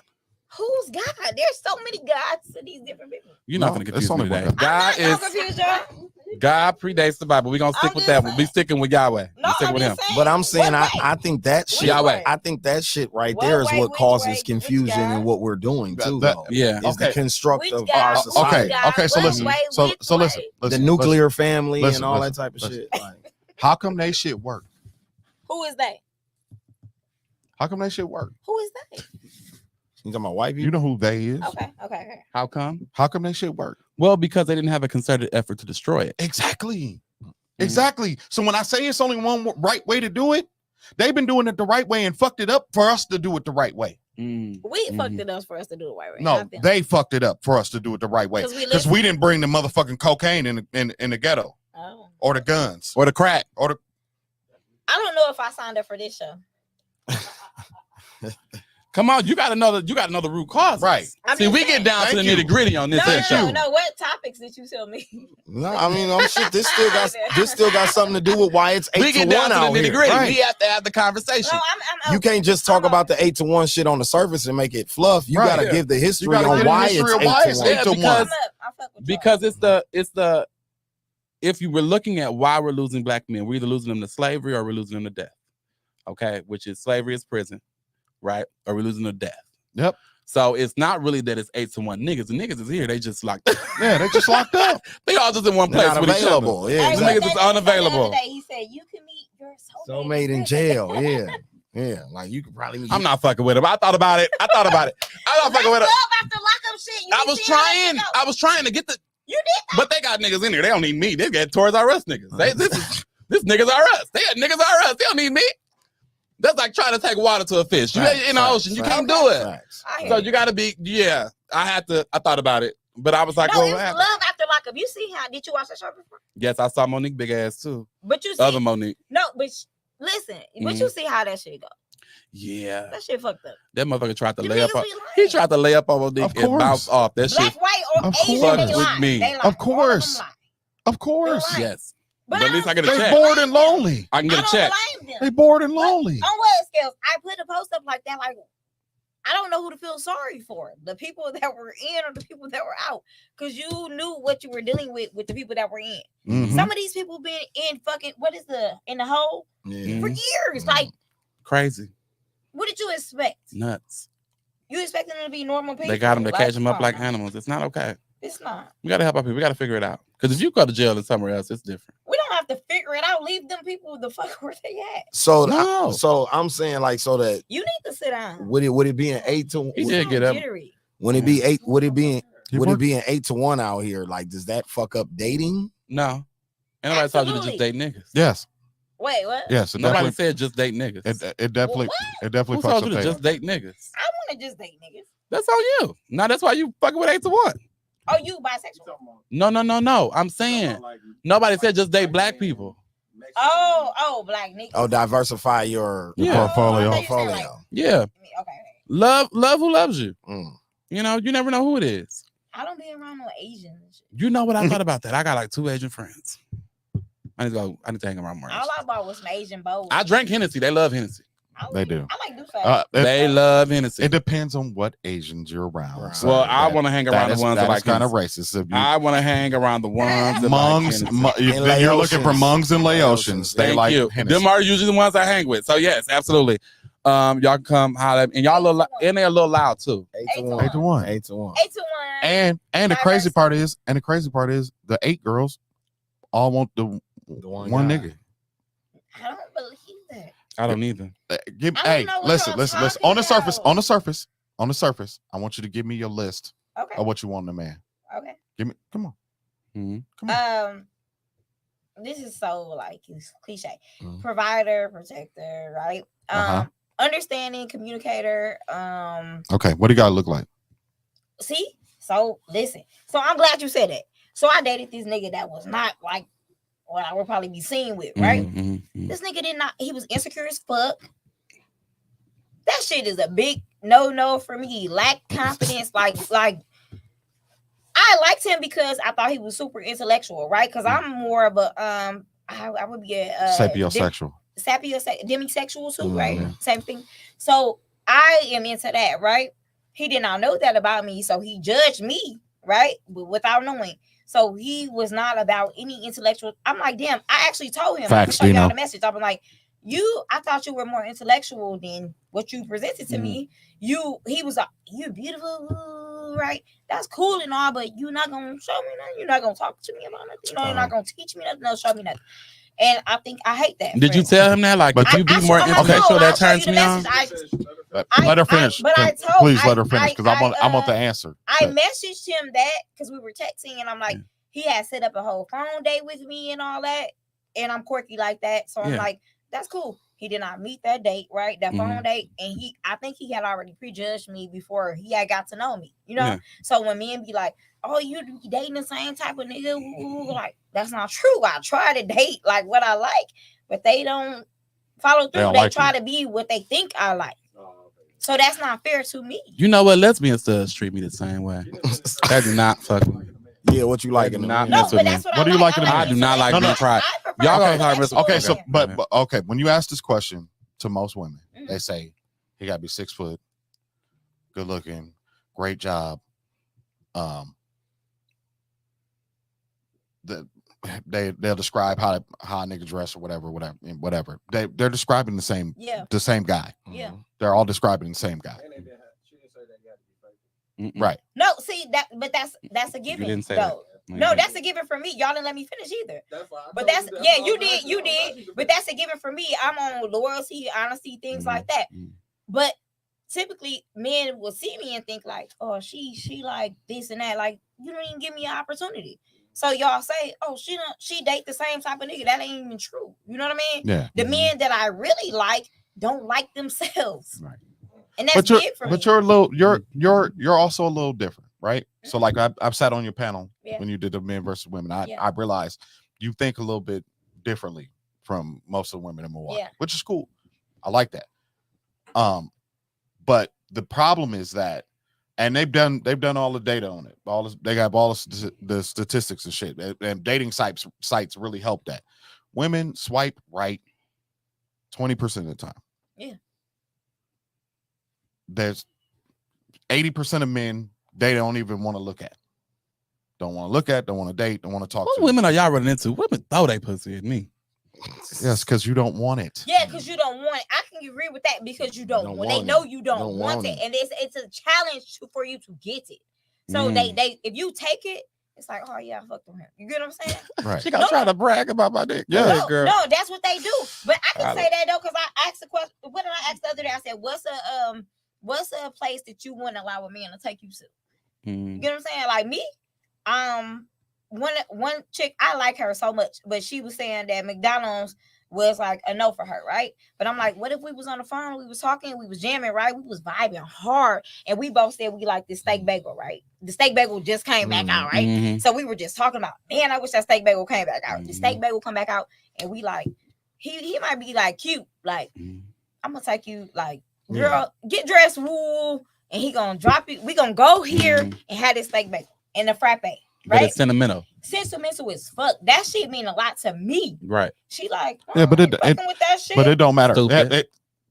Speaker 7: Who's God? There's so many gods to these different people.
Speaker 5: You're
Speaker 6: No,
Speaker 5: not going to confuse
Speaker 6: it's
Speaker 5: me
Speaker 6: only one
Speaker 5: today.
Speaker 6: God.
Speaker 5: God
Speaker 7: I'm not
Speaker 5: is
Speaker 7: confused, y'all.
Speaker 5: God predates the Bible. We're gonna stick
Speaker 7: I'm
Speaker 5: with
Speaker 7: just
Speaker 5: that one. We
Speaker 7: saying.
Speaker 5: sticking with Yahweh.
Speaker 7: No,
Speaker 5: We sticking
Speaker 7: I'm
Speaker 5: with him.
Speaker 7: just saying.
Speaker 4: But I'm saying
Speaker 7: What
Speaker 4: I
Speaker 7: way?
Speaker 4: think that
Speaker 7: Which
Speaker 4: shit.
Speaker 5: Yahweh.
Speaker 4: I think that shit right
Speaker 7: What
Speaker 4: there is
Speaker 7: way,
Speaker 4: what
Speaker 7: which
Speaker 4: causes
Speaker 7: way, which
Speaker 4: confusion
Speaker 7: God?
Speaker 4: in what we're doing too.
Speaker 6: That-
Speaker 4: though,
Speaker 5: Yeah.
Speaker 4: is the
Speaker 6: Okay.
Speaker 4: construct
Speaker 7: Which
Speaker 4: of
Speaker 7: God?
Speaker 4: our
Speaker 7: Which
Speaker 4: society.
Speaker 6: Okay.
Speaker 7: God?
Speaker 6: Okay. So
Speaker 7: What
Speaker 6: listen.
Speaker 7: way,
Speaker 6: So
Speaker 7: which
Speaker 6: listen.
Speaker 7: way?
Speaker 4: The
Speaker 6: Listen.
Speaker 4: nuclear family
Speaker 6: listen,
Speaker 4: and all
Speaker 6: listen,
Speaker 4: that type of
Speaker 6: listen.
Speaker 4: shit. Like,
Speaker 6: How come they shit work?
Speaker 7: Who is that?
Speaker 6: How come they shit work?
Speaker 7: Who is that?
Speaker 4: you talking about white people?
Speaker 6: You know who they is.
Speaker 7: Okay.
Speaker 5: How come?
Speaker 6: How come they shit work?
Speaker 5: Well, because they didn't have a concerted effort to destroy it.
Speaker 6: Exactly. Exactly. So when I say it's only one right way to do it, they've been doing it the right way and fucked it up for us to do it the right way.
Speaker 5: Mm.
Speaker 7: We fucked it up for us to do it right.
Speaker 6: No,
Speaker 7: not them.
Speaker 6: they fucked it up for us to do it the right way
Speaker 7: 'Cause we
Speaker 6: because we didn't bring the motherfucking cocaine in the ghetto
Speaker 7: Oh.
Speaker 6: or the guns
Speaker 5: Or the crack.
Speaker 6: or the.
Speaker 7: I don't know if I signed up for this show.
Speaker 5: Come on, you gotta know the root cause.
Speaker 6: Right.
Speaker 5: See, we get down to the
Speaker 6: Thank you.
Speaker 5: nitty gritty on this show.
Speaker 7: No. What topics did you tell me?
Speaker 4: No, I mean, I'm shit. This still got something to do with why it's 8
Speaker 5: We
Speaker 4: to
Speaker 5: get
Speaker 4: 1
Speaker 5: down to
Speaker 4: out
Speaker 5: the nitty
Speaker 4: here.
Speaker 5: gritty.
Speaker 4: Right.
Speaker 5: We have to have the conversation.
Speaker 7: No, I'm
Speaker 4: You can't just talk about the 8 to 1 shit on the surface and make it fluff. You
Speaker 6: Right.
Speaker 4: gotta
Speaker 6: Yeah.
Speaker 4: give the
Speaker 6: You
Speaker 4: history
Speaker 6: gotta
Speaker 4: on
Speaker 6: give the
Speaker 4: why
Speaker 6: history
Speaker 4: it's
Speaker 6: of
Speaker 4: 8
Speaker 6: why
Speaker 4: to
Speaker 6: it's
Speaker 4: 1.
Speaker 6: 8 to 1.
Speaker 5: Because it's the if you were looking at why we're losing black men, we're either losing them to slavery or we're losing them to death. Okay, which is slavery is prison, right? Or we're losing them to death.
Speaker 6: Yep.
Speaker 5: So it's not really that it's 8 to 1 niggas. The niggas is here. They just locked.
Speaker 6: Yeah, they just locked up.
Speaker 5: They all just in one
Speaker 4: They're
Speaker 5: place
Speaker 4: not
Speaker 5: with each other.
Speaker 4: available. Yeah,
Speaker 7: Hey,
Speaker 5: The
Speaker 7: what
Speaker 5: niggas
Speaker 7: that
Speaker 5: is
Speaker 7: nigga said the
Speaker 5: unavailable.
Speaker 7: other day, he said you can meet your
Speaker 4: soulmate in jail. Yeah. Yeah. Like you could probably meet.
Speaker 5: I'm not fucking with him. I thought about it. I'm not fucking with him.
Speaker 7: After lockup shit. You
Speaker 5: I
Speaker 7: be
Speaker 5: was
Speaker 7: seeing how
Speaker 5: trying.
Speaker 7: that go.
Speaker 5: I was trying to get the.
Speaker 7: You did.
Speaker 5: But they got niggas in here. They don't need me. They got Toys R Us niggas. This niggas are us. They got niggas are us. They don't need me. That's like trying to take water to a fish. You in the ocean. You can't do it. So you got to be. Yeah. I thought about it, but I was like,
Speaker 7: No,
Speaker 5: well,
Speaker 7: it's
Speaker 5: what happened?
Speaker 7: Love After Lockup. You see how? Did you watch that show before?
Speaker 5: Yes, I saw Monique big ass too.
Speaker 7: But you see,
Speaker 5: Other Monique.
Speaker 7: no, but listen, but you see how that shit go.
Speaker 5: Yeah.
Speaker 7: That shit fucked up.
Speaker 5: That motherfucker tried to
Speaker 7: You
Speaker 5: lay up.
Speaker 7: niggas be
Speaker 5: He
Speaker 7: lying.
Speaker 5: tried to lay up on Monique
Speaker 6: Of
Speaker 5: and
Speaker 6: course.
Speaker 5: bounce off. That shit.
Speaker 7: Black, white, or
Speaker 6: Of
Speaker 7: Asian,
Speaker 6: course.
Speaker 7: they
Speaker 5: With
Speaker 7: lie.
Speaker 5: me.
Speaker 7: They lie.
Speaker 6: Of course.
Speaker 7: All of them
Speaker 6: Of course.
Speaker 7: They're
Speaker 5: Yes.
Speaker 7: But
Speaker 5: But at least I get a
Speaker 6: They
Speaker 5: check.
Speaker 6: bored and lonely.
Speaker 5: I can get a check.
Speaker 7: I don't blame
Speaker 6: They
Speaker 7: them.
Speaker 6: bored and
Speaker 7: But
Speaker 6: lonely.
Speaker 7: on what scales? I put a post up like that, like I don't know who to feel sorry for. The people that were in or the people that were out. Because you knew what you were dealing with the people that were in.
Speaker 6: Mhm.
Speaker 7: Some of these people been in fucking in the hole
Speaker 4: Yeah.
Speaker 7: for years. Like,
Speaker 5: Crazy.
Speaker 7: what did you expect?
Speaker 5: Nuts.
Speaker 7: You expect them to be normal people?
Speaker 5: They got them to catch them up
Speaker 7: come
Speaker 5: like
Speaker 7: on now.
Speaker 5: animals. It's not okay.
Speaker 7: It's not.
Speaker 5: We gotta help our people. We gotta figure it out. Because if you go to jail and somewhere else, it's different.
Speaker 7: We don't have to figure it out. Leave them people the fuck where they at.
Speaker 4: So
Speaker 5: No.
Speaker 4: so I'm saying like so that
Speaker 7: You need to sit down.
Speaker 4: would it be an 8 to
Speaker 5: He
Speaker 7: You
Speaker 5: did
Speaker 7: sound
Speaker 5: get up.
Speaker 7: jittery.
Speaker 4: when it be 8 would it be
Speaker 6: He
Speaker 4: would it
Speaker 6: worked-
Speaker 4: be an 8 to 1 out here? Like does that fuck up dating?
Speaker 5: No. And nobody told you to just date niggas.
Speaker 6: Yes.
Speaker 7: Wait, what?
Speaker 6: Yes. It
Speaker 5: Nobody
Speaker 6: definitely.
Speaker 5: said just date niggas.
Speaker 6: It definitely.
Speaker 7: What?
Speaker 6: It definitely
Speaker 5: Who
Speaker 6: fucks
Speaker 5: told
Speaker 6: up
Speaker 5: you to
Speaker 6: dating.
Speaker 5: just date niggas?
Speaker 7: I want to just date niggas.
Speaker 5: That's on you. No, that's why you fucking with 8 to 1.
Speaker 7: Oh, you bisexual?
Speaker 5: No. I'm saying nobody said just date black people.
Speaker 7: Oh, black niggas.
Speaker 4: Oh, diversify your
Speaker 5: Yeah.
Speaker 6: portfolio.
Speaker 7: I thought you said, like,
Speaker 4: portfolio.
Speaker 5: Yeah.
Speaker 7: okay.
Speaker 5: Love who loves you.
Speaker 4: Mm.
Speaker 5: You know, you never know who it is.
Speaker 7: I don't be around no Asians and shit.
Speaker 5: You know what I thought about that? I got like 2 Asian friends. I need to hang around more.
Speaker 7: All I bought was some Asian bowls.
Speaker 5: I drank Hennessy. They love Hennessy.
Speaker 6: They do.
Speaker 7: I like Dufay.
Speaker 5: They love Hennessy.
Speaker 6: It depends on what Asians you're around.
Speaker 4: Right.
Speaker 6: So
Speaker 5: Well, I
Speaker 6: that-
Speaker 5: want to hang around the ones that like
Speaker 6: kind of
Speaker 5: Hennessy.
Speaker 6: racist. If you,
Speaker 5: I want to hang around the ones that
Speaker 6: Mungs,
Speaker 5: like Hennessy.
Speaker 6: if you're looking for Mungs and Laotians. They
Speaker 5: Thank
Speaker 6: like
Speaker 5: you.
Speaker 6: Hennessy.
Speaker 5: Them are usually the ones I hang with. So yes, absolutely. Y'all can come holler at me. And y'all and they're a little loud too.
Speaker 4: 8 to
Speaker 7: 8 to
Speaker 4: 1.
Speaker 6: 8 to 1.
Speaker 4: 8 to 1.
Speaker 7: 8 to 1.
Speaker 6: And the crazy part is, the 8 girls all want the one
Speaker 4: guy.
Speaker 6: nigga.
Speaker 7: I don't believe that.
Speaker 5: I don't either.
Speaker 6: Give,
Speaker 7: I don't
Speaker 6: hey,
Speaker 7: know what
Speaker 6: listen.
Speaker 7: y'all
Speaker 6: On the
Speaker 7: talking
Speaker 6: surface,
Speaker 7: about.
Speaker 6: on the surface, I want you to give me your list
Speaker 7: Okay.
Speaker 6: of what you want in a man.
Speaker 7: Okay.
Speaker 6: Come on.
Speaker 5: Mhm.
Speaker 6: Come on.
Speaker 7: This is so like it's cliche.
Speaker 4: Mhm.
Speaker 7: Provider, protector, right?
Speaker 6: Uh-huh.
Speaker 7: Understanding, communicator.
Speaker 6: Okay, what do you gotta look like?
Speaker 7: See, so listen. So I'm glad you said that. So I dated this nigga that was not like what I would probably be seen with, right?
Speaker 5: Mhm.
Speaker 7: This nigga did not. He was insecure as fuck. That shit is a big no for me. He lacked confidence. like I liked him because I thought he was super intellectual, right? Because I'm more of a I would be a
Speaker 6: Sapiosexual.
Speaker 7: demisexual too, right?
Speaker 6: Mhm.
Speaker 7: Same thing. So I am into that, right? He did not know that about me, so he judged me, right? But without knowing. So he was not about any intellectual. I'm like, damn, I actually told him.
Speaker 6: Facts,
Speaker 7: I can show y'all
Speaker 6: Dino.
Speaker 7: the message. I'm like, I thought you were more intellectual than what you presented to me. He was like, you're beautiful, right? That's cool and all, but you're not gonna show me nothing. You're not gonna talk to me about nothing. You know, you're not gonna teach me nothing. No, show me nothing. And I hate that.
Speaker 5: Did you
Speaker 7: friend.
Speaker 5: tell him that? Like,
Speaker 6: But
Speaker 5: if you be more
Speaker 7: I'm like,
Speaker 5: intellectual,
Speaker 7: no,
Speaker 5: that
Speaker 7: I'll show
Speaker 5: turns
Speaker 7: you
Speaker 5: me
Speaker 7: the
Speaker 5: on.
Speaker 7: message.
Speaker 6: Let her finish.
Speaker 7: but I told-
Speaker 6: Please let her
Speaker 7: I-
Speaker 6: finish because I want the answer.
Speaker 7: I messaged him that because we were texting, and I'm like, he had set up a whole phone date with me and all that, and I'm quirky like that, so I'm
Speaker 5: Yeah.
Speaker 7: like, that's cool. He did not meet that date, right? That phone
Speaker 5: Mhm.
Speaker 7: date, and I think he had already prejudged me before he had got to know me, you know.
Speaker 5: Yeah.
Speaker 7: So when men be like, "Oh, you dating the same type of nigga," ooh, like that's not true. I try to date like what I like, but they don't follow through.
Speaker 6: don't
Speaker 7: They
Speaker 6: like
Speaker 7: try
Speaker 6: you.
Speaker 7: to be what they think I like. So that's not fair to me.
Speaker 5: You know what? Lesbians does treat me the same way. That do not fuck with me.
Speaker 4: Yeah, what you like in the
Speaker 5: Not
Speaker 4: man?
Speaker 5: mess with me.
Speaker 6: What do you like in the
Speaker 5: I
Speaker 6: man?
Speaker 5: do not like
Speaker 6: No,
Speaker 5: being tried. Y'all
Speaker 6: Okay,
Speaker 5: gonna talk
Speaker 6: okay, so
Speaker 5: okay.
Speaker 6: but okay, when you ask this question to most women, they say he gotta be 6 foot, good looking, great job. They'll describe how a nigga dress or whatever. They're describing the same guy.
Speaker 7: Yeah.
Speaker 6: They're all describing the same guy. Right.
Speaker 7: No, see but that's a given.
Speaker 5: You didn't say
Speaker 7: though.
Speaker 5: that.
Speaker 7: No, that's a given for me. Y'all didn't let me finish either. But that's you did. But that's a given for me. I'm on loyalty, honesty, things like that. But typically men will see me and think like, oh, she like this and that. Like, you don't even give me an opportunity. So y'all say, oh, she date the same type of nigga. That ain't even true. You know what I mean?
Speaker 6: Yeah.
Speaker 7: The men that I really like don't like themselves.
Speaker 6: Right.
Speaker 7: And that's big for me.
Speaker 6: But you're a little, you're also a little different, right? So like I've sat on your panel when you did the men versus women. I realized you think a little bit differently from most of the women in Milwaukee, which is cool. I like that. But the problem is that, and they've done all the data on it. They got all the statistics and shit. And dating sites really help that. Women swipe right 20% of the time.
Speaker 7: Yeah.
Speaker 6: There's 80% of men they don't even want to look at. Don't want to look at, don't want to date, don't want to talk
Speaker 5: What
Speaker 6: to.
Speaker 5: women are y'all running into? Women throw they pussy at me.
Speaker 6: Yes, because you don't want it.
Speaker 7: Yeah, because you don't want it. I can agree with that because you don't want it. They know you don't want it. And it's a challenge for you to get it. So they if you take it, it's like, oh yeah, I fucked with him. You get what I'm saying?
Speaker 6: Right.
Speaker 5: She gonna try to brag about my dick.
Speaker 6: Yeah,
Speaker 5: girl.
Speaker 7: No, that's what they do. But I can say that though, because I asked the question. What did I ask the other day? I said, what's a place that you wouldn't allow a man to take you to? You get what I'm saying? Like me, one chick, I like her so much, but she was saying that McDonald's was like a no for her, right? But I'm like, what if we was on the phone, we was talking, we was jamming, right? We was vibing hard, and we both said we like this steak bagel, right? The steak bagel just came back out, right? So we were just talking about, man, I wish that steak bagel came back out. The steak bagel come back out, and we like, he might be like cute, like I'm gonna take you, like, girl, get dressed, woo, and he gonna drop you. We gonna go here and have this steak bagel and the frappe. Right?
Speaker 5: But it's sentimental.
Speaker 7: Sentimental as fuck. That shit mean a lot to me.
Speaker 5: Right.
Speaker 7: She like,
Speaker 6: yeah, but it
Speaker 7: with that shit.
Speaker 6: But it don't matter.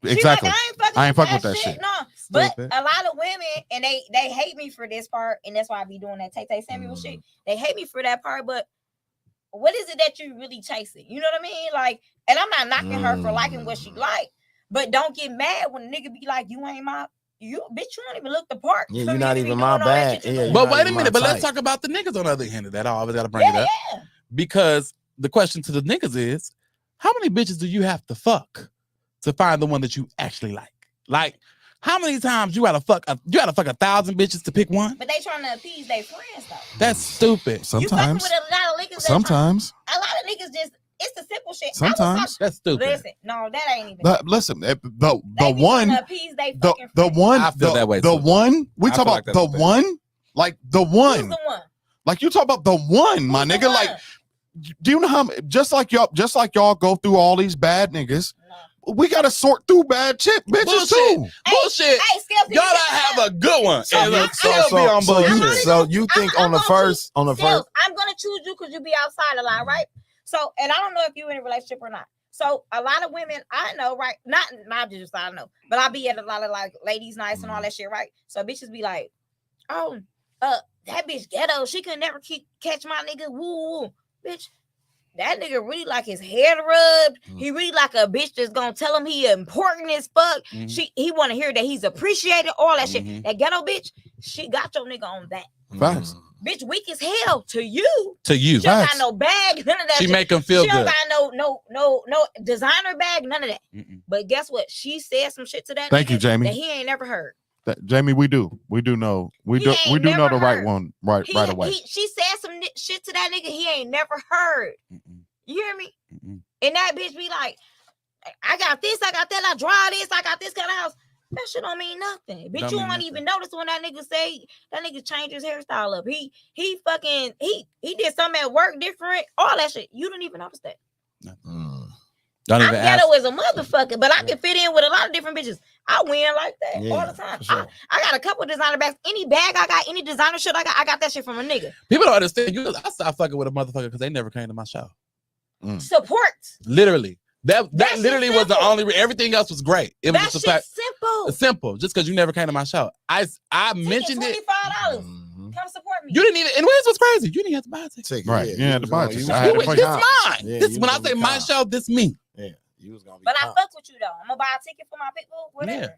Speaker 7: Exactly.
Speaker 6: Like, I ain't fucking with that shit.
Speaker 7: No, but a lot of women, and they hate me for this part, and that's why I be doing that Tay Samuel shit. They hate me for that part, but what is it that you really chasing? You know what I mean? Like, and I'm not knocking her for liking what she like, but don't get mad when a nigga be like, you ain't my. You bitch, you don't even look the part.
Speaker 4: Yeah, you're not even my bag. Yeah,
Speaker 5: but wait a minute, but let's talk about the niggas on the other hand of that. I always gotta bring it up. Yeah. Because the question to the niggas is, how many bitches do you have to fuck to find the one that you actually like? Like, how many times you gotta fuck 1,000 bitches to pick one?
Speaker 7: But they trying to appease their friends though.
Speaker 5: That's stupid.
Speaker 6: Sometimes.
Speaker 7: You fucking with a lot of niggas.
Speaker 6: Sometimes.
Speaker 7: A lot of niggas just. It's the simple shit.
Speaker 6: Sometimes
Speaker 7: that's
Speaker 5: stupid.
Speaker 7: Listen, no, that ain't even.
Speaker 6: Listen, the one
Speaker 5: I feel that way.
Speaker 6: The one we talk about the one, like the one.
Speaker 7: Who's the one?
Speaker 6: Like you talk about the one, my nigga. Like, do you know how? Just like y'all go through all these bad niggas. We gotta sort through bad bitches too.
Speaker 5: Bullshit. Y'all gotta have a good one.
Speaker 4: So you think on the first, I'm
Speaker 7: gonna choose you because you be outside a lot, right? So, and I don't know if you're in a relationship or not. So, a lot of women I know, right? Not just I know, but I be at a lot of like ladies' nights and all that shit, right? So, bitches be like, oh, that bitch ghetto. She could never catch my nigga. Woo, bitch. That nigga really like his hair rubbed. He really like a bitch that's gonna tell him he important as fuck. He want to hear that he's appreciated. All that shit. That ghetto bitch, she got your nigga on that.
Speaker 6: Facts.
Speaker 7: Bitch, weak as hell to you.
Speaker 5: She
Speaker 7: don't got no bag, none of that.
Speaker 5: She
Speaker 7: shit.
Speaker 5: make him feel
Speaker 7: she
Speaker 5: good.
Speaker 7: She don't got no designer bag, none of that. But guess what? She said some shit to that.
Speaker 6: Thank you, Jamie.
Speaker 7: That he ain't never heard.
Speaker 6: Jamie, we do know the right one right away.
Speaker 7: She said some shit to that nigga he ain't never heard. You hear me? And that bitch be like, I got this, I got that, I draw this, I got this kind of house. That shit don't mean nothing. Bitch, you don't even notice when that nigga say that nigga changed his hairstyle up. He did something at work different, all that shit. You didn't even notice that.
Speaker 5: Don't
Speaker 7: I'm
Speaker 5: even ask.
Speaker 7: ghetto as a motherfucker, but I can fit in with a lot of different bitches. I win like that all the time.
Speaker 4: for sure.
Speaker 7: I got a couple designer bags. Any bag I got, any designer shit I got that shit from a nigga.
Speaker 5: People don't understand. I stopped fucking with a motherfucker because they never came to my show.
Speaker 7: Support.
Speaker 5: Literally. That
Speaker 7: That
Speaker 5: literally
Speaker 7: shit
Speaker 5: was the
Speaker 7: simple.
Speaker 5: only. Everything else was great. It was
Speaker 7: That
Speaker 5: just
Speaker 7: shit
Speaker 5: a fact.
Speaker 7: simple.
Speaker 5: Simple. Just because you never came to my show. I mentioned it.
Speaker 7: $25.
Speaker 4: Mhm.
Speaker 7: Come support me.
Speaker 5: You didn't even. And this was crazy. You didn't even have to buy a ticket.
Speaker 4: Ticket,
Speaker 6: Right. You had to buy
Speaker 4: was
Speaker 6: tickets.
Speaker 4: gonna-
Speaker 6: I had to
Speaker 4: you was
Speaker 6: pay.
Speaker 5: This
Speaker 4: gonna
Speaker 5: mine.
Speaker 4: be- Yeah,
Speaker 5: This
Speaker 4: you
Speaker 5: when
Speaker 4: was
Speaker 5: I
Speaker 4: gonna
Speaker 5: say
Speaker 4: be
Speaker 5: my
Speaker 4: calm.
Speaker 5: show, this me.
Speaker 4: Yeah, you was gonna be.
Speaker 7: But I
Speaker 4: calm.
Speaker 7: fuck with you though. I'm gonna buy a ticket for my people, whatever.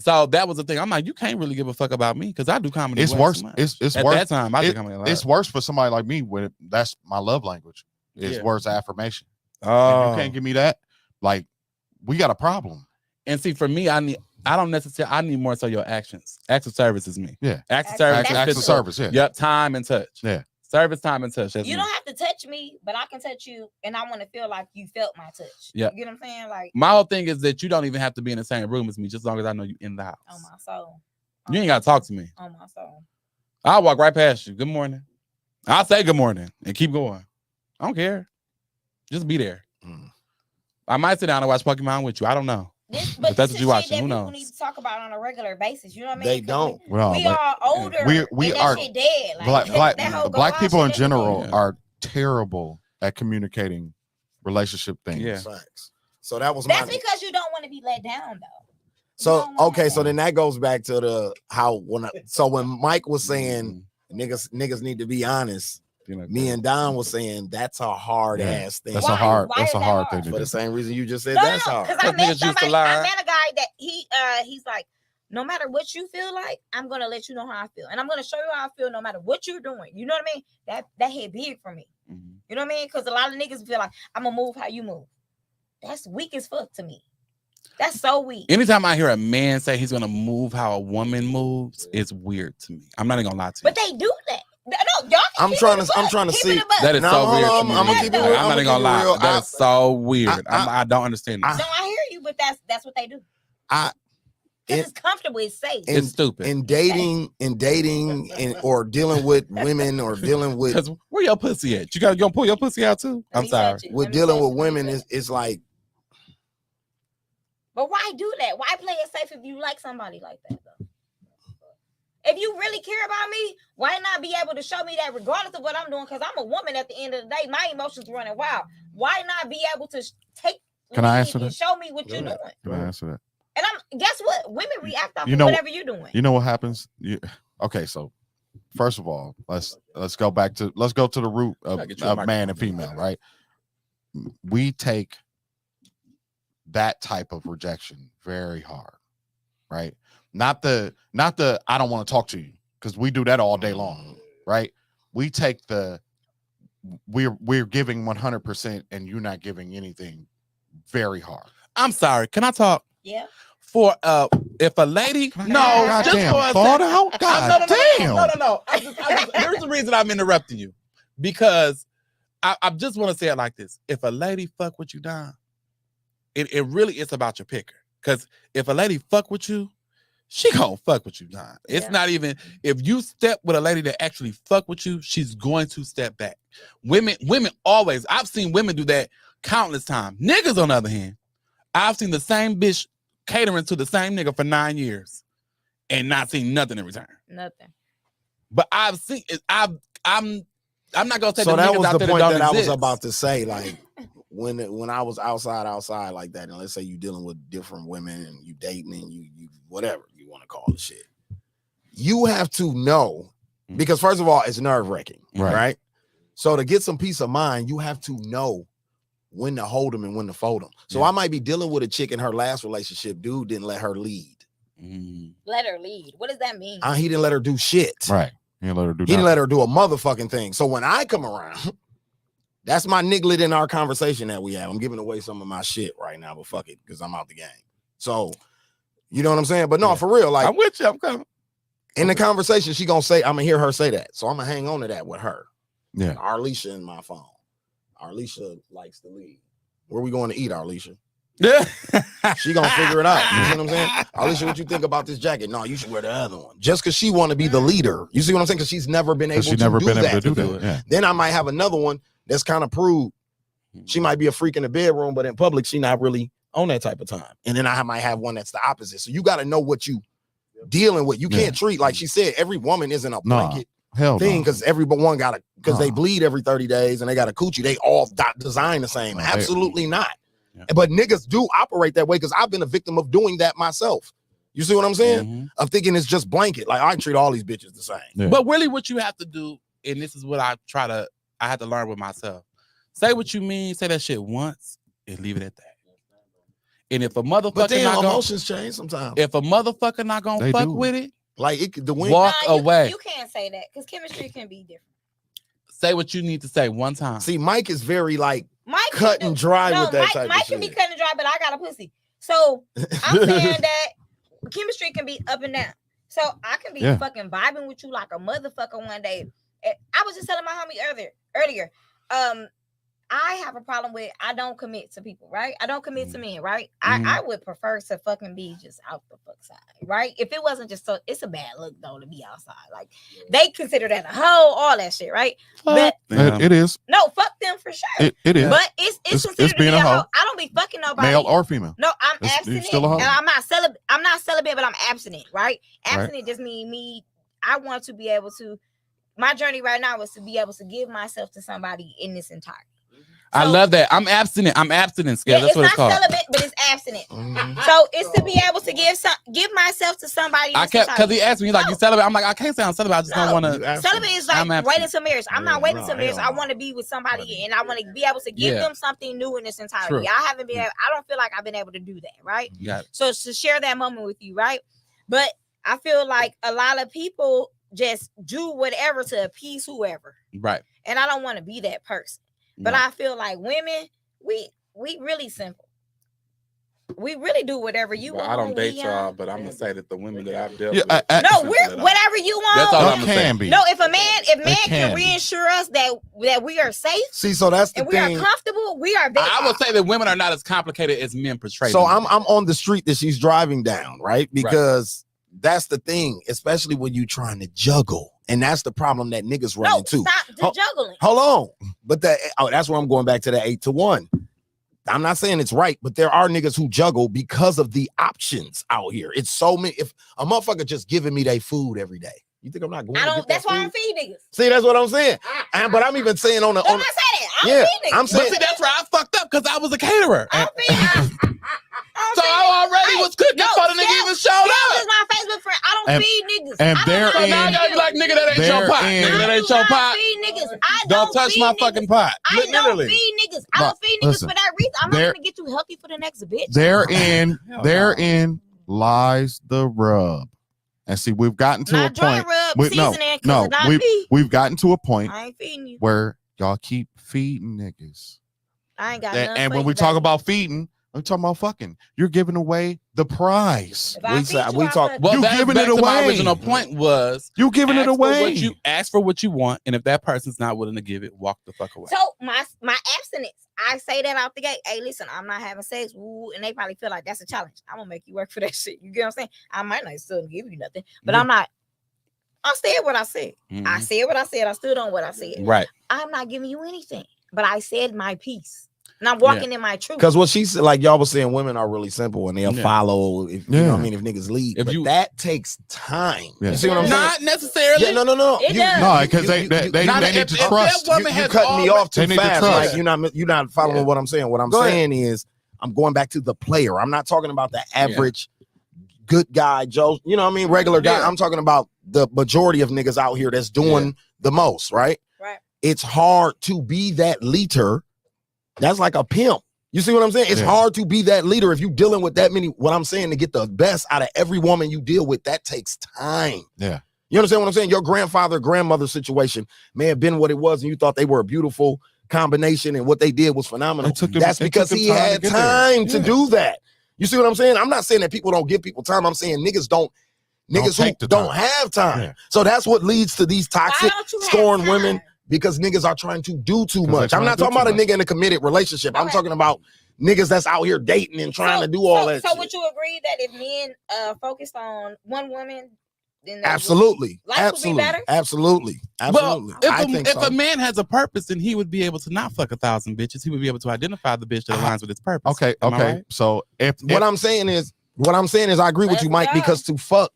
Speaker 5: So that was the thing. I'm like, you can't really give a fuck about me because I do comedy.
Speaker 6: It's
Speaker 5: way
Speaker 6: worse.
Speaker 5: too much.
Speaker 6: It's
Speaker 5: At
Speaker 6: worse.
Speaker 5: that time, I did comedy a lot.
Speaker 6: It's worse for somebody like me when that's my love language. It's
Speaker 5: Yeah.
Speaker 6: words of affirmation.
Speaker 5: Oh.
Speaker 6: And you can't give me that. Like, we got a problem.
Speaker 5: And see, for me, I need more so your actions. Acts of service is me.
Speaker 6: Yeah.
Speaker 5: Acts of
Speaker 7: Acts-
Speaker 5: service.
Speaker 6: Acts
Speaker 5: is
Speaker 6: of
Speaker 5: physical.
Speaker 6: service. Yeah.
Speaker 5: Yep. Time and touch.
Speaker 6: Yeah.
Speaker 5: Service, time, and touch. That's
Speaker 7: You
Speaker 5: me.
Speaker 7: don't have to touch me, but I can touch you, and I want to feel like you felt my touch.
Speaker 5: Yeah.
Speaker 7: You get what I'm saying? Like,
Speaker 5: My whole thing is that you don't even have to be in the same room as me, just as long as I know you in the house.
Speaker 7: on my soul.
Speaker 5: You ain't gotta talk to me.
Speaker 7: On my soul.
Speaker 5: I'll walk right past you. Good morning. I'll say good morning and keep going. I don't care. Just be there.
Speaker 4: Mm.
Speaker 5: I might sit down and watch Pokemon with you. I don't know.
Speaker 7: This,
Speaker 5: If
Speaker 7: but
Speaker 5: that's
Speaker 7: this
Speaker 5: what
Speaker 7: is
Speaker 5: you
Speaker 7: shit
Speaker 5: watching,
Speaker 7: that
Speaker 5: who
Speaker 7: people
Speaker 5: knows?
Speaker 7: need to talk about on a regular basis. You know what I mean?
Speaker 4: They
Speaker 7: 'Cause
Speaker 4: don't.
Speaker 6: Well,
Speaker 7: We
Speaker 6: but
Speaker 7: are older.
Speaker 6: we
Speaker 7: and
Speaker 6: are-
Speaker 7: that shit dead. Like, that whole
Speaker 6: black
Speaker 7: go
Speaker 6: people
Speaker 7: out
Speaker 6: in
Speaker 7: shit,
Speaker 6: general
Speaker 5: Yeah.
Speaker 6: are terrible at communicating relationship things.
Speaker 5: Yeah.
Speaker 4: Facts. So that was
Speaker 7: That's
Speaker 4: my.
Speaker 7: because you don't want to be let down, though.
Speaker 4: So
Speaker 7: don't wanna
Speaker 4: okay,
Speaker 7: let
Speaker 4: so
Speaker 7: down.
Speaker 4: then that goes back to the how when Mike was saying niggas need to be honest, me and Don was saying that's a hard ass thing.
Speaker 6: That's
Speaker 7: Why?
Speaker 6: a hard.
Speaker 7: Why
Speaker 6: That's
Speaker 7: is
Speaker 6: a
Speaker 7: that
Speaker 6: hard
Speaker 7: hard?
Speaker 6: thing
Speaker 4: For
Speaker 6: to
Speaker 4: the
Speaker 6: do.
Speaker 4: same reason you just said
Speaker 7: No,
Speaker 4: that's
Speaker 7: because
Speaker 4: hard.
Speaker 7: I
Speaker 5: Niggas
Speaker 7: met
Speaker 5: used to
Speaker 7: somebody.
Speaker 5: lie.
Speaker 7: I met a guy that he's like, no matter what you feel like, I'm gonna let you know how I feel, and I'm gonna show you how I feel, no matter what you're doing. You know what I mean? That hit big for me.
Speaker 5: Mhm.
Speaker 7: You know what I mean? Because a lot of niggas feel like I'm gonna move how you move. That's weak as fuck to me. That's so weak.
Speaker 5: Anytime I hear a man say he's gonna move how a woman moves, it's weird to me. I'm not even gonna lie to you.
Speaker 7: But they do that. No, y'all.
Speaker 4: I'm trying to
Speaker 7: keep
Speaker 4: see-
Speaker 7: it a buck.
Speaker 5: That is
Speaker 4: No,
Speaker 5: so
Speaker 4: hold
Speaker 5: weird.
Speaker 4: on,
Speaker 5: to me.
Speaker 4: I'ma
Speaker 7: keep it
Speaker 5: Like,
Speaker 7: real.
Speaker 5: I'm not even gonna
Speaker 4: I'ma keep it
Speaker 5: lie.
Speaker 4: real.
Speaker 5: That is so weird.
Speaker 4: I-
Speaker 5: I don't understand
Speaker 4: I-
Speaker 5: that.
Speaker 7: No, I hear you, but that's what they do.
Speaker 4: I-
Speaker 7: Because it's comfortable. It's safe.
Speaker 5: It's stupid.
Speaker 4: in dating and or dealing with women or dealing with
Speaker 5: Because where your pussy at? You gonna pull your pussy out too?
Speaker 7: Let
Speaker 5: I'm
Speaker 7: me
Speaker 5: sorry.
Speaker 7: touch it.
Speaker 4: with
Speaker 7: Let me
Speaker 4: dealing
Speaker 7: touch
Speaker 4: with
Speaker 7: it. Let me
Speaker 4: women
Speaker 7: touch
Speaker 4: it's like
Speaker 7: But why do that? Why play it safe if you like somebody like that, though? If you really care about me, why not be able to show me that regardless of what I'm doing? Because I'm a woman at the end of the day. My emotions running wild. Why not be able to take
Speaker 6: Can I
Speaker 7: lead
Speaker 6: answer
Speaker 7: and
Speaker 6: that?
Speaker 7: show me what
Speaker 4: Go
Speaker 7: you're
Speaker 4: ahead.
Speaker 7: doing?
Speaker 6: Can I answer that?
Speaker 7: And guess what? Women react off
Speaker 6: You
Speaker 7: of
Speaker 6: know-
Speaker 7: whatever you're doing.
Speaker 6: You know what happens? Okay, so first of all, let's go to the root of
Speaker 5: Gotta get you a
Speaker 6: man and
Speaker 5: microphone.
Speaker 6: female, right? We take that type of rejection very hard, right? Not the I don't want to talk to you, because we do that all day long, right? We take we're giving 100% and you're not giving anything very hard.
Speaker 5: I'm sorry. Can I talk?
Speaker 7: Yeah.
Speaker 5: For if a lady just
Speaker 6: goddamn
Speaker 5: for a
Speaker 6: thought
Speaker 5: second.
Speaker 6: out. God damn.
Speaker 5: No. Here's the reason I'm interrupting you, because I just want to say it like this: if a lady fuck with you down, it really is about your picker. Because if a lady fuck with you, she gonna fuck with you down. It's
Speaker 7: Yeah.
Speaker 5: not even if you step with a lady that actually fuck with you, she's going to step back. Women always. I've seen women do that countless times. Niggas, on the other hand, I've seen the same bitch catering to the same nigga for 9 years and not seen nothing in return.
Speaker 7: Nothing.
Speaker 5: But I've seen it. I'm not gonna say
Speaker 4: so
Speaker 5: the
Speaker 4: that
Speaker 5: niggas
Speaker 4: was
Speaker 5: out
Speaker 4: the
Speaker 5: there
Speaker 4: point
Speaker 5: that
Speaker 4: that
Speaker 5: don't
Speaker 4: I was
Speaker 5: exist.
Speaker 4: about to say. Like when I was outside like that, and let's say you dealing with different women and you dating and you whatever you want to call the shit, you have to know, because first of all, it's nerve-wracking, right? So to get some peace of mind, you have to know when to hold them and when to fold them. So I might be dealing with a chick in her last relationship, dude didn't let her lead.
Speaker 7: Let her lead. What does that mean?
Speaker 4: He didn't let her do shit.
Speaker 6: Right. He didn't let her do
Speaker 4: He didn't
Speaker 6: nothing.
Speaker 4: let her do a motherfucking thing. So when I come around, that's my niglet in our conversation that we have. I'm giving away some of my shit right now, but fuck it, because I'm out the game. So you know what I'm saying? But no, for real, like
Speaker 5: I'm with you. I'm coming.
Speaker 4: in the conversation, she gonna say, I'm gonna hear her say that. So I'm gonna hang on to that with her.
Speaker 6: Yeah.
Speaker 4: Arlisha in my phone. Arlisha likes to lead. Where we going to eat, Arlisha? She gonna figure it out. You see what I'm saying? Arlisha, what you think about this jacket? No, you should wear the other one. Just because she want to be the leader. You see what I'm saying? Because she's never been able to do that.
Speaker 6: Yeah.
Speaker 4: Then I might have another one that's kind of prude. She might be a freak in the bedroom, but in public, she not really on that type of time. And then I might have one that's the opposite. So you got to know what you dealing with. You can't treat, like she said, every woman isn't a blanket thing, because everyone got because they bleed every 30 days and they got a coochie. They all design the same. Absolutely not. Yeah. But niggas do operate that way, because I've been a victim of doing that myself. You see what I'm saying? Of thinking it's just blanket. Like, I treat all these bitches the same.
Speaker 5: Yeah. But really what you have to do, and this is what I had to learn with myself. Say what you mean, say that shit once, and leave it at that. And if a motherfucker
Speaker 4: emotions change sometimes.
Speaker 5: If a motherfucker not gonna fuck with it,
Speaker 4: like
Speaker 5: walk away.
Speaker 7: You can't say that, because chemistry can be different.
Speaker 5: Say what you need to say one time.
Speaker 4: See, Mike is very cut and dry with that type
Speaker 7: Mike
Speaker 4: of shit.
Speaker 7: Can be cut and dry, but I got a pussy. So I'm saying that chemistry can be up and down. So I can be fucking vibing with you like a motherfucker one day. I was just telling my homie earlier. I have a problem with, I don't commit to people, right? I don't commit to men, right? I would prefer to fucking be just out the fuck side, right? If it wasn't just so, it's a bad look though to be outside. Like, they consider that a hoe, all that shit, right? But
Speaker 6: it is.
Speaker 7: No, fuck them for sure.
Speaker 6: It is.
Speaker 7: But it's considered to be a hoe. I don't be fucking nobody,
Speaker 6: male or female.
Speaker 7: No, I'm abstinent.
Speaker 6: Still a hoe.
Speaker 7: And I'm not celibate, but I'm abstinent, right? Abstinent just mean me. I want to be able to. My journey right now is to be able to give myself to somebody in this entirety.
Speaker 5: So, I love that. I'm abstinent. Scale.
Speaker 7: Yeah,
Speaker 5: that's what it's called.
Speaker 7: It's not celibate, but it's abstinent. So it's to be able to give myself to somebody.
Speaker 5: I kept, because he asked me, like, you celibate? I'm like, I can't say I'm celibate. I just don't want to.
Speaker 7: Celibate is like waiting till marriage. I'm not waiting till marriage. I want to be with somebody, and I want to be able to give them something new in this entirety. True. I haven't been. I don't feel like I've been able to do that. Right. So to share that moment with you, right? But I feel like a lot of people just do whatever to appease whoever.
Speaker 5: Right.
Speaker 7: And I don't want to be that person. But I feel like women, we really simple. We really do whatever you want.
Speaker 5: I don't date y'all, but I'm gonna say that the women that I've dealt with.
Speaker 7: No, we're whatever you want.
Speaker 5: That's all I'm gonna say.
Speaker 7: No, if man can reassure us that we are safe.
Speaker 4: See, so that's the
Speaker 7: and
Speaker 4: thing.
Speaker 7: We are comfortable. We are there.
Speaker 5: I would say that women are not as complicated as men portray.
Speaker 4: So I'm on the street that she's driving down, right? Because that's the thing, especially when you're trying to juggle. And that's the problem that niggas run into.
Speaker 7: Stop juggling.
Speaker 4: Hold on. But that's where I'm going back to the 8-to-1. I'm not saying it's right, but there are niggas who juggle because of the options out here. It's so many. If a motherfucker just giving me their food every day, you think I'm not going?
Speaker 7: That's why I feed niggas.
Speaker 4: See, that's what I'm saying. But I'm even saying on the.
Speaker 7: I'm not saying that.
Speaker 4: I'm saying.
Speaker 5: But see, that's where I fucked up, because I was a caterer.
Speaker 7: I feed.
Speaker 5: So I already was cooking before the nigga even showed up.
Speaker 7: Is my Facebook friend. I don't feed niggas.
Speaker 6: And
Speaker 5: so now y'all be like, nigga, that ain't your pot. Nigga, that ain't your pot.
Speaker 7: Feed niggas. I
Speaker 5: don't touch my fucking pot.
Speaker 7: I don't feed niggas. I don't feed niggas for that reason. I'm not gonna get you healthy for the next bitch.
Speaker 6: Therein lies the rub. And see, we've gotten to a point. We've gotten to a point where y'all keep feeding niggas.
Speaker 7: I ain't got
Speaker 6: nothing. And when we talk about feeding, I'm talking about fucking. You're giving away the prize.
Speaker 5: You giving it away. My original point was
Speaker 6: you giving it away.
Speaker 5: You ask for what you want, and if that person's not willing to give it, walk the fuck away.
Speaker 7: So my abstinence, I say that out the gate. Hey, listen, I'm not having sex. Ooh, and they probably feel like that's a challenge. I'm gonna make you work for that shit. You get what I'm saying? I might not still give you nothing, but I'm not. I said what I said. I said what I said. I stood on what I said.
Speaker 5: Right.
Speaker 7: I'm not giving you anything, but I said my piece. And I'm walking in my truth.
Speaker 4: Because what she said, like y'all was saying, women are really simple and they'll follow. If you know what I mean, if niggas lead, that takes time. You see what I'm saying?
Speaker 5: Not necessarily.
Speaker 4: Yeah, no.
Speaker 7: It does.
Speaker 6: No, because they need to trust.
Speaker 4: You cutting me off too fast. Like you're not following what I'm saying. What I'm saying is, I'm going back to the player. I'm not talking about the average good guy, Joe. You know what I mean? Regular guy. I'm talking about the majority of niggas out here that's doing the most. Right. It's hard to be that leader. That's like a pimp. You see what I'm saying? It's hard to be that leader if you're dealing with that many. What I'm saying, to get the best out of every woman you deal with, that takes time.
Speaker 6: Yeah.
Speaker 4: You understand what I'm saying? Your grandmother situation may have been what it was, and you thought they were a beautiful combination, and what they did was phenomenal. That's because he had time to do that. You see what I'm saying? I'm not saying that people don't give people time. I'm saying niggas who don't have time. Yeah. So that's what leads to these toxic, scorned women. Because niggas are trying to do too much. I'm not talking about a nigga in a committed relationship. I'm talking about niggas that's out here dating and trying to do all that.
Speaker 7: So would you agree that if men focused on one woman then that
Speaker 4: Absolutely.
Speaker 7: life would be
Speaker 4: Absolutely.
Speaker 7: better.
Speaker 4: Absolutely. Absolutely.
Speaker 5: Well,
Speaker 4: I think
Speaker 5: if
Speaker 4: so.
Speaker 5: a man has a purpose, then he would be able to not fuck 1,000 bitches. He would be able to identify the bitch that aligns with his purpose.
Speaker 6: Okay,
Speaker 5: Am I
Speaker 6: okay.
Speaker 5: right?
Speaker 6: So if
Speaker 4: What I'm saying is I agree with you, Mike,
Speaker 7: Let's go.
Speaker 4: because to fuck,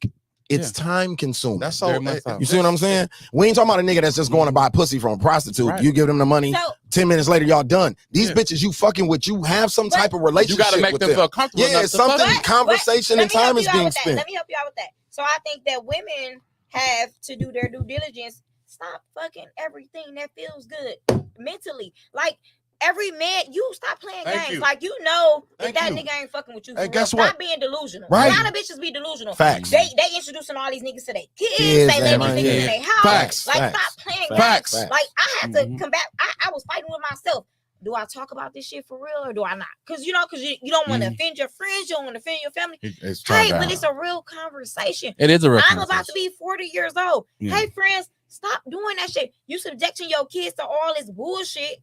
Speaker 4: it's time consuming.
Speaker 6: that's so,
Speaker 5: Very much so.
Speaker 4: You see what I'm saying? We ain't talking about a nigga that's just going to buy pussy from a prostitute.
Speaker 5: Right.
Speaker 4: You give them the money.
Speaker 7: So
Speaker 4: 10 minutes later, y'all done. These bitches you fucking with, you have some type of
Speaker 5: You
Speaker 4: relationship
Speaker 5: got to make
Speaker 4: with
Speaker 5: them feel comfortable.
Speaker 4: Yeah,
Speaker 5: enough
Speaker 4: it's
Speaker 5: to fuck.
Speaker 4: something, conversation and time is being spent.
Speaker 7: Let me help you out with that. So I think that women have to do their due diligence. Stop fucking everything that feels good mentally. Like every man, you stop playing
Speaker 6: Thank
Speaker 7: games.
Speaker 6: you.
Speaker 7: Like you know
Speaker 6: Thank
Speaker 7: that
Speaker 6: you.
Speaker 7: nigga ain't fucking with you.
Speaker 6: Hey,
Speaker 7: For
Speaker 6: guess
Speaker 7: real.
Speaker 6: what?
Speaker 7: Stop being delusional.
Speaker 4: Right.
Speaker 7: A lot of bitches be delusional.
Speaker 4: Facts.
Speaker 7: They introducing all these niggas to their kids.
Speaker 4: Kids,
Speaker 7: They let
Speaker 4: man,
Speaker 7: these niggas
Speaker 4: yeah.
Speaker 7: in their house.
Speaker 6: Facts,
Speaker 7: Like
Speaker 4: facts,
Speaker 7: stop playing
Speaker 6: facts.
Speaker 7: games. Like I have to combat. I was fighting with myself. Do I talk about this shit for real or do I not? Because you don't want to offend your friends, you don't want to offend your family.
Speaker 6: it's
Speaker 7: Hey,
Speaker 6: turned
Speaker 7: but
Speaker 6: down.
Speaker 7: it's a real conversation.
Speaker 5: It is a real
Speaker 7: I'm about to be 40 years old.
Speaker 5: Yeah.
Speaker 7: Hey, friends, stop doing that shit. You subjecting your kids to all this bullshit.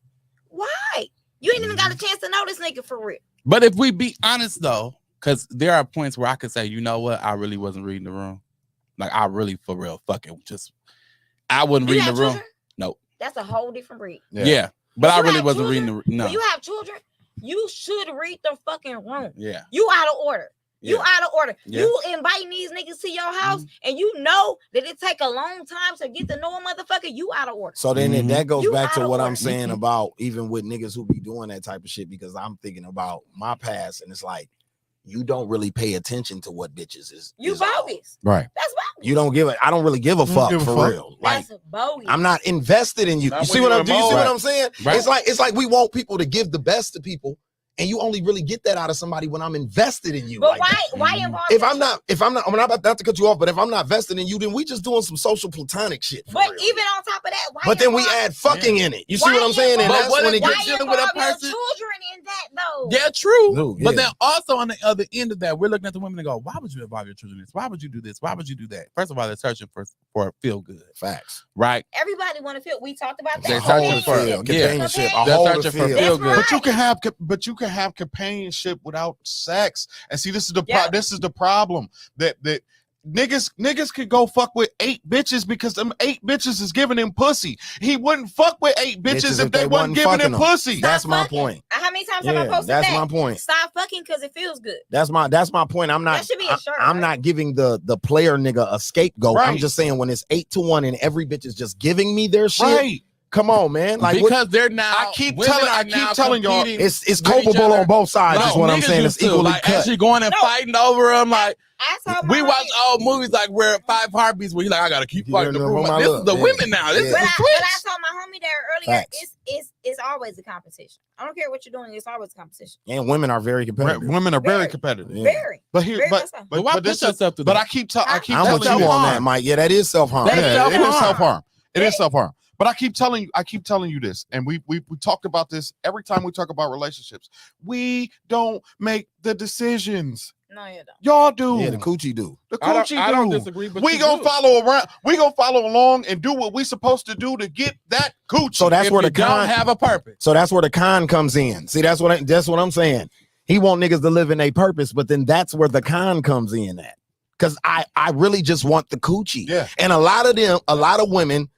Speaker 7: Why? You ain't even got a chance to know this nigga for real.
Speaker 5: But if we be honest though, because there are points where I could say, you know what, I really wasn't reading the room. Like I really for real, fucking just, I wasn't
Speaker 7: You
Speaker 5: reading
Speaker 7: have
Speaker 5: the room.
Speaker 7: children?
Speaker 5: Nope.
Speaker 7: That's a whole different breed.
Speaker 5: Yeah. But I
Speaker 7: You
Speaker 5: really
Speaker 7: have
Speaker 5: wasn't
Speaker 7: children?
Speaker 5: reading the. No.
Speaker 7: When you have children, you should read the fucking room.
Speaker 5: Yeah.
Speaker 7: You out of order. You
Speaker 5: Yeah.
Speaker 7: out of order.
Speaker 5: Yeah.
Speaker 7: You inviting these niggas to your house, and you know that it take a long time to get to know a motherfucker. You out of order.
Speaker 4: So then that goes
Speaker 7: You
Speaker 4: back to
Speaker 7: outta
Speaker 4: what I'm
Speaker 7: order.
Speaker 4: saying about even with niggas who be doing that type of shit, because I'm thinking about my past and it's like, you don't really pay attention to what bitches is.
Speaker 7: You
Speaker 4: is all.
Speaker 7: bogus.
Speaker 6: Right.
Speaker 7: That's bogus.
Speaker 4: You don't give it. I don't really give a fuck
Speaker 6: give a
Speaker 4: for
Speaker 6: fuck.
Speaker 4: real. Like
Speaker 7: That's bogus.
Speaker 4: I'm not invested in you.
Speaker 6: Not
Speaker 4: You
Speaker 6: when
Speaker 4: see what
Speaker 6: you're
Speaker 4: I'm? Do you see
Speaker 6: involved.
Speaker 4: what I'm saying?
Speaker 5: Right.
Speaker 4: It's like we want people to give the best to people, and you only really get that out of somebody when I'm invested in you.
Speaker 7: But
Speaker 4: like
Speaker 7: why?
Speaker 4: that.
Speaker 7: Why involve?
Speaker 4: If I'm not, I'm not about to cut you off, but if I'm not vested in you, then we just doing some social platonic shit. for
Speaker 7: But
Speaker 4: real.
Speaker 7: even on top of that, why?
Speaker 4: But then we
Speaker 7: involve-
Speaker 4: add fucking in it. You see
Speaker 7: Why
Speaker 4: what I'm saying? And
Speaker 5: But
Speaker 4: that's
Speaker 5: what
Speaker 4: when
Speaker 5: if
Speaker 4: it
Speaker 5: you're
Speaker 7: Why
Speaker 4: gets.
Speaker 5: dealing with a
Speaker 7: involve your
Speaker 5: person-
Speaker 7: children in that though?
Speaker 5: Yeah, true.
Speaker 4: No,
Speaker 5: But
Speaker 4: yeah.
Speaker 5: then also on the other end of that, we're looking at the women and go, why would you involve your children in this? Why would you do this? Why would you do that? First of all, they're searching for feel good,
Speaker 4: Facts.
Speaker 5: right?
Speaker 7: Everybody want to feel. We talked about that.
Speaker 5: They're
Speaker 4: A whole
Speaker 5: searching for-
Speaker 4: feel, companionship. A
Speaker 5: They're
Speaker 4: whole
Speaker 5: searching for
Speaker 4: feel.
Speaker 5: feel
Speaker 7: That's
Speaker 5: good.
Speaker 7: right.
Speaker 6: But you can have companionship without sex. And see, this is the
Speaker 7: Yeah.
Speaker 6: this is the problem that niggas could go fuck with 8 bitches because them 8 bitches is giving him pussy. He wouldn't fuck with 8 bitches if they wasn't giving him pussy.
Speaker 7: Stop
Speaker 4: That's my
Speaker 7: fucking.
Speaker 4: point.
Speaker 7: How many times have I
Speaker 4: Yeah,
Speaker 7: posted
Speaker 4: that's
Speaker 7: that?
Speaker 4: my point.
Speaker 7: Stop fucking because it feels good.
Speaker 4: That's my point. I'm not.
Speaker 7: That should be a shirt,
Speaker 4: I'm
Speaker 7: right?
Speaker 4: not giving the player nigga a scapegoat. I'm
Speaker 6: Right.
Speaker 4: just saying when it's 8-1 and every bitch is just giving me their shit.
Speaker 6: Right.
Speaker 4: Come on, man. Like what,
Speaker 5: Because they're now.
Speaker 6: I keep
Speaker 5: women
Speaker 6: telling-
Speaker 5: are
Speaker 6: I keep
Speaker 5: now
Speaker 6: telling y'all,
Speaker 5: competing
Speaker 4: it's
Speaker 5: with each
Speaker 4: culpable
Speaker 5: other.
Speaker 4: on both sides.
Speaker 5: Like
Speaker 4: is what I'm
Speaker 5: niggas
Speaker 4: saying. It's
Speaker 5: used to,
Speaker 4: equally
Speaker 5: like
Speaker 4: cut.
Speaker 5: actually going and
Speaker 7: No.
Speaker 5: fighting over them. Like
Speaker 7: I told
Speaker 5: we
Speaker 7: my
Speaker 5: watch
Speaker 7: homie-
Speaker 5: old movies like where 5 Heartbeats where you like I gotta keep
Speaker 4: You
Speaker 5: fighting to
Speaker 4: better
Speaker 5: prove
Speaker 4: know
Speaker 5: my,
Speaker 4: my
Speaker 5: this
Speaker 4: love.
Speaker 5: is the
Speaker 4: Yeah.
Speaker 5: women now. This
Speaker 4: Yeah.
Speaker 5: is
Speaker 7: But
Speaker 5: the
Speaker 7: I
Speaker 5: switch.
Speaker 7: told my homie there earlier,
Speaker 4: Facts.
Speaker 7: it's always a competition. I don't care what you're doing, it's always a competition.
Speaker 4: And women are very competitive.
Speaker 6: Women are very
Speaker 7: Very.
Speaker 6: competitive.
Speaker 4: Yeah.
Speaker 7: Very.
Speaker 6: But here,
Speaker 7: Very
Speaker 6: but
Speaker 7: much so.
Speaker 5: But why
Speaker 6: this
Speaker 5: push
Speaker 6: is,
Speaker 5: yourself to
Speaker 6: but
Speaker 5: that?
Speaker 6: I keep telling
Speaker 4: I'm with you
Speaker 6: you
Speaker 4: on that, Mike. Yeah, that is self-harm.
Speaker 5: That's
Speaker 6: Yeah, it
Speaker 5: self-harm.
Speaker 6: is self-harm. It is
Speaker 7: Yeah.
Speaker 6: self-harm. But I keep telling you this, and we talked about this every time we talk about relationships. We don't make the decisions.
Speaker 7: No, you don't.
Speaker 6: Y'all do.
Speaker 4: Yeah, the coochie do.
Speaker 6: The
Speaker 5: I
Speaker 6: coochie
Speaker 5: don't
Speaker 6: do.
Speaker 5: disagree, but
Speaker 6: We
Speaker 5: you
Speaker 6: gonna
Speaker 5: do.
Speaker 6: follow around. We gonna follow along and do what we supposed to do to get that coochie.
Speaker 4: So that's
Speaker 5: If
Speaker 4: where
Speaker 5: you
Speaker 4: the
Speaker 5: don't
Speaker 4: con.
Speaker 5: have a purpose.
Speaker 4: So that's where the con comes in. See, that's what I'm saying. He want niggas to live in a purpose, but then that's where the con comes in at. Because I really just want the coochie.
Speaker 6: Yeah.
Speaker 4: And a lot of women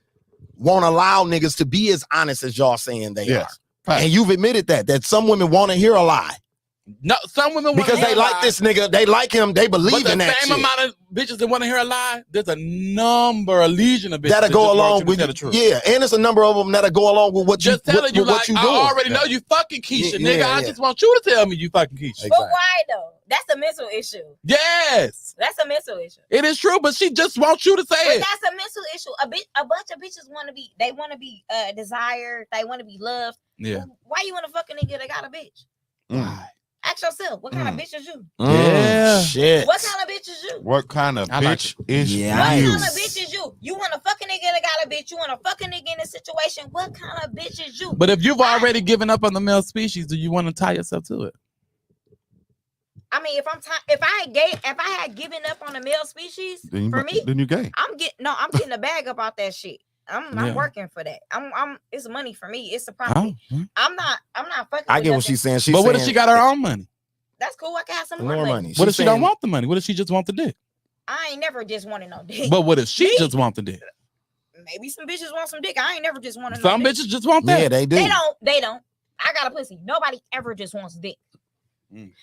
Speaker 4: won't allow niggas to be as honest as y'all saying they
Speaker 6: Yes.
Speaker 4: are.
Speaker 6: Facts.
Speaker 4: And you've admitted that some women want to hear a lie
Speaker 5: No, some women want
Speaker 4: because they like this nigga, they like him, they
Speaker 5: But
Speaker 4: believe
Speaker 5: the
Speaker 4: in that
Speaker 5: same
Speaker 4: shit.
Speaker 5: amount of bitches that want to hear a lie, there's a number, a legion of bitches
Speaker 4: That'll
Speaker 5: that
Speaker 4: go
Speaker 5: just want
Speaker 4: along
Speaker 5: you to
Speaker 4: with
Speaker 5: tell the truth.
Speaker 4: yeah, and it's a number of them that'll go along with what you
Speaker 5: Just telling you,
Speaker 4: what
Speaker 5: like,
Speaker 4: you
Speaker 5: I
Speaker 4: doing.
Speaker 5: already know you fucking Keisha,
Speaker 4: Yeah,
Speaker 5: nigga. I
Speaker 4: yeah.
Speaker 5: just want you to tell me you fucking Keisha.
Speaker 4: Exactly.
Speaker 7: But why though? That's a mental issue.
Speaker 5: Yes,
Speaker 7: That's a mental issue.
Speaker 5: it is true, but she just wants you to say
Speaker 7: But
Speaker 5: it.
Speaker 7: that's a mental issue. A bunch of bitches want to be. They want to be desired. They want to be loved.
Speaker 5: Yeah.
Speaker 7: Why you want to fuck a nigga that got a bitch? Ask yourself, what kind of bitch is you?
Speaker 5: Yeah.
Speaker 4: Shit.
Speaker 7: What kind of bitch is you?
Speaker 6: What kind of
Speaker 5: I like
Speaker 6: bitch is
Speaker 4: Yeah,
Speaker 7: What
Speaker 6: you?
Speaker 7: kind of bitch is you? You want to fuck a nigga that got a bitch? You want to fuck a nigga in a situation? What kind of bitch is you?
Speaker 5: But if you've already given up on the male species, do you want to tie yourself to it?
Speaker 7: I mean, if I had given up on the male species, for me,
Speaker 6: Then you gay.
Speaker 7: I'm getting a bag up out that shit. I'm
Speaker 5: Yeah.
Speaker 7: working for that. It's money for me. It's a profit.
Speaker 5: Oh,
Speaker 7: I'm not fucking.
Speaker 4: I
Speaker 7: with
Speaker 4: get what
Speaker 7: nothing.
Speaker 4: she's saying. She's
Speaker 5: but what
Speaker 4: saying
Speaker 5: if she got her own money?
Speaker 7: That's cool. I can have some
Speaker 4: more
Speaker 7: more money.
Speaker 4: money.
Speaker 5: What if
Speaker 4: She's
Speaker 5: she don't
Speaker 4: saying-
Speaker 5: want the money? What if she just want the dick?
Speaker 7: I ain't never just wanted no dick.
Speaker 5: But what if she just want the dick?
Speaker 7: Maybe some bitches want some dick. I ain't never just wanted
Speaker 5: Some
Speaker 7: no dick.
Speaker 5: bitches just want that.
Speaker 4: Yeah, they do.
Speaker 7: They don't. I got a pussy. Nobody ever just wants dick.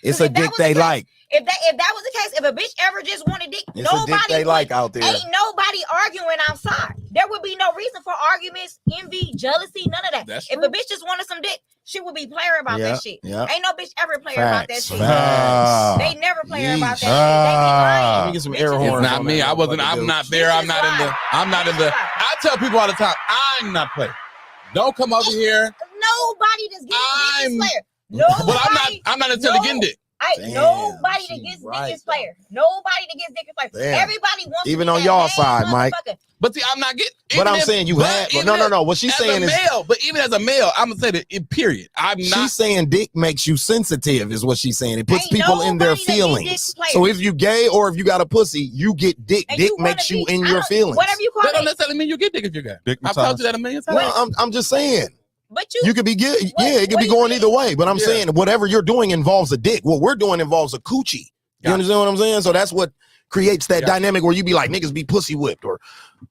Speaker 4: It's a dick they like.
Speaker 7: If that was the case, if a bitch ever just wanted dick,
Speaker 4: It's a dick they like out there.
Speaker 7: Ain't nobody arguing outside. There would be no reason for arguments, envy, jealousy, none of that.
Speaker 5: That's
Speaker 7: if
Speaker 5: true.
Speaker 7: a bitch just wanted some dick, she would be player about that shit.
Speaker 4: Yeah.
Speaker 7: Ain't no bitch ever player about that shit.
Speaker 4: Facts.
Speaker 7: They never player about that
Speaker 4: Let me get some
Speaker 7: shit.
Speaker 4: air
Speaker 7: They be lying.
Speaker 4: horns.
Speaker 5: It's not
Speaker 4: on
Speaker 5: me.
Speaker 4: that
Speaker 5: I wasn't.
Speaker 4: motherfucker,
Speaker 5: I'm
Speaker 4: dude.
Speaker 5: not there. I'm not in the. I'm not in the. I tell people all the time, I'm not playing. Don't come over here.
Speaker 7: Nobody that's getting dick is player. Nobody.
Speaker 5: But I'm not necessarily getting dick.
Speaker 7: Nobody that gets dick is player. Nobody that gets dick is player.
Speaker 4: Damn.
Speaker 7: Everybody wants
Speaker 4: Even
Speaker 7: to be
Speaker 4: on
Speaker 7: that
Speaker 4: y'all
Speaker 7: main
Speaker 4: side, Mike.
Speaker 7: motherfucker.
Speaker 5: But see, I'm not getting.
Speaker 4: But I'm saying you had. But no. What she's
Speaker 5: as
Speaker 4: saying
Speaker 5: a
Speaker 4: is,
Speaker 5: male, but even as a male, I'm gonna say that. Period. I'm not.
Speaker 4: she's saying dick makes you sensitive, is what she's saying. It puts
Speaker 7: Ain't
Speaker 4: people in their
Speaker 7: nobody that get dick
Speaker 4: feelings.
Speaker 7: players.
Speaker 4: So if you gay or if you got a pussy, you get dick.
Speaker 7: And
Speaker 4: Dick
Speaker 7: you wanna
Speaker 4: makes you
Speaker 7: be-
Speaker 4: in
Speaker 7: I
Speaker 4: your
Speaker 7: don't-
Speaker 4: feelings.
Speaker 7: Whatever you call
Speaker 5: That don't
Speaker 7: it.
Speaker 5: necessarily mean you get dick if you got.
Speaker 6: Dick
Speaker 5: I've told
Speaker 6: massage.
Speaker 5: you that a million times.
Speaker 4: Well, I'm just saying.
Speaker 7: But
Speaker 4: You could be good.
Speaker 7: What-
Speaker 4: Yeah, it could
Speaker 7: what
Speaker 4: be
Speaker 7: do you
Speaker 4: going
Speaker 7: mean?
Speaker 4: either way. But I'm saying whatever you're doing involves a dick. What we're doing involves a coochie. You
Speaker 5: Gotcha.
Speaker 4: understand what I'm saying? So that's what creates that
Speaker 5: Gotcha.
Speaker 4: dynamic where you be like, niggas be pussy whipped or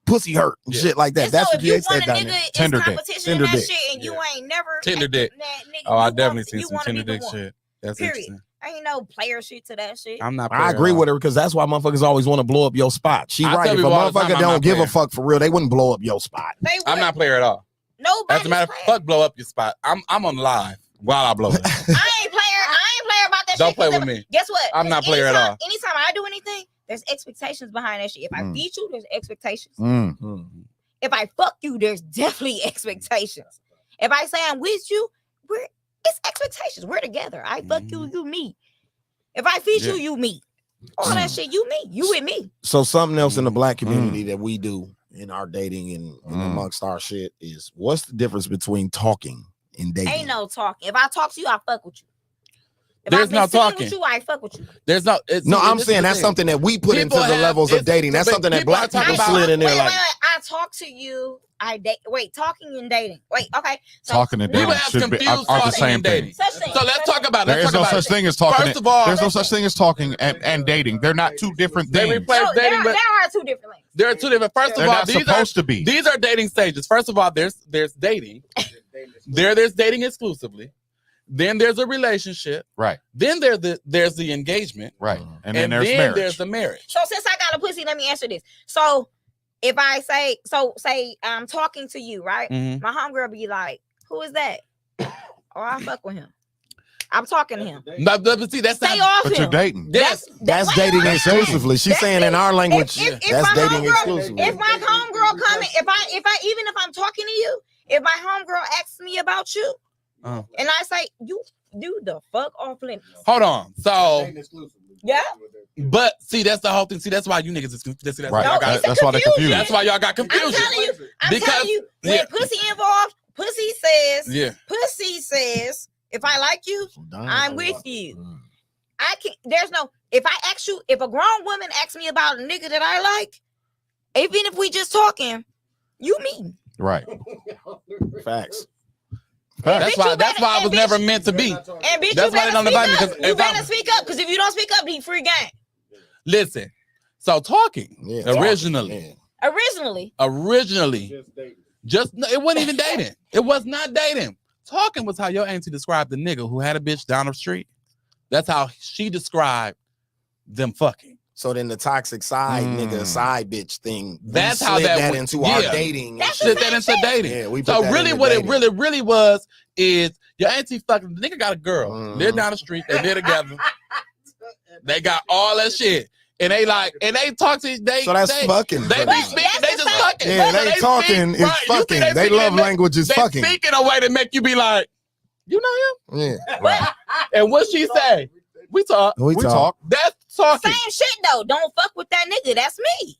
Speaker 4: pussy hurt and
Speaker 5: Yeah.
Speaker 4: shit like that.
Speaker 7: And
Speaker 4: That's
Speaker 7: so
Speaker 4: what
Speaker 7: if you
Speaker 4: creates
Speaker 7: want
Speaker 4: that
Speaker 7: a nigga,
Speaker 4: dynamic.
Speaker 7: it's
Speaker 6: Tender dick.
Speaker 7: competition
Speaker 4: Tender
Speaker 7: in that
Speaker 4: dick.
Speaker 7: shit, and you ain't never
Speaker 5: Tender dick.
Speaker 7: That nigga,
Speaker 5: Oh, I
Speaker 7: you
Speaker 5: definitely
Speaker 7: want-
Speaker 5: seen
Speaker 7: you
Speaker 5: some
Speaker 7: wanna
Speaker 5: tender
Speaker 7: be the
Speaker 5: dick
Speaker 7: one.
Speaker 5: shit. That's
Speaker 7: Period.
Speaker 5: interesting.
Speaker 7: Ain't no player shit to that shit.
Speaker 5: I'm not.
Speaker 4: I agree with her because that's why motherfuckers always want to blow up your spot. She
Speaker 5: I
Speaker 4: right.
Speaker 5: tell
Speaker 4: If a
Speaker 5: people all the time,
Speaker 4: motherfucker
Speaker 5: I'm
Speaker 4: don't
Speaker 5: not
Speaker 4: give a
Speaker 5: playing.
Speaker 4: fuck for real, they wouldn't blow up your spot.
Speaker 7: They
Speaker 5: I'm
Speaker 7: would.
Speaker 5: not player at all.
Speaker 7: Nobody's
Speaker 5: As a matter of
Speaker 7: playing.
Speaker 5: fuck, blow up your spot. I'm on live while I blow it.
Speaker 7: I ain't player about that
Speaker 5: Don't
Speaker 7: shit.
Speaker 5: play
Speaker 7: 'cause
Speaker 5: with me.
Speaker 7: Guess what?
Speaker 5: I'm not player at all.
Speaker 7: Anytime I do anything, there's expectations behind that shit. If I beat you, there's expectations. If I fuck you, there's definitely expectations. If I say I'm with you, it's expectations. We're together. I fuck you, you me. If I feed you, you me. All that shit, you me. You with me.
Speaker 4: So something else in the black community that we do in our dating and amongst our shit is what's the difference between talking and dating?
Speaker 7: Ain't no talking. If I talk to you, I fuck with you. If
Speaker 5: There's
Speaker 7: I've been
Speaker 5: no
Speaker 7: seen
Speaker 5: talking.
Speaker 7: with you, I fuck with you.
Speaker 5: There's no.
Speaker 4: No, I'm saying that's something that we put
Speaker 5: People
Speaker 4: into the
Speaker 5: have-
Speaker 4: levels of
Speaker 5: it's-
Speaker 4: dating. That's something that
Speaker 5: people
Speaker 4: black
Speaker 5: are talking
Speaker 4: people
Speaker 5: about-
Speaker 4: slid in there
Speaker 7: Wait,
Speaker 4: like.
Speaker 7: I talk to you. I date. Wait, talking and dating. Wait, okay. So
Speaker 6: Talking and
Speaker 5: People
Speaker 6: dating
Speaker 5: have
Speaker 6: should be
Speaker 5: confused
Speaker 6: are the
Speaker 5: talking
Speaker 6: same
Speaker 5: and
Speaker 6: thing.
Speaker 5: dating.
Speaker 7: Such thing.
Speaker 5: So let's talk about it.
Speaker 6: There
Speaker 5: Let's
Speaker 6: is
Speaker 5: talk
Speaker 6: no
Speaker 5: about
Speaker 6: such
Speaker 5: it.
Speaker 6: thing as talking.
Speaker 5: First of all,
Speaker 6: There's no such thing as talking and dating. They're not two different
Speaker 5: they
Speaker 6: things.
Speaker 5: replace
Speaker 7: No,
Speaker 5: dating,
Speaker 7: there
Speaker 5: but
Speaker 7: are two different things.
Speaker 5: there are two different. First
Speaker 6: They're
Speaker 5: of all,
Speaker 6: not supposed to be.
Speaker 5: These are dating stages. First of all, there's dating. There's dating exclusively. Then there's a relationship.
Speaker 6: Right,
Speaker 5: Then there's the engagement.
Speaker 6: right. And then there's marriage.
Speaker 5: There's the marriage.
Speaker 7: So since I got a pussy, let me answer this. So if I say I'm talking to you, right?
Speaker 5: Mhm.
Speaker 7: My homegirl be like, "Who is that?" Or I fuck with him. I'm talking to him.
Speaker 5: But see, that's
Speaker 7: Stay
Speaker 5: not.
Speaker 7: off
Speaker 6: But
Speaker 7: him.
Speaker 6: you're dating.
Speaker 5: Yes,
Speaker 4: That's
Speaker 7: wait,
Speaker 4: dating
Speaker 7: wait,
Speaker 4: exclusively. She's
Speaker 7: That's
Speaker 4: saying in
Speaker 7: dating.
Speaker 4: our language,
Speaker 7: If
Speaker 4: that's
Speaker 7: my
Speaker 4: dating
Speaker 7: homegirl-
Speaker 4: exclusively.
Speaker 7: If my homegirl coming, if I even if I'm talking to you, if my homegirl asks me about you,
Speaker 5: Oh.
Speaker 7: and I say you do the fuck off limits.
Speaker 5: Hold on. So,
Speaker 7: Yeah.
Speaker 5: but see, that's the whole thing. See, that's why you niggas is confused. That's
Speaker 6: Right.
Speaker 7: No,
Speaker 5: why y'all got,
Speaker 7: it's a
Speaker 6: That's why they're
Speaker 7: confusion.
Speaker 6: confused.
Speaker 5: that's why y'all got
Speaker 7: I'm
Speaker 5: confusion.
Speaker 7: telling you,
Speaker 5: Because-
Speaker 7: when
Speaker 5: yeah.
Speaker 7: pussy involved, pussy says,
Speaker 5: Yeah.
Speaker 7: if I like you, I'm with you.
Speaker 4: Mm.
Speaker 7: I can't. There's no. If I ask you, if a grown woman asks me about a nigga that I like, even if we just talking, you mean.
Speaker 6: Right.
Speaker 4: Facts.
Speaker 5: That's
Speaker 7: bitch,
Speaker 5: why.
Speaker 7: you
Speaker 5: That's
Speaker 7: better-
Speaker 5: why I
Speaker 7: and
Speaker 5: was
Speaker 7: bitch-
Speaker 5: never meant to be.
Speaker 7: And bitch,
Speaker 5: That's
Speaker 7: you
Speaker 5: why they
Speaker 7: better
Speaker 5: don't
Speaker 7: speak
Speaker 5: invite me,
Speaker 7: up.
Speaker 5: 'cause
Speaker 7: You
Speaker 5: if
Speaker 7: better
Speaker 5: I'm-
Speaker 7: speak up, because if you don't speak up, he free game.
Speaker 5: Listen. So talking
Speaker 4: Yeah,
Speaker 5: originally,
Speaker 4: yeah.
Speaker 7: Originally,
Speaker 5: just it wasn't even dating. It was not dating. Talking was how your auntie described the nigga who had a bitch down the street. That's how she described them fucking.
Speaker 4: So then the toxic side nigga side bitch thing. we
Speaker 5: That's how
Speaker 4: slid
Speaker 5: that
Speaker 4: that
Speaker 5: went-
Speaker 4: into our
Speaker 5: yeah.
Speaker 4: dating. and
Speaker 7: That's
Speaker 4: shit.
Speaker 5: Sit that into dating.
Speaker 4: Yeah, we put
Speaker 5: So
Speaker 4: that
Speaker 5: really,
Speaker 4: into
Speaker 5: what
Speaker 4: dating.
Speaker 5: it really was is your auntie fucking the nigga got a girl.
Speaker 4: Mhm.
Speaker 5: They're down the street. They live together. They got all that shit, and they talk to they.
Speaker 4: So that's
Speaker 5: they,
Speaker 4: fucking.
Speaker 5: They be
Speaker 7: But
Speaker 5: speaking.
Speaker 7: that's
Speaker 5: They
Speaker 7: the
Speaker 5: just
Speaker 7: same-
Speaker 5: fucking.
Speaker 4: Yeah,
Speaker 5: But
Speaker 4: they
Speaker 5: speak-
Speaker 4: talking is
Speaker 5: right, you
Speaker 4: fucking.
Speaker 5: think
Speaker 4: They
Speaker 5: speaking
Speaker 4: love
Speaker 5: and make-
Speaker 4: language is
Speaker 5: they
Speaker 4: fucking.
Speaker 5: speak in a way to make you be like, you know him.
Speaker 4: Yeah.
Speaker 5: And what she say? We talk.
Speaker 4: We talk.
Speaker 5: That's talking.
Speaker 7: same shit though. Don't fuck with that nigga. That's me.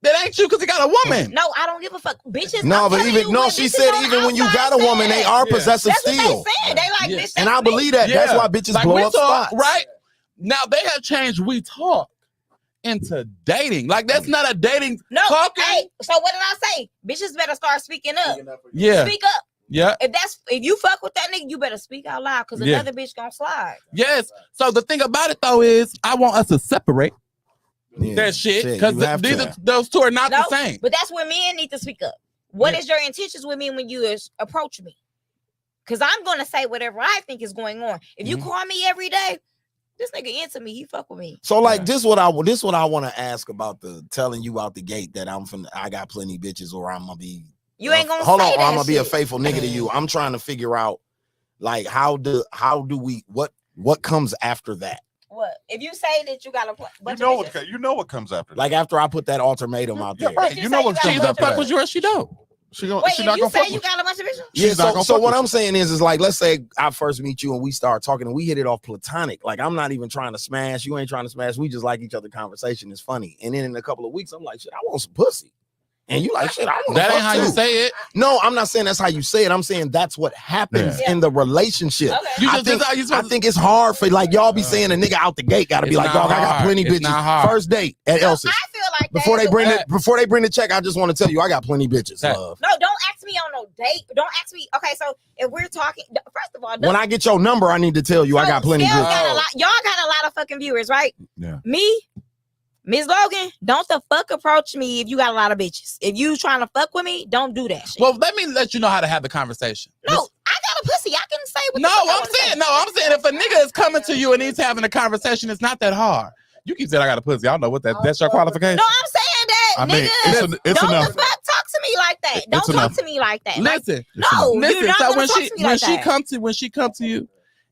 Speaker 5: That ain't you because he got a woman.
Speaker 7: No, I don't give a fuck. Bitches.
Speaker 4: No,
Speaker 7: I'm
Speaker 4: but
Speaker 7: telling
Speaker 4: even
Speaker 7: you,
Speaker 4: no,
Speaker 7: when
Speaker 4: she
Speaker 7: bitches
Speaker 4: said
Speaker 7: on
Speaker 4: even when you
Speaker 7: outside
Speaker 4: got a woman, they
Speaker 7: say
Speaker 4: are
Speaker 5: Yeah.
Speaker 4: possessive
Speaker 7: That's what
Speaker 4: still.
Speaker 7: they saying. They like
Speaker 5: Yeah.
Speaker 7: bitch.
Speaker 4: And
Speaker 7: that's
Speaker 4: I believe that.
Speaker 5: Yeah.
Speaker 4: That's why bitches
Speaker 5: Like
Speaker 4: blow
Speaker 5: we
Speaker 4: up
Speaker 5: talk,
Speaker 4: spots.
Speaker 5: right? Now they have changed we talk into dating. Like that's not a dating
Speaker 7: No,
Speaker 5: talking.
Speaker 7: hey, so what did I say? Bitches better start speaking up.
Speaker 5: Yeah.
Speaker 7: Speak up.
Speaker 5: Yeah.
Speaker 7: If you fuck with that nigga, you better speak out loud because
Speaker 5: Yeah.
Speaker 7: another bitch gonna slide.
Speaker 5: Yes. So the thing about it though is I want us to separate that shit
Speaker 4: you
Speaker 5: because
Speaker 4: have to.
Speaker 5: those two are not
Speaker 7: No,
Speaker 5: the same.
Speaker 7: but that's where men need to speak up. What is your intentions with me when you approach me? Because I'm going to say whatever I think is going on. If you call me every day, this nigga into me, he fuck with me.
Speaker 4: So like this what I want to ask about the telling you out the gate that I got plenty bitches or I'm gonna be.
Speaker 7: You ain't gonna
Speaker 4: hold
Speaker 7: say
Speaker 4: on,
Speaker 7: that
Speaker 4: I'm gonna be a
Speaker 7: shit.
Speaker 4: faithful nigga to you. I'm trying to figure out like how do we what comes after that?
Speaker 7: What if you say that you got a bunch
Speaker 6: You know
Speaker 7: of bitches?
Speaker 6: what? You know what comes after.
Speaker 4: Like after I put that ultimatum out there.
Speaker 6: Right. You know what comes
Speaker 5: She either
Speaker 6: after
Speaker 5: fuck
Speaker 6: that.
Speaker 5: with you or she don't.
Speaker 6: She
Speaker 7: Wait,
Speaker 6: she
Speaker 7: if
Speaker 6: not
Speaker 7: you
Speaker 6: gonna
Speaker 7: say
Speaker 6: fuck
Speaker 7: you
Speaker 6: with
Speaker 7: got a bunch of bitches?
Speaker 4: Yeah,
Speaker 6: She's not gonna
Speaker 4: so
Speaker 6: fuck
Speaker 4: what
Speaker 6: with
Speaker 4: I'm
Speaker 6: you.
Speaker 4: saying is like let's say I first meet you and we start talking and we hit it off platonic. Like I'm not even trying to smash, you ain't trying to smash. We just like each other. Conversation is funny. And then in a couple of weeks, I'm like, shit, I want some pussy. And you like, shit, I want
Speaker 5: That ain't how you say it.
Speaker 4: No, I'm not saying that's how you say it. I'm saying that's what happens in the relationship.
Speaker 7: Okay.
Speaker 4: I think it's hard for like y'all be saying a nigga out the gate gotta be
Speaker 5: It's
Speaker 4: like,
Speaker 5: not
Speaker 4: dog, I got
Speaker 5: hard.
Speaker 4: plenty
Speaker 5: It's
Speaker 4: bitches.
Speaker 5: not hard.
Speaker 4: First date at Elsie's.
Speaker 7: I feel like
Speaker 4: Before
Speaker 7: that
Speaker 4: they
Speaker 7: is
Speaker 4: bring
Speaker 7: what-
Speaker 4: it, before they bring the check, I just want to tell you I got plenty bitches.
Speaker 5: That-
Speaker 4: Love.
Speaker 7: No, don't ask me on no date. Don't ask me. Okay, so if we're talking, first of all,
Speaker 4: When I get your number, I need to tell you I got plenty
Speaker 7: Scalez
Speaker 4: bitches.
Speaker 7: got a lot, y'all got a lot of fucking viewers, right?
Speaker 6: Yeah.
Speaker 7: Me, Ms. Logan, don't the fuck approach me if you got a lot of bitches. If you trying to fuck with me, don't do that shit.
Speaker 5: Well, let me let you know how to have the conversation.
Speaker 7: No, I got a pussy. I can say what
Speaker 5: No,
Speaker 7: the fuck I
Speaker 5: I'm
Speaker 7: wanna say.
Speaker 5: saying if a nigga is coming to you and he's having a conversation, it's not that hard. You keep saying I got a pussy. I don't know what that's your qualification.
Speaker 7: No, I'm saying that,
Speaker 6: I mean,
Speaker 7: nigga.
Speaker 6: it's
Speaker 7: don't
Speaker 6: enough.
Speaker 7: the fuck talk to me like that. Don't
Speaker 6: It's
Speaker 7: talk
Speaker 6: enough.
Speaker 7: to me like that. Like,
Speaker 5: Listen,
Speaker 7: no,
Speaker 5: listen.
Speaker 7: you're not
Speaker 5: So
Speaker 7: gonna
Speaker 5: when
Speaker 7: talk
Speaker 5: she
Speaker 7: to me like that.
Speaker 5: when she come to you,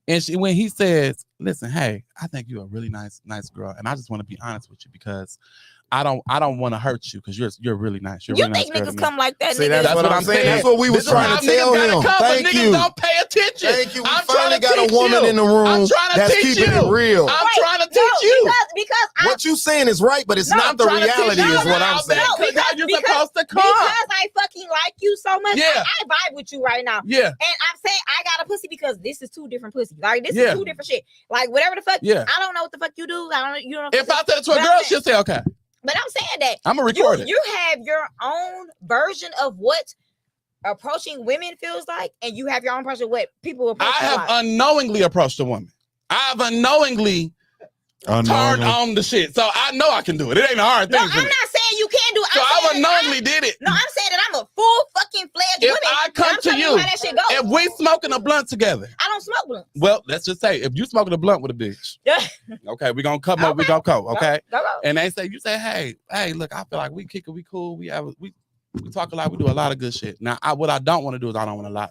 Speaker 5: and when he says, "Listen, hey, I think you're a really nice girl, and I just want to be honest with you because I don't want to hurt you because you're really nice. You're
Speaker 7: You
Speaker 5: really
Speaker 7: think
Speaker 5: nice girl to
Speaker 7: niggas
Speaker 5: me."
Speaker 7: come like that,
Speaker 4: See,
Speaker 7: nigga?
Speaker 4: that's what I'm saying. That's what we was
Speaker 5: This is
Speaker 4: trying
Speaker 5: how
Speaker 4: to tell
Speaker 5: niggas gotta
Speaker 4: him.
Speaker 5: come, but
Speaker 4: Thank
Speaker 5: niggas
Speaker 4: you.
Speaker 5: don't pay attention.
Speaker 4: Thank you. We
Speaker 5: I'm
Speaker 4: finally
Speaker 5: trying to
Speaker 4: got a
Speaker 5: teach
Speaker 4: woman
Speaker 5: you.
Speaker 4: in the room
Speaker 5: I'm trying to
Speaker 4: that's
Speaker 5: teach
Speaker 4: keeping
Speaker 5: you.
Speaker 4: it real.
Speaker 5: I'm trying to teach you.
Speaker 7: Because I,
Speaker 4: What you saying is right, but it's
Speaker 7: No,
Speaker 4: not
Speaker 7: I'm
Speaker 4: the
Speaker 5: trying to teach
Speaker 4: reality,
Speaker 5: you
Speaker 4: is what
Speaker 5: how
Speaker 4: I'm saying.
Speaker 5: that-
Speaker 7: No,
Speaker 5: how you
Speaker 7: because-
Speaker 5: supposed to come.
Speaker 7: because I fucking like you so much,
Speaker 5: Yeah.
Speaker 7: I vibe with you right now.
Speaker 5: Yeah,
Speaker 7: And I'm saying I got a pussy because this is two different pussies. Like this
Speaker 5: Yeah.
Speaker 7: is two different shit. Like whatever the fuck.
Speaker 5: Yeah.
Speaker 7: I don't know what the fuck you do. I don't. You don't.
Speaker 5: if I said it to a
Speaker 7: But I'm
Speaker 5: girl,
Speaker 7: saying-
Speaker 5: she'll say, "Okay,
Speaker 7: But I'm saying that
Speaker 5: I'm gonna record it."
Speaker 7: you have your own version of what approaching women feels like, and you have your own version of what people approach.
Speaker 5: I have
Speaker 7: like.
Speaker 5: unknowingly approached a woman. I have unknowingly turned on the shit, so I know I can do it. It ain't a hard
Speaker 7: No,
Speaker 5: thing
Speaker 7: I'm
Speaker 5: for
Speaker 7: not
Speaker 5: me.
Speaker 7: saying you can't do it.
Speaker 5: So
Speaker 7: I'm
Speaker 5: I
Speaker 7: saying that
Speaker 5: unknowingly did it.
Speaker 7: No, I'm saying that I'm a full fucking fledged
Speaker 5: If
Speaker 7: woman.
Speaker 5: I
Speaker 7: and
Speaker 5: come
Speaker 7: I'm
Speaker 5: to
Speaker 7: telling
Speaker 5: you,
Speaker 7: how that shit goes.
Speaker 5: if we smoking a blunt together,
Speaker 7: I don't smoke blunts.
Speaker 5: well, let's just say if you smoking a blunt with a bitch, okay, we gonna come up, we gonna go, okay.
Speaker 7: Go.
Speaker 5: And they say, you say, hey, look, I feel like we kick it, we cool, we talk a lot, we do a lot of good shit. Now, what I don't want to do is I don't want to lie.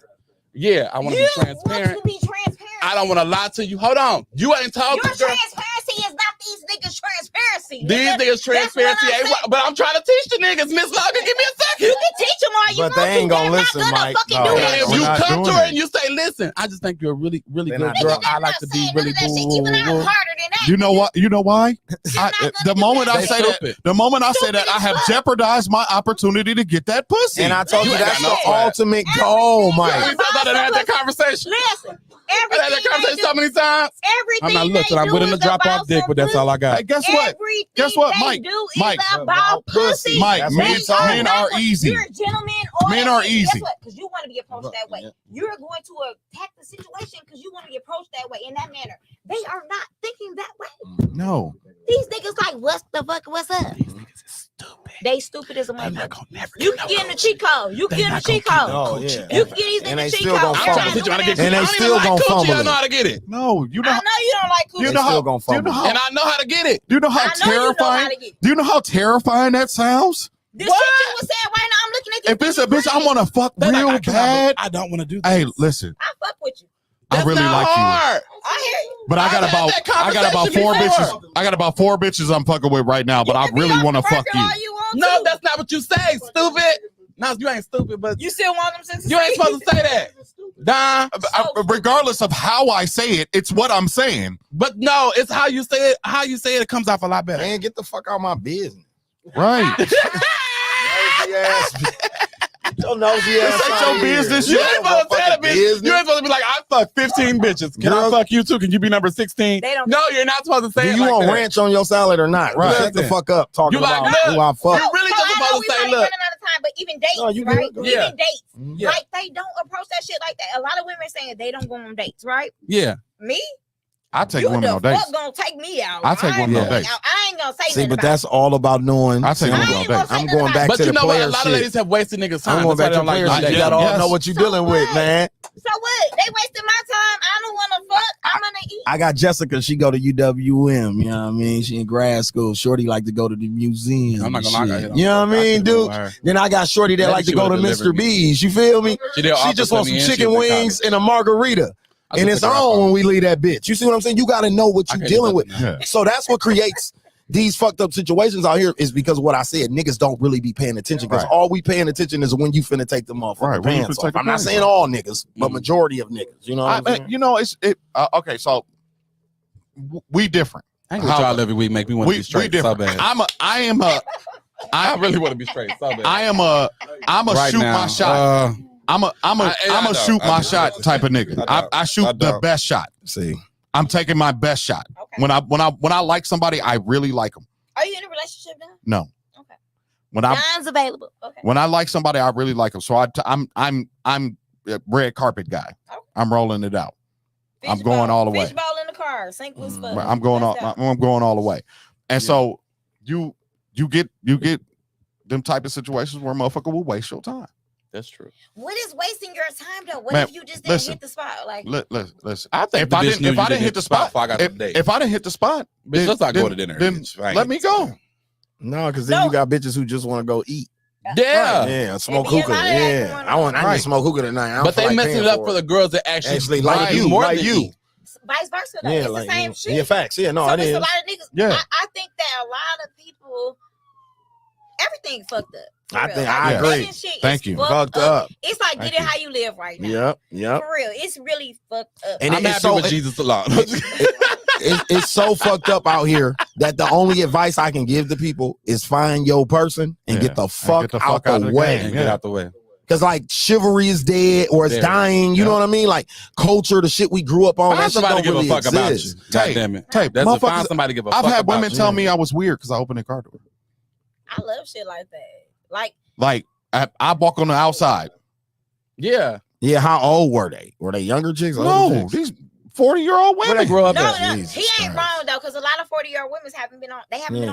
Speaker 5: Yeah, I want to be transparent.
Speaker 7: Want to be transparent.
Speaker 5: I don't want to lie to you. Hold on, you ain't talking.
Speaker 7: Your transparency is not these niggas' transparency.
Speaker 5: These
Speaker 7: nigga.
Speaker 5: niggas transparency,
Speaker 7: That's what I'm
Speaker 5: ain't, but I'm trying to teach the niggas. Miss Logan, give me a second.
Speaker 7: You can teach them all you
Speaker 4: But
Speaker 7: want
Speaker 4: they ain't
Speaker 7: to.
Speaker 4: gonna
Speaker 7: They're
Speaker 4: listen,
Speaker 7: not gonna
Speaker 4: Mike.
Speaker 7: fucking
Speaker 4: No,
Speaker 7: do
Speaker 4: they're
Speaker 7: that.
Speaker 5: If
Speaker 6: We're
Speaker 5: you
Speaker 6: not
Speaker 5: come to
Speaker 6: doing
Speaker 5: her
Speaker 6: it.
Speaker 5: and you say, listen, I just think you're a really, really
Speaker 4: They're
Speaker 5: good
Speaker 4: not
Speaker 5: girl.
Speaker 4: doing
Speaker 5: I
Speaker 7: I'm
Speaker 5: like
Speaker 7: not
Speaker 5: to be
Speaker 7: saying
Speaker 5: really
Speaker 7: none of that shit.
Speaker 5: cool.
Speaker 7: Even I'm harder than that.
Speaker 6: You know what? You know why?
Speaker 7: not gonna
Speaker 6: The
Speaker 7: do
Speaker 6: moment
Speaker 7: that.
Speaker 6: I
Speaker 5: They
Speaker 6: say that,
Speaker 5: stupid.
Speaker 6: the moment I say that,
Speaker 7: Stupid
Speaker 6: I
Speaker 7: as
Speaker 6: have
Speaker 7: fuck.
Speaker 6: jeopardized my opportunity to get that pussy.
Speaker 4: And I told you
Speaker 5: You ain't
Speaker 4: that's
Speaker 5: got
Speaker 4: the
Speaker 5: no swag.
Speaker 4: ultimate goal,
Speaker 5: We
Speaker 4: Mike.
Speaker 5: thought about that conversation.
Speaker 7: Listen,
Speaker 5: I had that
Speaker 7: everything
Speaker 5: conversation
Speaker 7: they
Speaker 5: so
Speaker 7: do,
Speaker 5: many times.
Speaker 7: everything
Speaker 5: I'm not looking.
Speaker 7: they
Speaker 5: I'm
Speaker 7: do
Speaker 5: willing to
Speaker 7: is
Speaker 5: drop
Speaker 7: about
Speaker 5: off dick,
Speaker 7: some
Speaker 5: but that's all I
Speaker 6: Hey,
Speaker 5: got.
Speaker 6: guess what?
Speaker 7: Everything
Speaker 6: Guess what,
Speaker 7: they
Speaker 6: Mike?
Speaker 7: do
Speaker 6: Mike.
Speaker 7: is about pussy.
Speaker 6: Mike,
Speaker 4: That's
Speaker 6: men,
Speaker 4: what we talking
Speaker 6: men
Speaker 4: about.
Speaker 6: are easy.
Speaker 7: You're a gentleman. Or
Speaker 6: Men
Speaker 7: that
Speaker 6: are
Speaker 7: shit.
Speaker 6: easy.
Speaker 7: Guess what? Because you want to be approached that way.
Speaker 4: Yeah.
Speaker 7: You're going to attack the situation because you want to be approached that way in that manner. They are not thinking that way.
Speaker 6: No.
Speaker 7: These niggas like, what's the fuck? What's up?
Speaker 5: These niggas is stupid.
Speaker 7: They stupid as a
Speaker 5: They're not
Speaker 7: motherfucker.
Speaker 5: gonna never
Speaker 7: You
Speaker 5: get
Speaker 7: can
Speaker 5: no
Speaker 7: get in the
Speaker 5: coochie.
Speaker 7: cheat code. You
Speaker 5: They
Speaker 7: can get in the
Speaker 5: not
Speaker 7: cheat
Speaker 5: gonna
Speaker 7: code.
Speaker 5: get no
Speaker 4: Oh,
Speaker 5: coochie
Speaker 4: yeah.
Speaker 7: You
Speaker 5: ever.
Speaker 7: can get these
Speaker 4: And
Speaker 7: in
Speaker 4: they
Speaker 7: the cheat
Speaker 4: still
Speaker 7: code.
Speaker 4: gonna
Speaker 5: I'm
Speaker 4: fumble
Speaker 5: trying to teach you how to get
Speaker 4: And they
Speaker 5: I don't even
Speaker 4: still
Speaker 5: like
Speaker 4: gonna
Speaker 5: coochie.
Speaker 4: fumble
Speaker 5: I know
Speaker 4: it.
Speaker 5: how to get it.
Speaker 6: No, you know.
Speaker 7: I know you don't like
Speaker 6: Do you
Speaker 7: coochie.
Speaker 6: know
Speaker 4: They still
Speaker 6: how?
Speaker 4: gonna
Speaker 6: Do you know
Speaker 4: fumble.
Speaker 6: how?
Speaker 5: And I know how to get it.
Speaker 6: Do you know how
Speaker 7: I know you know how
Speaker 6: terrifying?
Speaker 7: to get.
Speaker 6: Do you know how terrifying that sounds?
Speaker 7: This shit you was saying right now, I'm looking at you.
Speaker 6: If it's a bitch, I want to fuck
Speaker 5: They're
Speaker 6: real
Speaker 5: like,
Speaker 6: bad.
Speaker 5: I don't want to do this.
Speaker 6: Hey, listen,
Speaker 7: I fuck with you.
Speaker 6: I
Speaker 5: That's
Speaker 6: really
Speaker 5: not
Speaker 6: like you,
Speaker 5: hard.
Speaker 7: I hear you.
Speaker 6: but I got
Speaker 5: I've had
Speaker 6: about
Speaker 5: that
Speaker 6: I got about
Speaker 5: conversation
Speaker 6: four
Speaker 5: before.
Speaker 6: bitches. I got about 4 bitches I'm fucking with right now, but I
Speaker 7: You can be
Speaker 6: really
Speaker 7: off
Speaker 6: want to
Speaker 7: the
Speaker 6: fuck
Speaker 7: record
Speaker 6: you.
Speaker 7: all you want
Speaker 5: No,
Speaker 7: to.
Speaker 5: that's not what you say, stupid. No, you ain't stupid, but
Speaker 7: You still want them since
Speaker 5: you ain't supposed to say that. Don.
Speaker 6: Regardless of how I say it, it's what I'm saying.
Speaker 5: But no, it's how you say it. How you say it, it comes off a lot better.
Speaker 4: Man, get the fuck out of my business.
Speaker 6: Right.
Speaker 4: Nosy ass. Your nosy ass.
Speaker 6: This ain't your business.
Speaker 5: You
Speaker 6: Yeah,
Speaker 5: ain't supposed to tell a bitch. You ain't supposed to be like, I fuck 15 bitches. Can I
Speaker 4: Girl.
Speaker 5: fuck you too? Can you be number 16?
Speaker 7: They don't-
Speaker 5: No, you're not supposed to say
Speaker 4: Do
Speaker 5: it
Speaker 4: you
Speaker 5: like
Speaker 4: want
Speaker 5: that.
Speaker 4: ranch on your salad or not?
Speaker 6: Right.
Speaker 4: Shut the
Speaker 5: Listen.
Speaker 4: fuck up talking
Speaker 5: You like,
Speaker 4: about
Speaker 5: look,
Speaker 4: who I fuck.
Speaker 5: You really
Speaker 7: So
Speaker 5: just
Speaker 7: I know
Speaker 5: supposed
Speaker 7: we
Speaker 5: to say,
Speaker 7: might be
Speaker 5: look.
Speaker 7: running out of time, but even dates,
Speaker 4: No, you
Speaker 7: right?
Speaker 4: good.
Speaker 5: Yeah.
Speaker 7: Even dates,
Speaker 4: Yeah.
Speaker 7: like they don't approach that shit like that. A lot of women saying they don't go on dates, right?
Speaker 5: Yeah.
Speaker 7: Me,
Speaker 6: I take
Speaker 7: You
Speaker 6: women
Speaker 7: the
Speaker 6: on dates.
Speaker 7: fuck gonna take me out.
Speaker 6: I take women on
Speaker 7: ain't
Speaker 6: dates.
Speaker 7: I ain't gonna say
Speaker 4: See,
Speaker 7: nothing
Speaker 4: but
Speaker 7: about
Speaker 4: that's all about knowing.
Speaker 6: I take
Speaker 4: See,
Speaker 6: women
Speaker 7: I
Speaker 6: on
Speaker 7: ain't gonna
Speaker 6: dates.
Speaker 7: say
Speaker 4: I'm
Speaker 7: nothing
Speaker 4: going
Speaker 7: about
Speaker 4: back
Speaker 5: But
Speaker 4: to
Speaker 5: you
Speaker 4: the
Speaker 5: know what?
Speaker 4: player
Speaker 5: A lot of
Speaker 4: shit.
Speaker 5: ladies have wasted niggas' time.
Speaker 4: I'm going
Speaker 5: That's
Speaker 4: back
Speaker 5: why
Speaker 4: to
Speaker 5: they don't
Speaker 4: player
Speaker 5: like
Speaker 4: shit.
Speaker 5: you.
Speaker 4: You gotta all
Speaker 6: Yes.
Speaker 4: know what you're
Speaker 7: So
Speaker 4: dealing with,
Speaker 7: what?
Speaker 4: man.
Speaker 7: So what? They wasted my time. I don't want to fuck. I'm gonna eat.
Speaker 4: I got Jessica. She go to UWM. You know what I mean? She in grad school. Shorty like to go to the museum.
Speaker 5: I'm not
Speaker 4: and
Speaker 5: gonna lie, I got
Speaker 4: shit.
Speaker 5: hit on
Speaker 4: You know
Speaker 5: her.
Speaker 4: what I mean,
Speaker 5: should've went
Speaker 4: dude?
Speaker 5: with her.
Speaker 4: Then I got Shorty that
Speaker 5: Maybe
Speaker 4: like to
Speaker 5: she
Speaker 4: go to
Speaker 5: would've delivered
Speaker 4: Mr.
Speaker 5: me.
Speaker 4: B's. You feel me?
Speaker 5: She did
Speaker 4: She
Speaker 5: offer
Speaker 4: just
Speaker 5: to
Speaker 4: wants
Speaker 5: me
Speaker 4: some
Speaker 5: and she
Speaker 4: chicken
Speaker 5: was in
Speaker 4: wings
Speaker 5: college.
Speaker 4: and a margarita.
Speaker 5: I
Speaker 4: And
Speaker 5: just
Speaker 4: it's
Speaker 5: took her
Speaker 4: on
Speaker 5: out.
Speaker 4: when we leave that bitch. You see what I'm saying? You got to know what
Speaker 5: I
Speaker 4: you're
Speaker 5: can't
Speaker 4: dealing
Speaker 5: do
Speaker 4: with.
Speaker 5: nothing now.
Speaker 4: So that's what creates these fucked up situations out here is because what I said, niggas don't really be paying attention because
Speaker 6: Right.
Speaker 4: all we paying attention is when you finna take the motherfucking
Speaker 6: Right, when you
Speaker 4: pants
Speaker 6: finna take
Speaker 4: off.
Speaker 6: the
Speaker 4: I'm not
Speaker 6: pants
Speaker 4: saying
Speaker 6: off.
Speaker 4: all niggas, but
Speaker 5: Mhm.
Speaker 4: majority of niggas. You know what I'm saying?
Speaker 6: You know, it's okay. So we different.
Speaker 5: I ain't with
Speaker 6: How-
Speaker 5: y'all every week. Make me want to
Speaker 6: We
Speaker 5: be straight so
Speaker 6: different.
Speaker 5: bad.
Speaker 6: I
Speaker 5: really want to be straight so bad.
Speaker 6: am a
Speaker 5: Right
Speaker 6: shoot
Speaker 5: now,
Speaker 6: my shot. I'm a
Speaker 5: I
Speaker 6: shoot
Speaker 5: don't.
Speaker 6: my
Speaker 5: I
Speaker 6: shot
Speaker 5: don't.
Speaker 6: type of nigga. I shoot the
Speaker 5: don't.
Speaker 6: best shot.
Speaker 4: See,
Speaker 6: I'm taking my best shot.
Speaker 7: Okay.
Speaker 6: When I like somebody, I really like them.
Speaker 7: Are you in a relationship now?
Speaker 6: No.
Speaker 7: Okay.
Speaker 6: When I
Speaker 7: John's available. Okay.
Speaker 6: when I like somebody, I really like them. So I'm a red carpet guy.
Speaker 7: Okay.
Speaker 6: I'm rolling it out. I'm going all the way.
Speaker 7: Fishbowl in the car. Sinkless fuck.
Speaker 6: I'm going all.
Speaker 7: Let's go.
Speaker 6: I'm going all the way. And so you get them type of situations where a motherfucker will waste your time.
Speaker 5: That's true.
Speaker 7: What is wasting your time though? What
Speaker 6: Man,
Speaker 7: if you just didn't
Speaker 6: listen.
Speaker 7: hit the spot? Like,
Speaker 6: Listen.
Speaker 5: I think
Speaker 6: If
Speaker 5: the
Speaker 6: I
Speaker 5: bitch
Speaker 6: didn't
Speaker 5: knew
Speaker 6: if
Speaker 5: you
Speaker 6: I didn't hit the spot,
Speaker 5: before I got the date.
Speaker 6: if I didn't hit the spot,
Speaker 5: Bitch, let's not go to dinner.
Speaker 6: Then
Speaker 5: bitch. Right.
Speaker 6: let me go.
Speaker 4: no, because then
Speaker 7: No.
Speaker 4: you got bitches who just want to go eat.
Speaker 5: Yeah.
Speaker 4: Yeah, smoke
Speaker 7: be a
Speaker 4: hookah.
Speaker 7: lot of that
Speaker 4: Yeah,
Speaker 7: going
Speaker 4: I
Speaker 7: on.
Speaker 4: need to smoke hookah tonight. I don't
Speaker 5: But
Speaker 4: feel
Speaker 5: they
Speaker 4: like
Speaker 5: messing
Speaker 4: paying
Speaker 5: it up for the girls that actually
Speaker 4: like
Speaker 5: like
Speaker 4: you,
Speaker 5: more
Speaker 4: like
Speaker 5: than
Speaker 4: you.
Speaker 5: eat.
Speaker 7: vice versa though.
Speaker 4: Yeah,
Speaker 7: It's
Speaker 4: like
Speaker 7: the same shit.
Speaker 4: yeah, facts. Yeah, no,
Speaker 7: so
Speaker 4: it
Speaker 7: it's
Speaker 4: is.
Speaker 7: a lot of niggas.
Speaker 6: Yeah.
Speaker 7: I think that a lot of people, everything fucked up. for
Speaker 4: I
Speaker 7: real.
Speaker 4: think
Speaker 7: Like,
Speaker 4: I
Speaker 7: the
Speaker 4: agree.
Speaker 7: dating shit
Speaker 6: Thank
Speaker 7: is
Speaker 6: you.
Speaker 4: Fucked up.
Speaker 7: It's like
Speaker 6: Thank
Speaker 7: get it
Speaker 6: you.
Speaker 7: how you live right now.
Speaker 4: Yep.
Speaker 7: For real, it's really fucked up.
Speaker 4: And
Speaker 5: I'm
Speaker 4: it's
Speaker 5: happy
Speaker 4: so
Speaker 5: with Jesus alone.
Speaker 4: it's so fucked up out here that the only advice I can give to people is find your person and
Speaker 6: Yeah.
Speaker 4: get the
Speaker 6: And
Speaker 4: fuck,
Speaker 6: get the
Speaker 4: out,
Speaker 6: fuck out
Speaker 4: the
Speaker 6: of the
Speaker 4: way.
Speaker 6: game.
Speaker 5: And get out the way.
Speaker 4: Because like chivalry is dead or it's
Speaker 5: Very.
Speaker 4: dying. You know what I mean? Like culture, the shit we grew up on.
Speaker 5: Find
Speaker 4: That shit
Speaker 5: somebody
Speaker 4: don't
Speaker 5: give
Speaker 4: really
Speaker 5: a fuck about you.
Speaker 4: exist.
Speaker 5: God damn it.
Speaker 6: Tape.
Speaker 5: That's
Speaker 6: Motherfuckers-
Speaker 5: find somebody give a fuck
Speaker 6: I've had
Speaker 5: about
Speaker 6: women
Speaker 5: you.
Speaker 6: tell me I was weird because I opened their car door.
Speaker 7: I love shit like that.
Speaker 6: Like I walk on the outside.
Speaker 5: Yeah.
Speaker 4: Yeah, how old were they? Were they younger chicks? Older
Speaker 6: No,
Speaker 4: chicks?
Speaker 6: these 40-year-old
Speaker 5: Where they
Speaker 6: women.
Speaker 5: grow up
Speaker 7: No,
Speaker 5: at?
Speaker 7: no,
Speaker 4: Jesus
Speaker 7: he ain't
Speaker 4: Christ.
Speaker 7: wrong though, because a lot of 40-year-old women haven't been on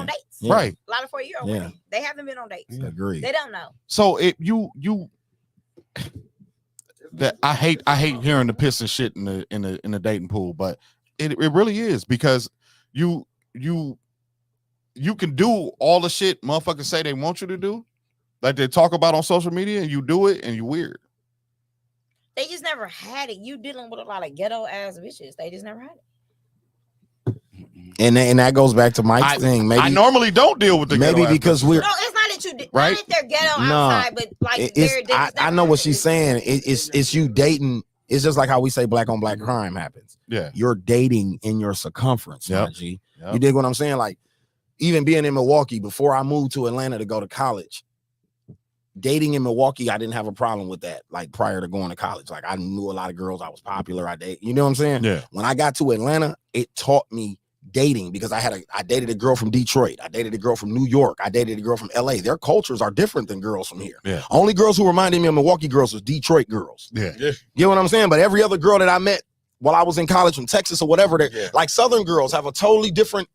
Speaker 7: dates.
Speaker 4: Yeah.
Speaker 6: Right.
Speaker 7: A lot of 40-year-old
Speaker 4: Yeah.
Speaker 7: women, they haven't been on dates.
Speaker 4: Agree.
Speaker 7: They don't know.
Speaker 6: So it you that I hate hearing the piss and shit in the dating pool, but it really is because you can do all the shit motherfuckers say they want you to do, like they talk about on social media, and you do it and you weird.
Speaker 7: They just never had it. You dealing with a lot of ghetto ass bitches. They just never had it.
Speaker 4: And that goes back to Mike's thing. Maybe
Speaker 6: I normally don't deal with the
Speaker 4: maybe
Speaker 6: ghetto ass
Speaker 4: because
Speaker 6: bitches.
Speaker 4: we're
Speaker 7: No, it's not that you did.
Speaker 6: Right?
Speaker 7: Not that they're ghetto
Speaker 4: No.
Speaker 7: outside, but like
Speaker 4: I know what she's saying. It's you dating. It's just like how we say black on black crime happens.
Speaker 6: Yeah.
Speaker 4: You're dating in your circumference,
Speaker 6: Yep.
Speaker 4: my G.
Speaker 6: Yep.
Speaker 4: You dig what I'm saying? Like, even being in Milwaukee before I moved to Atlanta to go to college, dating in Milwaukee, I didn't have a problem with that. Like prior to going to college, like I knew a lot of girls. I was popular. I date. You know what I'm saying?
Speaker 6: Yeah.
Speaker 4: When I got to Atlanta, it taught me dating because I dated a girl from Detroit. I dated a girl from New York. I dated a girl from LA. Their cultures are different than girls from here.
Speaker 6: Yeah.
Speaker 4: Only girls who reminded me of Milwaukee girls was Detroit girls.
Speaker 6: Yeah.
Speaker 4: You know what I'm saying? But every other girl that I met while I was in college from Texas or whatever,
Speaker 5: Yeah.
Speaker 4: like Southern girls have a totally different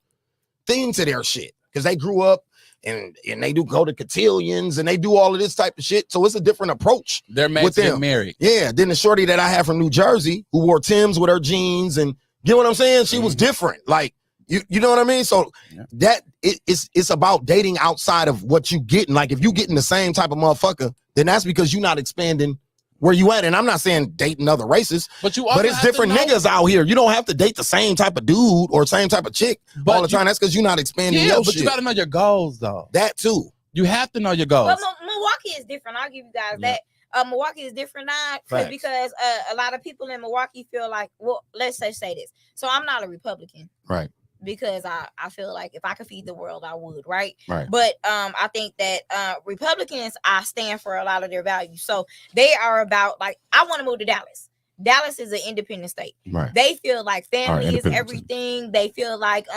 Speaker 4: thing to their shit because they grew up and they do go to cotillions and they do all of this type of shit. So it's a different approach.
Speaker 5: They're made
Speaker 4: with
Speaker 5: to get
Speaker 4: them.
Speaker 5: married.
Speaker 4: Yeah. Then the shorty that I had from New Jersey who wore Timbs with her jeans and you know what I'm saying? She was different. Like, you know what I mean? So that it's about dating outside of what you getting. Like if you getting the same type of motherfucker, then that's because you're not expanding where you at. And I'm not saying dating other races,
Speaker 5: But you
Speaker 4: but
Speaker 5: also
Speaker 4: it's
Speaker 5: have to
Speaker 4: different
Speaker 5: know-
Speaker 4: niggas out here. You don't have to date the same type of dude or same type of chick
Speaker 5: But
Speaker 4: all the time. That's because you're not expanding
Speaker 5: Yeah,
Speaker 4: your
Speaker 5: but
Speaker 4: shit.
Speaker 5: you gotta know your goals though.
Speaker 4: That too.
Speaker 5: You have to know your goals.
Speaker 7: But Milwaukee is different. I'll give you guys that. Milwaukee is different now
Speaker 4: Facts.
Speaker 7: because a lot of people in Milwaukee feel like, well, let's say this. So I'm not a Republican.
Speaker 6: Right.
Speaker 7: Because I feel like if I could feed the world, I would, right?
Speaker 6: Right.
Speaker 7: But I think that Republicans, I stand for a lot of their values. So they are about like, I want to move to Dallas. Dallas is an independent state.
Speaker 6: Right.
Speaker 7: They feel like family is
Speaker 6: independent.
Speaker 7: everything. They feel like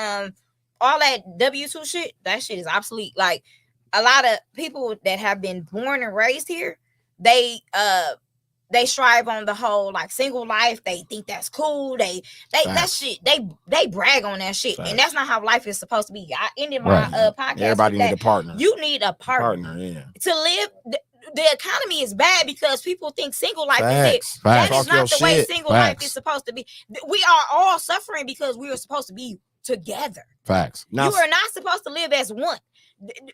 Speaker 7: all that W-2 shit, that shit is obsolete. Like a lot of people that have been born and raised here, they they strive on the whole like single life. They think that's cool. They that shit. They brag on that shit, and that's not how life is supposed to be. I ended my podcast.
Speaker 4: Everybody
Speaker 7: with
Speaker 4: need a partner.
Speaker 7: You need a partner.
Speaker 4: Yeah.
Speaker 7: To live. The economy is bad because people think single life is it.
Speaker 6: Facts.
Speaker 7: That is not the way
Speaker 4: shit.
Speaker 7: single life is supposed to be. We are all suffering because we are supposed to be together.
Speaker 6: Facts.
Speaker 7: You are not supposed to live as one.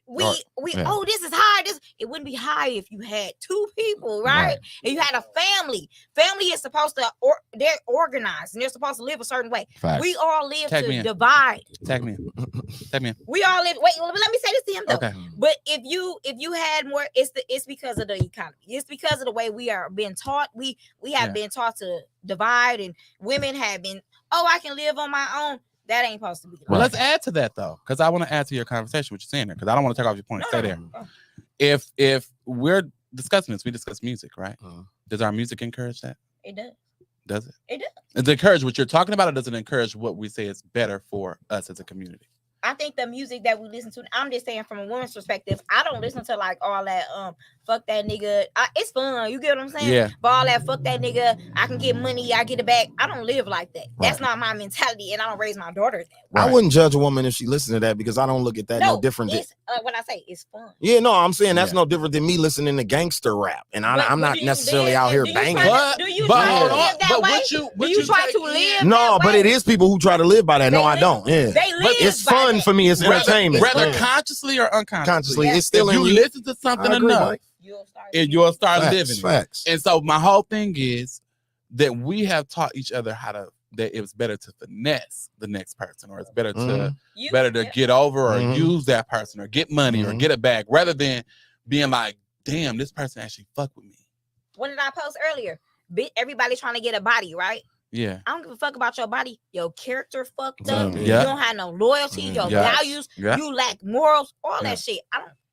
Speaker 7: Oh, this is high. It wouldn't be high if you had two people, right? And you had a family. Family is supposed to they're organized and they're supposed to live a certain way.
Speaker 6: Facts.
Speaker 7: We all live to divide.
Speaker 5: Tag me in.
Speaker 7: We all live. Wait, let me say this to him though.
Speaker 5: Okay.
Speaker 7: But if you had more, it's because of the economy. It's because of the way we are being taught. We have been taught to divide, and women have been. Oh, I can live on my own. That ain't supposed to be.
Speaker 5: Well, let's add to that though, because I want to add to your conversation, what you're saying there, because I don't want to take off your point. Stay there. If we're discussing this, we discuss music, right? Does our music encourage that?
Speaker 7: It does.
Speaker 5: Does it?
Speaker 7: It does.
Speaker 5: Does it encourage what you're talking about, or does it encourage what we say is better for us as a community?
Speaker 7: I think the music that we listen to, I'm just saying from a woman's perspective, I don't listen to like all that fuck that nigga. It's fun, you get what I'm saying?
Speaker 5: Yeah.
Speaker 7: But all that fuck that nigga, I can get money, I get it back. I don't live like that. That's not my mentality, and I don't raise my daughter that way.
Speaker 4: I wouldn't judge a woman if she listens to that because I don't look at that no different.
Speaker 7: When I say it's fun.
Speaker 4: Yeah, no, I'm saying that's no different than me listening to gangster rap, and I'm not necessarily out here banging.
Speaker 7: Do you try to live that way? Do you try to live?
Speaker 4: No, but it is people who try to live by that. No, I don't. Yeah,
Speaker 7: they live.
Speaker 4: But it's fun for me. It's entertainment.
Speaker 5: Whether consciously or unconsciously,
Speaker 4: it's still
Speaker 5: if you listen to something enough, you'll start living it. And so my whole thing is that we have taught each other that it was better to finesse the next person, or it's better to get over or use that person or get money or get it back, rather than being like, damn, this person actually fuck with me.
Speaker 7: What did I post earlier? Everybody trying to get a body, right?
Speaker 5: Yeah.
Speaker 7: I don't give a fuck about your body. Your character fucked up.
Speaker 5: Yeah.
Speaker 7: You don't have no loyalty. Your values. Yeah. You lack morals. All that shit.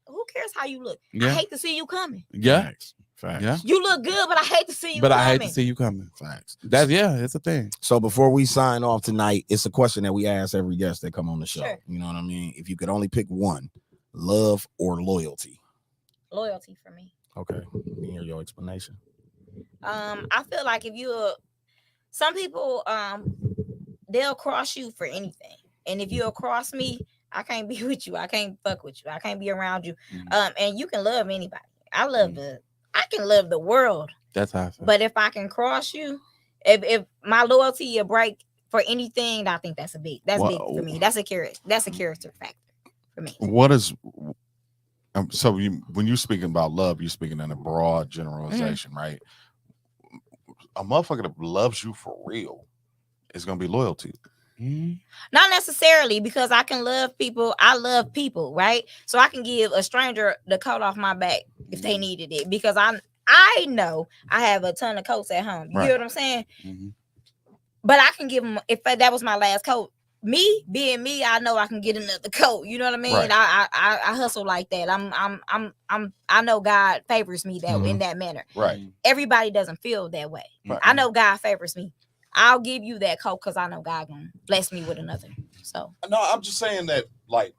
Speaker 7: Who cares how you look? I hate to see you coming.
Speaker 5: Yeah.
Speaker 6: Facts.
Speaker 5: Yeah.
Speaker 7: You look good, but I hate to see you.
Speaker 5: I hate to see you coming.
Speaker 6: Facts.
Speaker 5: It's a thing.
Speaker 4: So before we sign off tonight, it's a question that we ask every guest that come on the show.
Speaker 7: Sure.
Speaker 4: You know what I mean? If you could only pick one, love or loyalty?
Speaker 7: Loyalty for me.
Speaker 4: Okay. Let me hear your explanation.
Speaker 7: I feel like if some people they'll cross you for anything, and if you'll cross me, I can't be with you. I can't fuck with you. I can't be around you. And you can love anybody. I can love the world.
Speaker 5: That's how I feel.
Speaker 7: But if I can cross you, if my loyalty will break for anything, I think that's big for me. That's a character factor for me.
Speaker 6: What is so when you're speaking about love, you're speaking in a broad generalization, right? A motherfucker that loves you for real is gonna be loyal to you.
Speaker 7: Not necessarily, because I can love people. I love people, right? So I can give a stranger the coat off my back if they needed it, because I know I have a ton of coats at home. You hear what I'm saying? But I can give them, if that was my last coat. Me being me, I know I can get another coat. You know what I mean? Right. I hustle like that. I know God favors me that in that manner.
Speaker 6: Right.
Speaker 7: Everybody doesn't feel that way. Right. I know God favors me. I'll give you that coat because I know God gonna bless me with another. So
Speaker 6: no, I'm just saying that, like,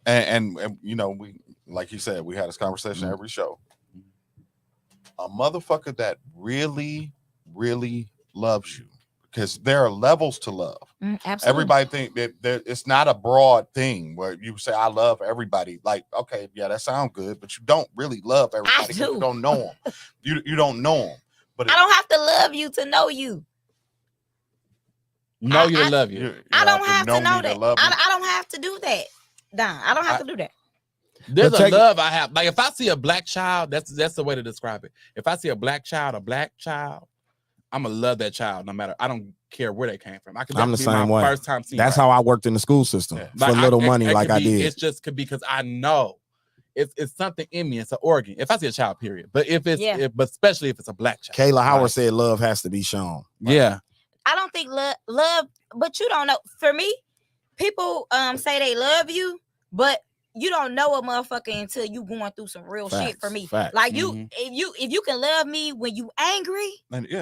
Speaker 6: and you know, we, like you said, we had this conversation every show. A motherfucker that really, really loves you, because there are levels to love.
Speaker 7: Absolutely.
Speaker 6: Everybody think that it's not a broad thing where you say I love everybody. Like, okay, yeah, that sounds good, but you don't really love everybody because you don't know them. You don't know them. But
Speaker 7: I don't have to love you to know you.
Speaker 5: Know you to love you.
Speaker 7: I don't have to know that. I don't have to do that. Don, I don't have to do that.
Speaker 5: There's a love I have. Like if I see a black child, that's the way to describe it. If I see a black child, I'm gonna love that child no matter. I don't care where they came from.
Speaker 4: I'm the same way.
Speaker 5: First time seeing.
Speaker 4: That's how I worked in the school system for little money, like I did.
Speaker 5: It's just because I know it's something in me. It's an organ. If I see a child, period. But if it's but especially if it's a black child.
Speaker 4: Kayla Howard said love has to be shown.
Speaker 5: Right? Yeah.
Speaker 7: I don't think love, but you don't know. For me, people say they love you, but you don't know a motherfucker until you going through some real shit. For me, like if you can love me when you angry,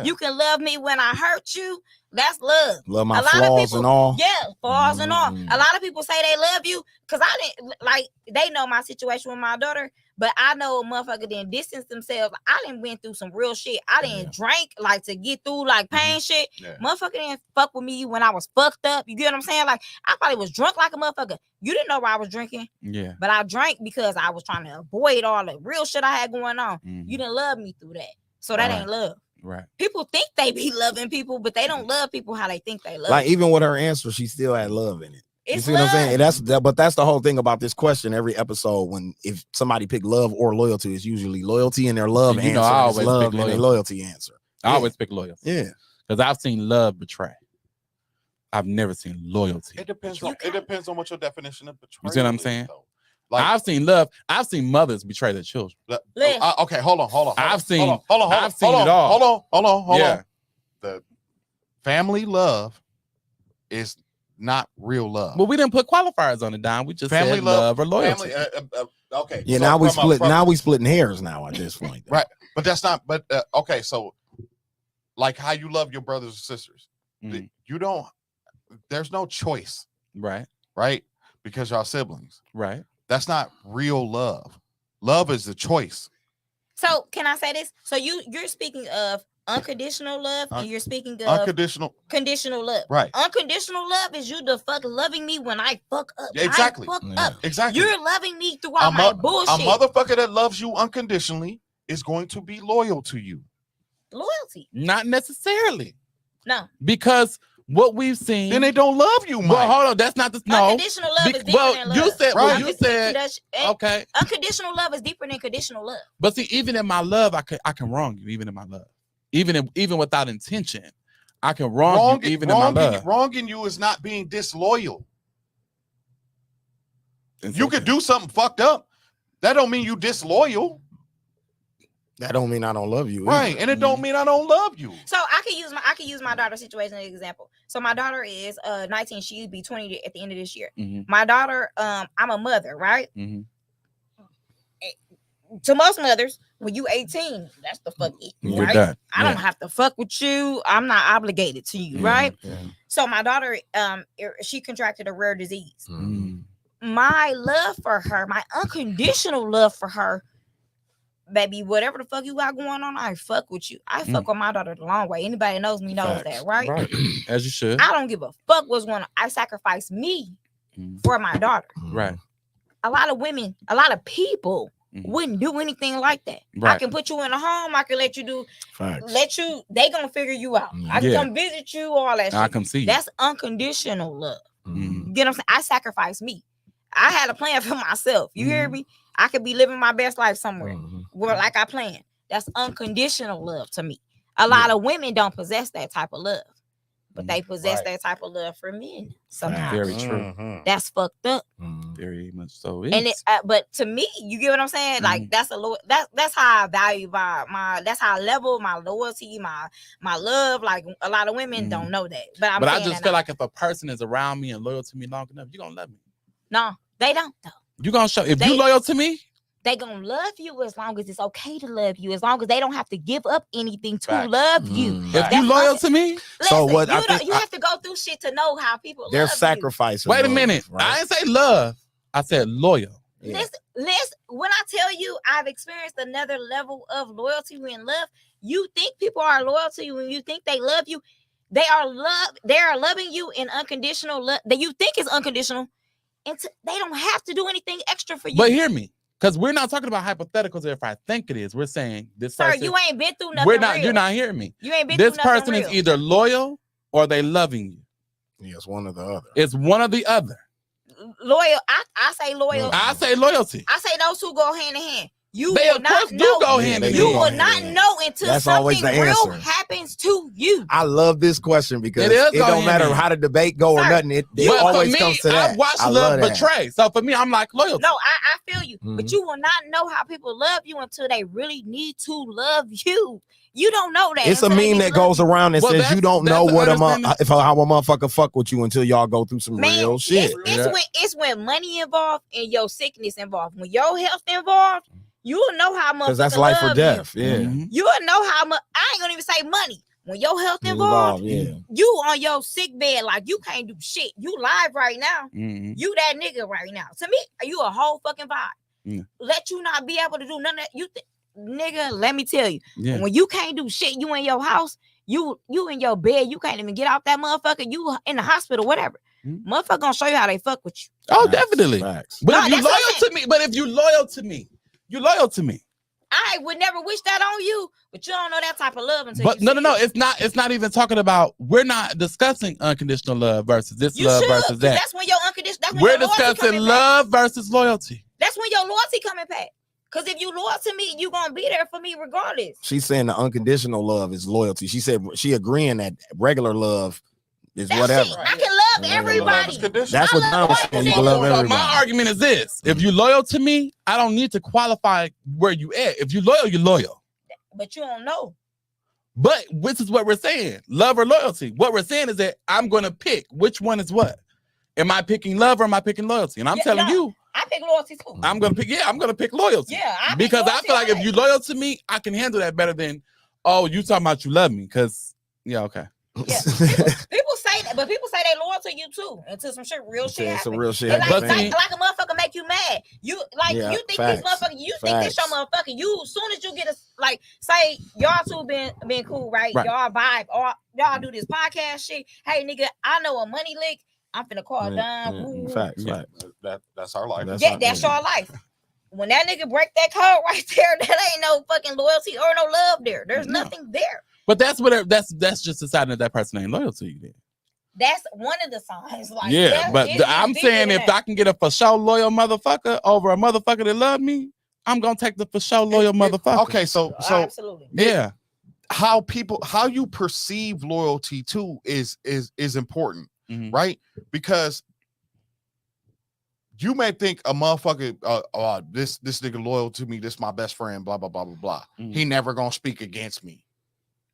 Speaker 7: you can love me when I hurt you. That's love.
Speaker 4: Love my flaws and all.
Speaker 7: Yeah, flaws and all. A lot of people say they love you Cause I didn't like they know my situation with my daughter, but I know a motherfucker didn't distance themselves. I didn't went through some real shit. I didn't drink like to get through like pain shit.
Speaker 6: Yeah.
Speaker 7: Motherfucker didn't fuck with me when I was fucked up. You get what I'm saying? Like I probably was drunk like a motherfucker. You didn't know why I was drinking.
Speaker 5: Yeah.
Speaker 7: But I drank because I was trying to avoid all the real shit I had going on. You didn't love me through that. So that ain't love.
Speaker 5: Right.
Speaker 7: People think they be loving people, but they don't love people how they think they love.
Speaker 4: Like even with her answer, she still had love in it. You
Speaker 7: It's
Speaker 4: see what I'm saying?
Speaker 7: love.
Speaker 4: And but that's the whole thing about this question. Every episode, when if somebody pick love or loyalty, it's usually loyalty in their love
Speaker 5: You
Speaker 4: answer.
Speaker 5: know, I
Speaker 4: It's
Speaker 5: always
Speaker 4: love
Speaker 5: pick
Speaker 4: in their
Speaker 5: loyalty.
Speaker 4: loyalty answer.
Speaker 5: I always pick loyalty.
Speaker 4: Yeah.
Speaker 5: Because I've seen love betray. I've never seen loyalty.
Speaker 6: It depends on what your definition of betrayal.
Speaker 5: You see what I'm
Speaker 6: is,
Speaker 5: saying?
Speaker 6: though. Like
Speaker 5: I've seen love. I've seen mothers betray their children.
Speaker 6: okay, hold on.
Speaker 5: I've seen
Speaker 6: Hold on.
Speaker 5: I've seen it all.
Speaker 6: Hold on.
Speaker 5: Yeah.
Speaker 6: The family love is not real love.
Speaker 5: Well, we didn't put qualifiers on it, Don. We just
Speaker 6: Family
Speaker 5: said love or loyalty.
Speaker 6: Okay.
Speaker 4: Yeah.
Speaker 6: so
Speaker 4: Now we
Speaker 6: from a-
Speaker 4: split.
Speaker 6: from-
Speaker 4: Now we splitting hairs now at this point.
Speaker 6: Right. But that's not. But okay. So, like how you love your brothers and sisters,
Speaker 5: Mhm.
Speaker 6: you don't. There's no choice,
Speaker 5: Right.
Speaker 6: right? Because y'all siblings.
Speaker 5: Right.
Speaker 6: That's not real love. Love is the choice.
Speaker 7: So can I say this? So you're speaking of unconditional love, and you're speaking of
Speaker 6: Unconditional.
Speaker 7: conditional love.
Speaker 6: Right.
Speaker 7: Unconditional love is you the fuck loving me when I fuck up.
Speaker 6: Exactly.
Speaker 7: I fuck up.
Speaker 6: Exactly.
Speaker 7: You're loving me throughout my bullshit.
Speaker 6: A motherfucker that loves you unconditionally is going to be loyal to you.
Speaker 7: Loyalty.
Speaker 5: Not necessarily.
Speaker 7: No.
Speaker 5: Because what we've seen.
Speaker 6: Then they don't love you, Mike.
Speaker 5: Well, hold on. That's not the no.
Speaker 7: Unconditional love is deeper
Speaker 5: well,
Speaker 7: than love.
Speaker 5: you said. Well, you said.
Speaker 7: Unconditional-
Speaker 5: Okay.
Speaker 7: Unconditional love is deeper than conditional love.
Speaker 5: But see, even in my love, I can wrong you. Even in my love, even without intention, I can wrong you. Even in my love,
Speaker 6: wronging you is not being disloyal.
Speaker 5: It's
Speaker 6: You
Speaker 5: okay.
Speaker 6: could do something fucked up. That don't mean you disloyal,
Speaker 4: That don't mean I don't love you.
Speaker 6: right?
Speaker 4: either.
Speaker 6: And it don't mean I don't love you.
Speaker 7: So I could use my daughter's situation as an example. So my daughter is 19. She'll be 20 at the end of this year.
Speaker 5: Mhm.
Speaker 7: My daughter, I'm a mother, right?
Speaker 5: Mhm.
Speaker 7: To most mothers, when you 18, that's the fuck it,
Speaker 5: You're
Speaker 7: right?
Speaker 5: done.
Speaker 7: I don't have to fuck with you. I'm not obligated to you, right?
Speaker 4: Yeah.
Speaker 7: So my daughter, she contracted a rare disease.
Speaker 5: Mm.
Speaker 7: My love for her, my unconditional love for her, baby, whatever the fuck you got going on, I fuck with you. I fuck with my daughter the long way. Anybody that knows me knows
Speaker 4: Facts.
Speaker 7: that, right?
Speaker 5: Right. As you should.
Speaker 7: I don't give a fuck what's going on. I sacrifice me for my daughter.
Speaker 5: Right.
Speaker 7: A lot of women, a lot of people
Speaker 5: Mhm.
Speaker 7: wouldn't do anything like that. I
Speaker 5: Right.
Speaker 7: can put you in a home. I can let you do,
Speaker 4: Facts.
Speaker 7: they gonna figure you out. I can
Speaker 5: Yeah.
Speaker 7: come visit you, all that
Speaker 5: I
Speaker 7: shit.
Speaker 5: come see you.
Speaker 7: That's unconditional love.
Speaker 5: Mhm.
Speaker 7: You get what I'm saying? I sacrifice me. I had a plan for myself. You hear me? I could be living my best life somewhere where like I planned. That's unconditional love to me. A lot of women don't possess that type of love, but they possess that type of love for men somehow.
Speaker 5: Very true.
Speaker 7: That's fucked up.
Speaker 5: Very much so.
Speaker 7: And it, but to me, you get what I'm saying? Like that's that's how I value that's how I level my loyalty, my love. Like a lot of women don't know that, but
Speaker 5: I just feel like if a person is around me and loyal to me long enough, you're gonna love me.
Speaker 7: no, they don't though.
Speaker 5: You're gonna show if you loyal to me.
Speaker 7: They gonna love you as long as it's okay to love you, as long as they don't have to give up anything to
Speaker 6: Facts.
Speaker 7: love you.
Speaker 5: If you loyal to me,
Speaker 7: Listen,
Speaker 4: what
Speaker 7: you,
Speaker 4: I
Speaker 7: don't,
Speaker 4: think
Speaker 7: you have to go through shit to know how people
Speaker 4: There's
Speaker 7: love
Speaker 4: sacrifice.
Speaker 5: wait a minute. I didn't say love. I said loyal.
Speaker 7: you. Listen, when I tell you I've experienced another level of loyalty and love, you think people are loyal to you and you think they love you. They are loving you in unconditional love that you think is unconditional, and they don't have to do anything extra for you.
Speaker 5: But hear me, because we're not talking about hypotheticals. If I think it is, we're saying this
Speaker 7: Sir,
Speaker 5: person.
Speaker 7: you ain't been through nothing.
Speaker 5: We're not.
Speaker 7: real.
Speaker 5: You're not hearing me.
Speaker 7: You ain't been
Speaker 5: This
Speaker 7: through nothing
Speaker 5: person is
Speaker 7: real.
Speaker 5: either loyal or they loving you.
Speaker 4: Yes, one or the other.
Speaker 5: It's one or the other.
Speaker 7: Loyal. I say loyal.
Speaker 5: I say loyalty.
Speaker 7: I say those two go hand in hand. You
Speaker 5: They
Speaker 7: will
Speaker 5: of
Speaker 7: not
Speaker 5: course
Speaker 7: know.
Speaker 5: do go hand in
Speaker 7: You
Speaker 5: hand.
Speaker 7: will not know until
Speaker 4: That's always
Speaker 7: something
Speaker 4: the
Speaker 7: real
Speaker 4: answer.
Speaker 7: happens to you.
Speaker 4: I love this question because
Speaker 5: It is
Speaker 4: it
Speaker 5: going
Speaker 4: don't matter
Speaker 5: hand in
Speaker 4: how the debate go or
Speaker 7: Sir,
Speaker 4: nothing. It
Speaker 5: But
Speaker 4: always
Speaker 5: for me,
Speaker 4: comes to that.
Speaker 5: I watch
Speaker 4: I
Speaker 5: love
Speaker 4: that.
Speaker 5: betray. So for me, I'm like loyalty.
Speaker 7: No, I feel you, but
Speaker 4: Mhm.
Speaker 7: you will not know how people love you until they really need to love you. You don't know that.
Speaker 4: It's a
Speaker 7: until they
Speaker 4: meme
Speaker 7: need
Speaker 4: that
Speaker 7: to love
Speaker 4: goes
Speaker 7: you.
Speaker 4: around that
Speaker 5: Well,
Speaker 4: says you
Speaker 5: that's-
Speaker 4: don't know
Speaker 5: that's
Speaker 4: what
Speaker 5: understanding.
Speaker 4: how a motherfucker fuck with you until y'all go through some
Speaker 7: Man,
Speaker 4: real shit.
Speaker 7: It's when money involved and your sickness involved. When your health involved, you will know how much.
Speaker 4: Because that's life or death. Yeah.
Speaker 5: Mhm.
Speaker 7: You will know how much. I ain't gonna even say money. when your health involved,
Speaker 4: yeah.
Speaker 7: you on your sick bed, like you can't do shit. You live right now. You that nigga right now. To me, you a whole fucking vibe. Let you not be able to do none of that. You nigga, let me tell you, when you can't do shit, you in your house, you in your bed, you can't even get out that motherfucker, you in the hospital, whatever. Motherfucker gonna show you how they fuck with you.
Speaker 5: Oh, definitely.
Speaker 4: Facts.
Speaker 5: But
Speaker 7: No,
Speaker 5: if you
Speaker 7: that's what
Speaker 5: loyal
Speaker 7: I'm
Speaker 5: to me, but if you loyal to me, you loyal to me.
Speaker 7: I would never wish that on you, but you don't know that type of love until
Speaker 5: But
Speaker 7: you
Speaker 5: no,
Speaker 7: see it.
Speaker 5: it's not even talking about. We're not discussing unconditional love versus this
Speaker 7: You
Speaker 5: love
Speaker 7: should,
Speaker 5: versus
Speaker 7: 'cause
Speaker 5: that.
Speaker 7: that's when your unconditional. That's when
Speaker 5: We're
Speaker 7: your loyalty
Speaker 5: discussing
Speaker 7: coming
Speaker 5: love versus loyalty.
Speaker 7: back. That's when your loyalty coming back. Cause if you loyal to me, you gonna be there for me regardless.
Speaker 4: She's saying the unconditional love is loyalty. She said she agreeing that regular love is
Speaker 7: That's
Speaker 4: whatever.
Speaker 7: it. I can love everybody.
Speaker 4: That's what Don was saying. You can love everybody.
Speaker 5: My argument is this: if you're loyal to me, I don't need to qualify where you at. If you're loyal, you're loyal.
Speaker 7: But you don't know.
Speaker 5: But this is what we're saying: love or loyalty. What we're saying is that I'm going to pick which one is what. Am I picking love or am I picking loyalty? And I'm telling you,
Speaker 7: I pick loyalty too.
Speaker 5: I'm gonna pick. Yeah, I'm gonna pick loyalty.
Speaker 7: Yeah,
Speaker 5: because I feel like if you're loyal to me, I can handle that better than, oh, you talking about you love me? Because okay.
Speaker 7: Yeah, people say that, but people say they loyal to you too until some shit, real shit happens.
Speaker 4: Some real shit.
Speaker 7: Like
Speaker 4: happens.
Speaker 7: a motherfucker make you mad. You like you think these motherfuckers. You think this your motherfucker. You as soon as you get a like, say y'all two been cool, right? Y'all vibe, or y'all do this podcast shit. Hey nigga, I know a money lick. I'm finna call down.
Speaker 4: Facts.
Speaker 6: That's our life.
Speaker 7: That's your life. When that nigga break that code right there, that ain't no fucking loyalty or no love there. There's nothing there.
Speaker 5: But that's what that's just deciding that person ain't loyal to you. Then
Speaker 7: that's one of the signs. Like,
Speaker 5: yeah, but I'm saying if I can get a for sure loyal motherfucker over a motherfucker that love me, I'm gonna take the for sure loyal motherfucker.
Speaker 6: Okay, so
Speaker 7: absolutely,
Speaker 6: yeah. How you perceive loyalty too is important, right? Because you may think a motherfucker, this nigga loyal to me, this my best friend, blah blah blah blah blah. He never gonna speak against me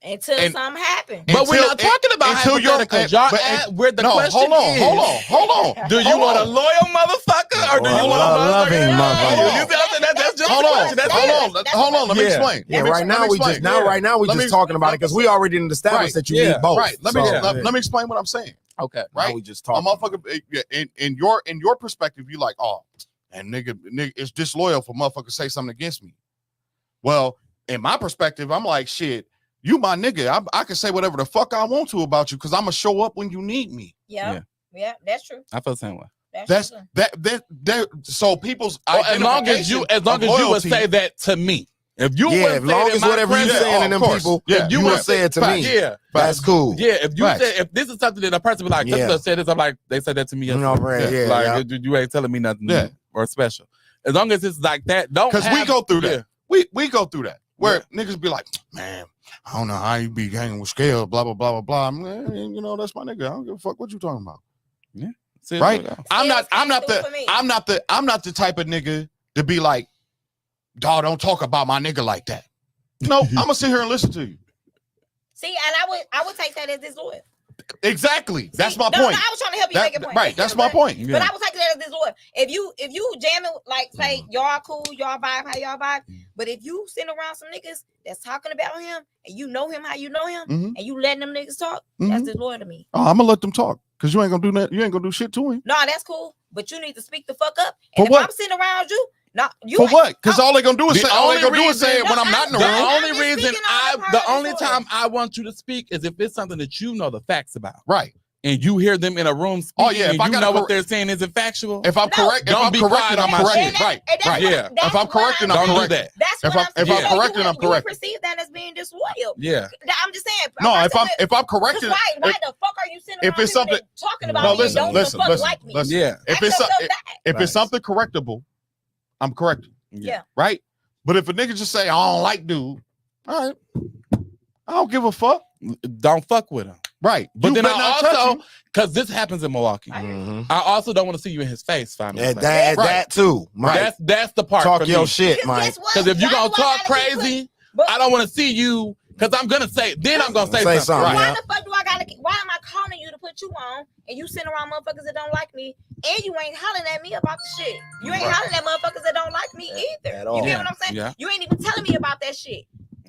Speaker 7: until something happens.
Speaker 5: But we're not talking about hypotheticals. Y'all at where the question is.
Speaker 6: Hold on.
Speaker 5: Do you want a loyal motherfucker or do you want a loving motherfucker? You see, that's just
Speaker 6: hold on. Let me explain.
Speaker 4: Yeah, right now we just talking about it because we already didn't establish that you need both.
Speaker 6: Right. Let me explain what I'm saying.
Speaker 5: Okay.
Speaker 6: Right.
Speaker 4: We just talking.
Speaker 6: A motherfucker in your perspective, you like, oh, and nigga, it's disloyal for motherfucker to say something against me. Well, in my perspective, I'm like, shit. You my nigga. I can say whatever the fuck I want to about you because I'm gonna show up when you need me.
Speaker 7: Yeah, that's true.
Speaker 5: I feel the same way.
Speaker 6: That's that. So people's
Speaker 5: as long as you would say that to me. If you
Speaker 4: as long as whatever you saying to them people, you would say it to me.
Speaker 5: Yeah,
Speaker 4: that's cool.
Speaker 5: Yeah, if you say if this is something that a person be like, said this, I'm like, they said that to me yesterday. Like you ain't telling me nothing or special. As long as it's like that, because
Speaker 6: we go through that. We go through that where niggas be like, man, I don't know how you be hanging with Scalez, blah blah blah blah blah. You know, that's my nigga. I don't give a fuck what you talking about.
Speaker 5: Yeah,
Speaker 6: right. I'm not the type of nigga to be like, dawg, don't talk about my nigga like that. No, I'm gonna sit here and listen to you.
Speaker 7: See, and I would take that as disloyal.
Speaker 6: Exactly. That's my point.
Speaker 7: No, I was trying to help you make a point.
Speaker 6: Right. That's my point.
Speaker 7: But I would take that as disloyal. If you jamming, like say y'all cool, y'all vibe, how y'all vibe. But if you sitting around some niggas that's talking about him and you know him how you know him, and you letting them niggas talk, that's disloyal to me.
Speaker 6: Oh, I'm gonna let them talk because you ain't gonna do that. You ain't gonna do shit to him.
Speaker 7: No, that's cool. But you need to speak the fuck up. And if I'm sitting around you. No,
Speaker 6: for what? Because all they gonna do is say it when I'm not in the room.
Speaker 5: The only time I want you to speak is if it's something that you know the facts about.
Speaker 6: Right.
Speaker 5: And you hear them in a room speaking, and you know what they're saying isn't factual.
Speaker 6: If I'm correct,
Speaker 5: don't be quiet on my shit.
Speaker 6: Right. Yeah. If I'm correct, then I'm correct.
Speaker 7: That's
Speaker 6: if I'm correct, then I'm correct.
Speaker 7: You perceive that as being disloyal.
Speaker 5: Yeah.
Speaker 7: I'm just saying.
Speaker 6: No, if I'm correct,
Speaker 7: why the fuck are you sitting around
Speaker 6: if it's something
Speaker 7: talking about me? Don't listen.
Speaker 5: Yeah.
Speaker 6: If it's something correctable, I'm corrected.
Speaker 7: Yeah.
Speaker 6: Right. But if a nigga just say I don't like dude, all right, I don't give a fuck.
Speaker 5: Don't fuck with him.
Speaker 6: Right.
Speaker 5: But then I also, because this happens in Milwaukee, I also don't want to see you in his face.
Speaker 4: That too.
Speaker 5: That's the part.
Speaker 4: Talk
Speaker 5: for
Speaker 4: your
Speaker 5: me.
Speaker 4: shit, Mike.
Speaker 5: Because if you're gonna talk crazy, I don't want to see you. Because I'm gonna say, then I'm gonna say something.
Speaker 7: Why the fuck do I gotta? Why am I calling you to put you on, and you sitting around motherfuckers that don't like me, and you ain't hollering at me about the shit? You ain't hollering at motherfuckers that don't like me either. You get what I'm saying?
Speaker 5: Yeah.
Speaker 7: You ain't even telling me about that shit.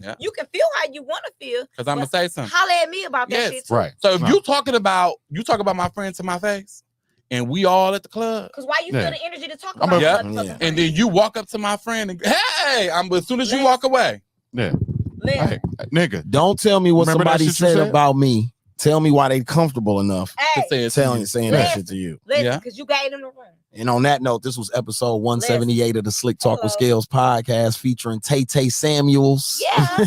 Speaker 5: Yeah.
Speaker 7: You can feel how you want to feel.
Speaker 5: Because I'm gonna say something.
Speaker 7: Holler at me about that
Speaker 5: Yes.
Speaker 7: shit too.
Speaker 6: Right.
Speaker 5: So if you talk about my friend to my face, and we all at the club,
Speaker 7: Because why you
Speaker 6: Yeah.
Speaker 7: feel the energy to talk
Speaker 6: I'm
Speaker 7: about
Speaker 6: a-
Speaker 7: that
Speaker 4: Yeah.
Speaker 7: motherfucker?
Speaker 5: and then you walk up to my friend and hey, as soon as you walk away.
Speaker 6: Yeah.
Speaker 7: Listen,
Speaker 6: Hey, nigga.
Speaker 4: Don't tell me what
Speaker 6: Remember that
Speaker 4: somebody
Speaker 6: shit you
Speaker 4: said
Speaker 6: said?
Speaker 4: about me. Tell me why they comfortable enough
Speaker 5: To
Speaker 7: hey,
Speaker 5: say it to you.
Speaker 4: saying
Speaker 7: Yeah.
Speaker 4: that shit to you.
Speaker 7: listen,
Speaker 5: Yeah.
Speaker 7: because you gave them the room.
Speaker 4: And on that note, this was episode 178 of the Slick Talk with
Speaker 7: Hello.
Speaker 4: Scalez podcast featuring Tay Samuels,
Speaker 7: Yeah.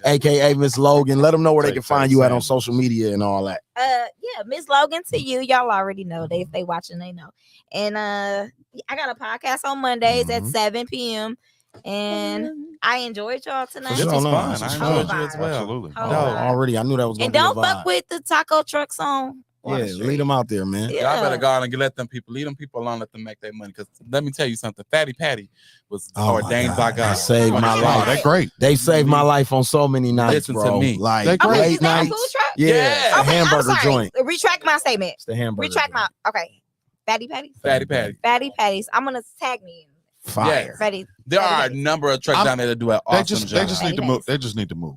Speaker 4: aka Miss Logan. Let them know where they
Speaker 6: Tay
Speaker 4: can find you at on
Speaker 6: Samuels.
Speaker 4: social media and all that.
Speaker 7: Yeah, Miss Logan to you. Y'all already know. If they watching, they know. And I got a podcast on Mondays at
Speaker 4: Mhm.
Speaker 7: 7 p.m. And I enjoyed y'all tonight.
Speaker 5: This
Speaker 4: sure,
Speaker 5: was
Speaker 4: no,
Speaker 5: fun.
Speaker 4: this
Speaker 5: I
Speaker 4: was
Speaker 5: enjoyed
Speaker 7: fun.
Speaker 5: you as well.
Speaker 6: Absolutely.
Speaker 7: Oh,
Speaker 4: Oh,
Speaker 7: God.
Speaker 4: already, I knew that was gonna
Speaker 7: And
Speaker 4: be
Speaker 7: don't
Speaker 4: a
Speaker 7: fuck
Speaker 4: vibe.
Speaker 7: with the taco trucks on.
Speaker 4: Yeah,
Speaker 7: Water Street.
Speaker 4: lead them out there, man.
Speaker 7: Yeah.
Speaker 5: Y'all better go on and let them people alone, let them make their money. Because let me tell you something, Fatty Patty was
Speaker 4: Oh, my
Speaker 5: ordained by
Speaker 4: God.
Speaker 5: God.
Speaker 4: They saved my
Speaker 6: Oh,
Speaker 4: life.
Speaker 6: they're great.
Speaker 4: They saved my life on so many nights,
Speaker 5: Listen to
Speaker 4: bro.
Speaker 5: me.
Speaker 4: Like
Speaker 6: They great.
Speaker 7: Okay,
Speaker 4: late
Speaker 7: is that a
Speaker 4: nights.
Speaker 7: food truck?
Speaker 4: Yeah,
Speaker 5: Yeah.
Speaker 4: it's the
Speaker 7: Okay,
Speaker 4: hamburger
Speaker 7: I'm sorry.
Speaker 4: joint.
Speaker 7: Retract my statement.
Speaker 4: It's the hamburger.
Speaker 7: Retract my. Okay. Fatty Patties?
Speaker 5: Fatty Patty.
Speaker 7: Fatty Patties. I'm going to tag me.
Speaker 4: Fire.
Speaker 7: Fatty.
Speaker 5: There
Speaker 7: Fatty
Speaker 5: are a
Speaker 7: Patties.
Speaker 5: number of trucks down there that do an
Speaker 6: They
Speaker 5: awesome
Speaker 6: just
Speaker 5: job.
Speaker 6: need to move. They just need to move.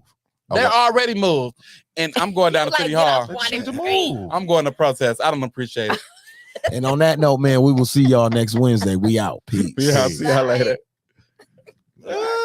Speaker 5: They're already moved, and I'm going down to
Speaker 7: Like,
Speaker 5: City
Speaker 7: get
Speaker 5: Hall.
Speaker 7: off
Speaker 6: They just need to
Speaker 7: Water Street.
Speaker 6: move.
Speaker 5: I'm going to protest. I don't appreciate it.
Speaker 4: And on that note, man, we will see y'all next Wednesday. We out. Peace.
Speaker 5: Yeah, I'll see y'all later.